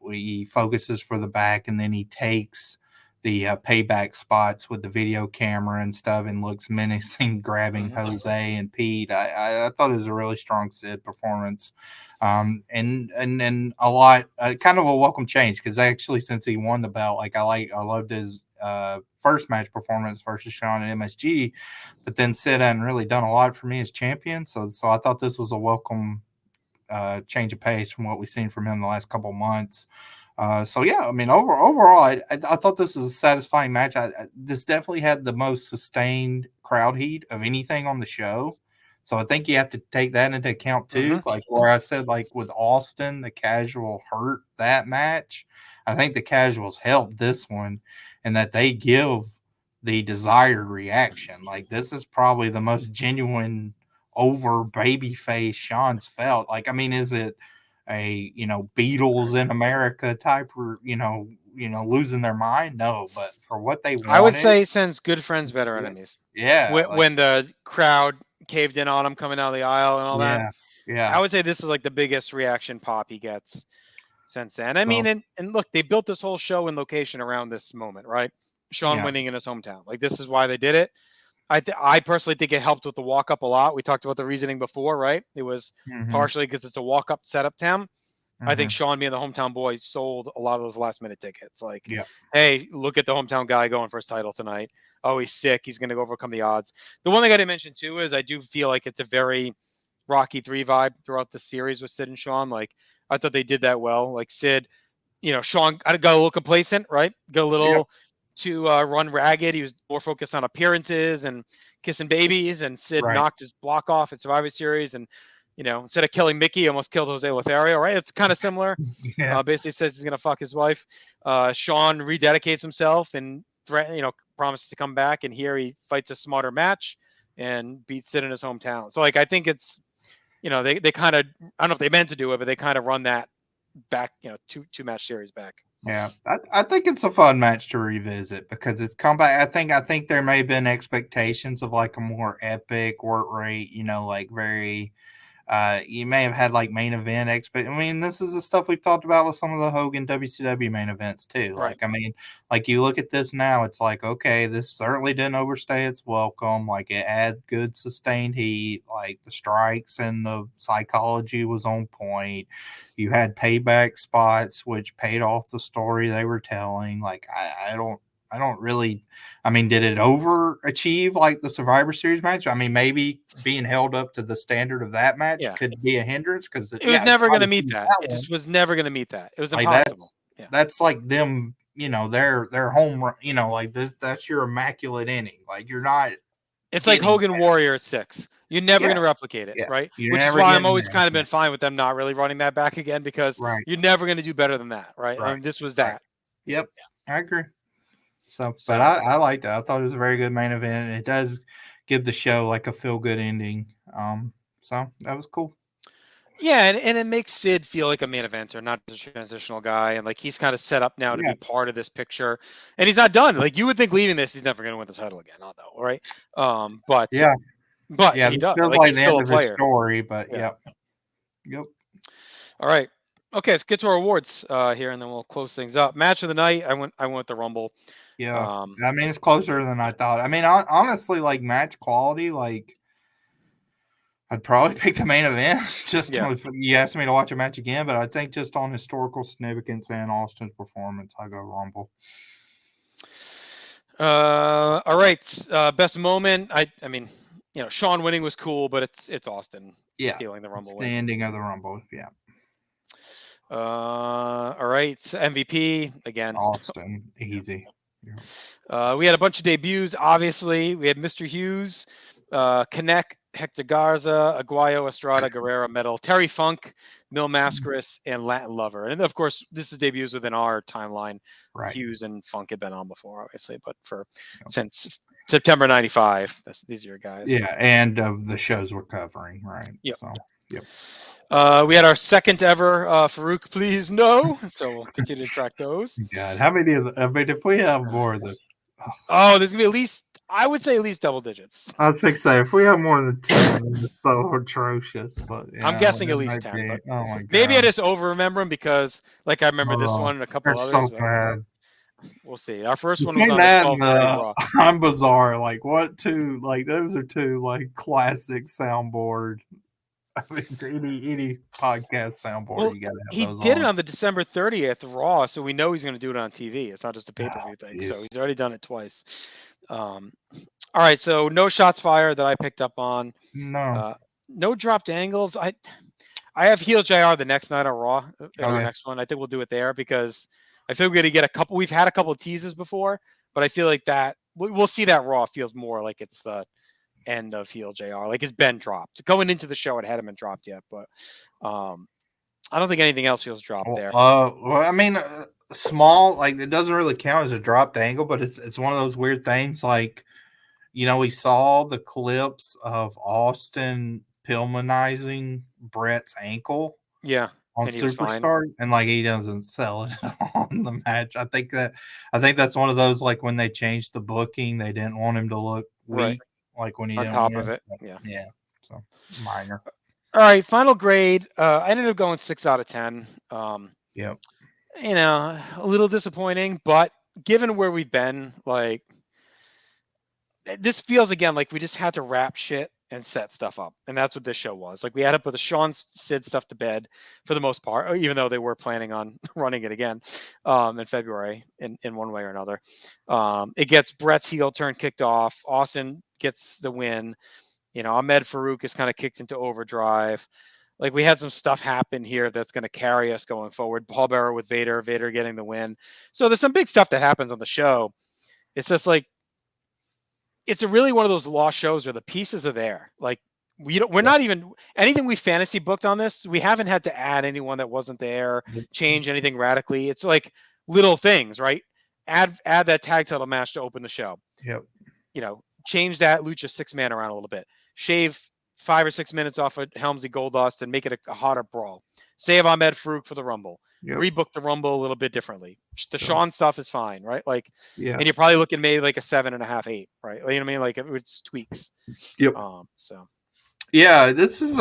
He focuses for the back, and then he takes the payback spots with the video camera and stuff and looks menacing, grabbing Jose and Pete. I thought it was a really strong Sid performance. And a lot, kind of a welcome change, because actually since he won the belt, like I loved his first match performance versus Sean at MSG, but then Sid hadn't really done a lot for me as champion. So I thought this was a welcome change of pace from what we've seen from him the last couple of months. So yeah, I mean, overall, I thought this was a satisfying match. This definitely had the most sustained crowd heat of anything on the show. So I think you have to take that into account too. Like where I said, like with Austin, the casual hurt that match. I think the casuals helped this one, and that they give the desired reaction. Like this is probably the most genuine over babyface Sean's felt. Like, I mean, is it a Beatles in America type, or losing their mind? No, but for what they wanted, I would say since Good Friends, Better Enemies. Yeah, When the crowd caved in on him coming down the aisle and all that. Yeah, I would say this is like the biggest reaction pop he gets since then. I mean, and look, they built this whole show and location around this moment, right? Sean winning in his hometown. Like, this is why they did it. I personally think it helped with the walk up a lot. We talked about the reasoning before, right? It was partially because it's a walk up setup town. I think Sean being the hometown boy sold a lot of those last minute tickets. Like, hey, look at the hometown guy going for his title tonight. Oh, he's sick. He's going to overcome the odds. The one thing I didn't mention too is I do feel like it's a very Rocky 3 vibe throughout the series with Sid and Sean. Like, I thought they did that well. Like Sid, Sean got a little complacent, right? Got a little to run ragged. He was more focused on appearances and kissing babies, and Sid knocked his block off at Survivor Series, and instead of killing Mickey, he almost killed Jose Lothario, right? It's kind of similar. Basically says he's gonna fuck his wife. Sean rededicates himself and promises to come back, and here he fights a smarter match and beats Sid in his hometown. So like, I think it's they kind of, I don't know if they meant to do it, but they kind of run that back, two match series back. Yeah, I think it's a fun match to revisit because it's come back. I think there may have been expectations of like a more epic work rate, like very. You may have had like main event expect. I mean, this is the stuff we've talked about with some of the Hogan WCW main events too. Right. Like, I mean, like you look at this now, it's like, okay, this certainly didn't overstay its welcome. Like, it had good sustained heat. Like the strikes and the psychology was on point. You had payback spots which paid off the story they were telling. Like, I don't really. I mean, did it overachieve like the Survivor Series match? I mean, maybe being held up to the standard of that match Yeah. could be a hindrance because It was never going to meet that. It just was never going to meet that. It was like impossible. that's like them, their home run, like this. That's your immaculate inning. Like you're not. It's like Hogan that. Warrior at 6. You're never Yeah. going to replicate it, Yeah. right? You're Which is never why I'm getting always there. kind of been fine with them not really running that back again because Right. you're never going to do better than that, right? Right. And this was that. Right. Yep, I agree. So, So- but I liked it. I thought it was a very good main event. And it does give the show like a feel good ending. So that was cool. Yeah, and it makes Sid feel like a main eventer, not just a transitional guy. And like he's kind of set up now to Yeah. be part of this picture. And he's not done. Like you would think leaving this, he's never going to win the title again, although, right? But Yeah. but Yeah, he this does. feels Like like he's the still end a of his player. story, but Yeah. Yep. All right. Okay, let's get to our awards here, and then we'll close things up. Match of the night, I went with the Rumble. Yeah. I mean, it's closer than I thought. I mean, honestly, like match quality, like I'd probably pick the main event. Just if you asked me to watch a match again, but I think just on historical significance and Austin's performance, I go Rumble. All right. Best moment. I mean, Shawn winning was cool, but it's Austin stealing the Rumble. It's the ending of the Rumble. Yeah. All right. MVP again. Austin, easy. Yeah. We had a bunch of debuts. Obviously, we had Mr. Hughes, Connect, Hector Garza, Aguayo, Estrada, Guerrero, Metal, Terry Funk, Mil Mascaris, and Latin Lover. And of course, this is debuts within our timeline. Right. Hughes and Funk had been on before, obviously, but since September '95, these are your guys. Yeah, and of the shows we're covering, right? Yep. So, yep. We had our second ever Farouk, please no. So we'll continue to track those. God, how many of the? I mean, if we have more than, there's gonna be at least, I would say at least double digits. I was going to say, if we have more than 10, it's so atrocious. But I'm guessing at least 10. But oh my God. Maybe I just over remember them because, like, I remember this one and a couple others. So bad. We'll see. Our first one was on the 12 I'm bizarre. Like what two? Like those are two like classic soundboard. I mean, any podcast soundboard, you gotta have he those did on. it on the December 30th Raw, so we know he's going to do it on TV. It's not just a pay-per-view thing. So he's already done it twice. All right, so no shots fired that I picked up on. No. No dropped angles. I have heel JR the next night on Raw. Our next one. I think we'll do it there because I feel we're going to get a couple. We've had a couple of teases before, but I feel like that we'll see that Raw feels more like it's the end of heel JR. Like it's been dropped. Going into the show, it hadn't been dropped yet, but I don't think anything else feels dropped there. Well, I mean, small, like it doesn't really count as a dropped angle, but it's one of those weird things. Like, we saw the clips of Austin Pillmanizing Brett's ankle. Yeah. On Superstar, and like he doesn't sell it on the match. I think that's one of those like when they changed the booking, they didn't want him to look weak, like when he on top of it. Yeah. So minor. All right, final grade. I ended up going 6 out of 10. Yep. A little disappointing, but given where we've been, like this feels again like we just had to wrap shit and set stuff up, and that's what this show was. Like we had to put the Sean Sid stuff to bed for the most part, even though they were planning on running it again in February in one way or another. It gets Brett's heel turn kicked off. Austin gets the win. Ahmed Farouk is kind of kicked into overdrive. Like we had some stuff happen here that's going to carry us going forward. Paul Bearer with Vader getting the win. So there's some big stuff that happens on the show. It's just like it's really one of those lost shows where the pieces are there. Like we're not even anything we fantasy booked on this. We haven't had to add anyone that wasn't there, change anything radically. It's like little things, right? Add that tag title match to open the show. Yep. Change that Lucha 6-man around a little bit. Shave 5 or 6 minutes off of Helmsley Goldust and make it a hotter brawl. Save Ahmed Farouk for the Rumble. rebook the Rumble a little bit differently. The Shawn stuff is fine, right? Like, Yeah. and you're probably looking maybe like a 7.5, 8, right? You know what I mean? Like it's tweaks. Yep. So yeah, this is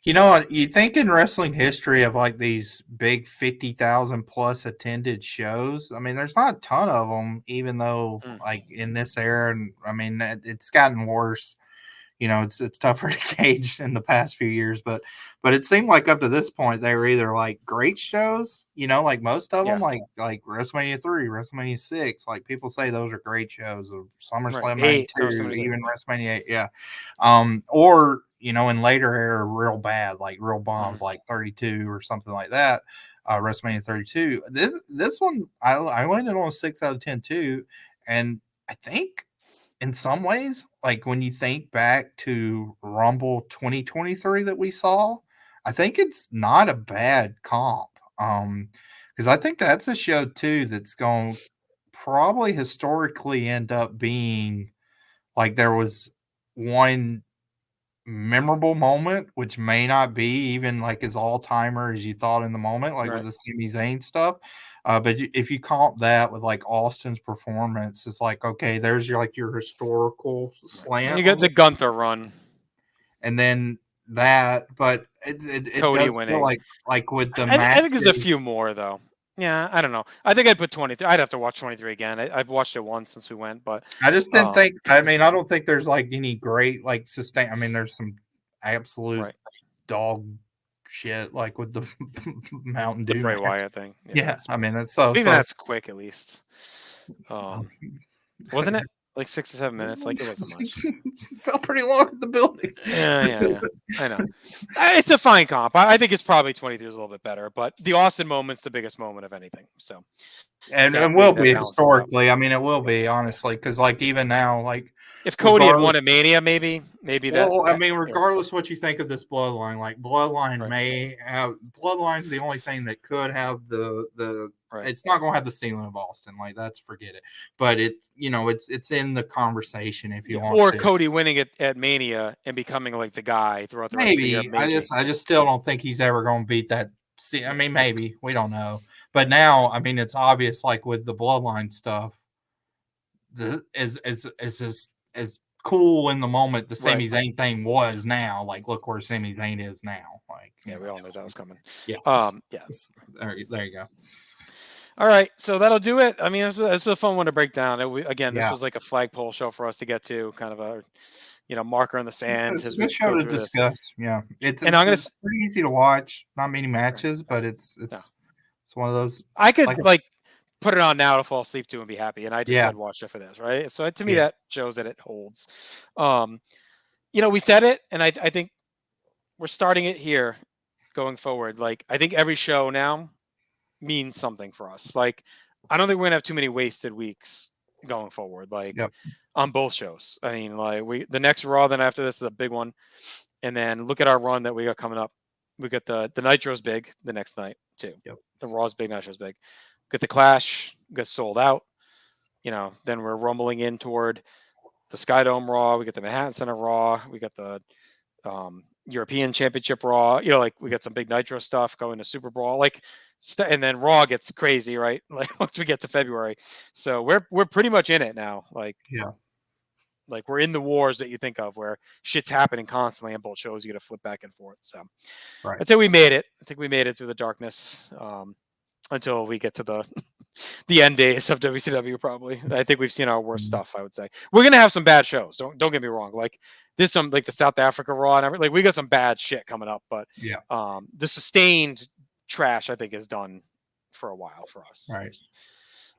you think in wrestling history of like these big 50,000 plus attended shows. I mean, there's not a ton of them, even though like in this era, and I mean it's gotten worse. It's tougher to gauge in the past few years, but it seemed like up to this point they were either like great shows, like most of them, like WrestleMania 3, WrestleMania 6, like people say those are great shows, or SummerSlam 92, even WrestMania 8, yeah, or in later era real bad, like real bombs, like 32 or something like that, WrestleMania 32. This one I landed on a 6 out of 10 too, and I think in some ways, like when you think back to Rumble 2023 that we saw, I think it's not a bad comp. Because I think that's a show too that's going to probably historically end up being like there was one memorable moment, which may not be even like as all timer as you thought in the moment, like with the Sami Zayn stuff. But if you comp that with like Austin's performance, it's like, okay, there's your historical slant. And you get the Gunther run, and then that, but it Cody does winning. feel like with the I think there's a few more though. Yeah, I don't know. I think I'd put 23. I'd have to watch 23 again. I've watched it once since we went, but I just didn't think. I mean, I don't think there's like any great like sustain. I mean, there's some absolute dog shit like with the Mountain Dew Bray Wyatt thing. Yeah, I mean that's so. Even that's quick at least. Wasn't it like 6 to 7 minutes? Like it wasn't much. Felt pretty long at the building. Yeah. I know. It's a fine comp. I think it's probably 23 is a little bit better, but the Austin moment's the biggest moment of anything. So, and it will be historically. I mean, it will be honestly because like even now, like if Cody had won at Mania, maybe that. Well, I mean, regardless what you think of this bloodline, like bloodline may have bloodline's the only thing that could have the. It's not going to have the ceiling of Austin, like that's forget it. But it's in the conversation if you want. Or to. Cody winning at Mania and becoming like the guy throughout the rest of the year. Maybe. I just still don't think he's ever going to beat that. I mean, maybe we don't know. But now, I mean, it's obvious, like with the bloodline stuff, as cool in the moment the Sami Zayn thing was now. Like, look where Sami Zayn is now. Like, we all knew that was coming. Yeah. There you go. All right, so that'll do it. I mean, this is a fun one to break down. This was like a flagpole show for us to get to, kind of a marker in the sand. It's a good show to discuss. Yeah, it's pretty easy to watch. Not many matches, but it's one of those. I could put it on now to fall asleep to and be happy, and I just had watched it for this, right? So to me, that shows that it holds. We said it, and I think we're starting it here going forward. Like, I think every show now means something for us. Like, I don't think we're gonna have too many wasted weeks going forward, like on both shows. I mean, like the next Raw then after this is a big one, and then look at our run that we got coming up. We got the Nitro's big the next night too. The Raw's big, Nitro's big. Get the Clash, get sold out. Then we're rumbling in toward the Skydome Raw. We get the Manhattan Center Raw. We got the European Championship Raw. Like we got some big Nitro stuff going to Super Brawl. Like. And then Raw gets crazy, right? Like once we get to February, so we're pretty much in it now. Like like we're in the wars that you think of, where shit's happening constantly on both shows. You got to flip back and forth. So I'd say we made it. I think we made it through the darkness until we get to the end days of WCW. Probably, I think we've seen our worst stuff. I would say we're gonna have some bad shows. Don't get me wrong. Like there's some like the South Africa Raw and everything. Like we got some bad shit coming up, but the sustained trash I think is done for a while for us.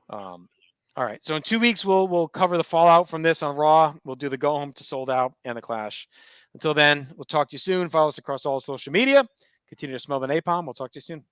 All right, so in 2 weeks we'll cover the fallout from this on Raw. We'll do the go home to sold out and the Clash. Until then, we'll talk to you soon. Follow us across all social media. Continue to smell the napalm. We'll talk to you soon.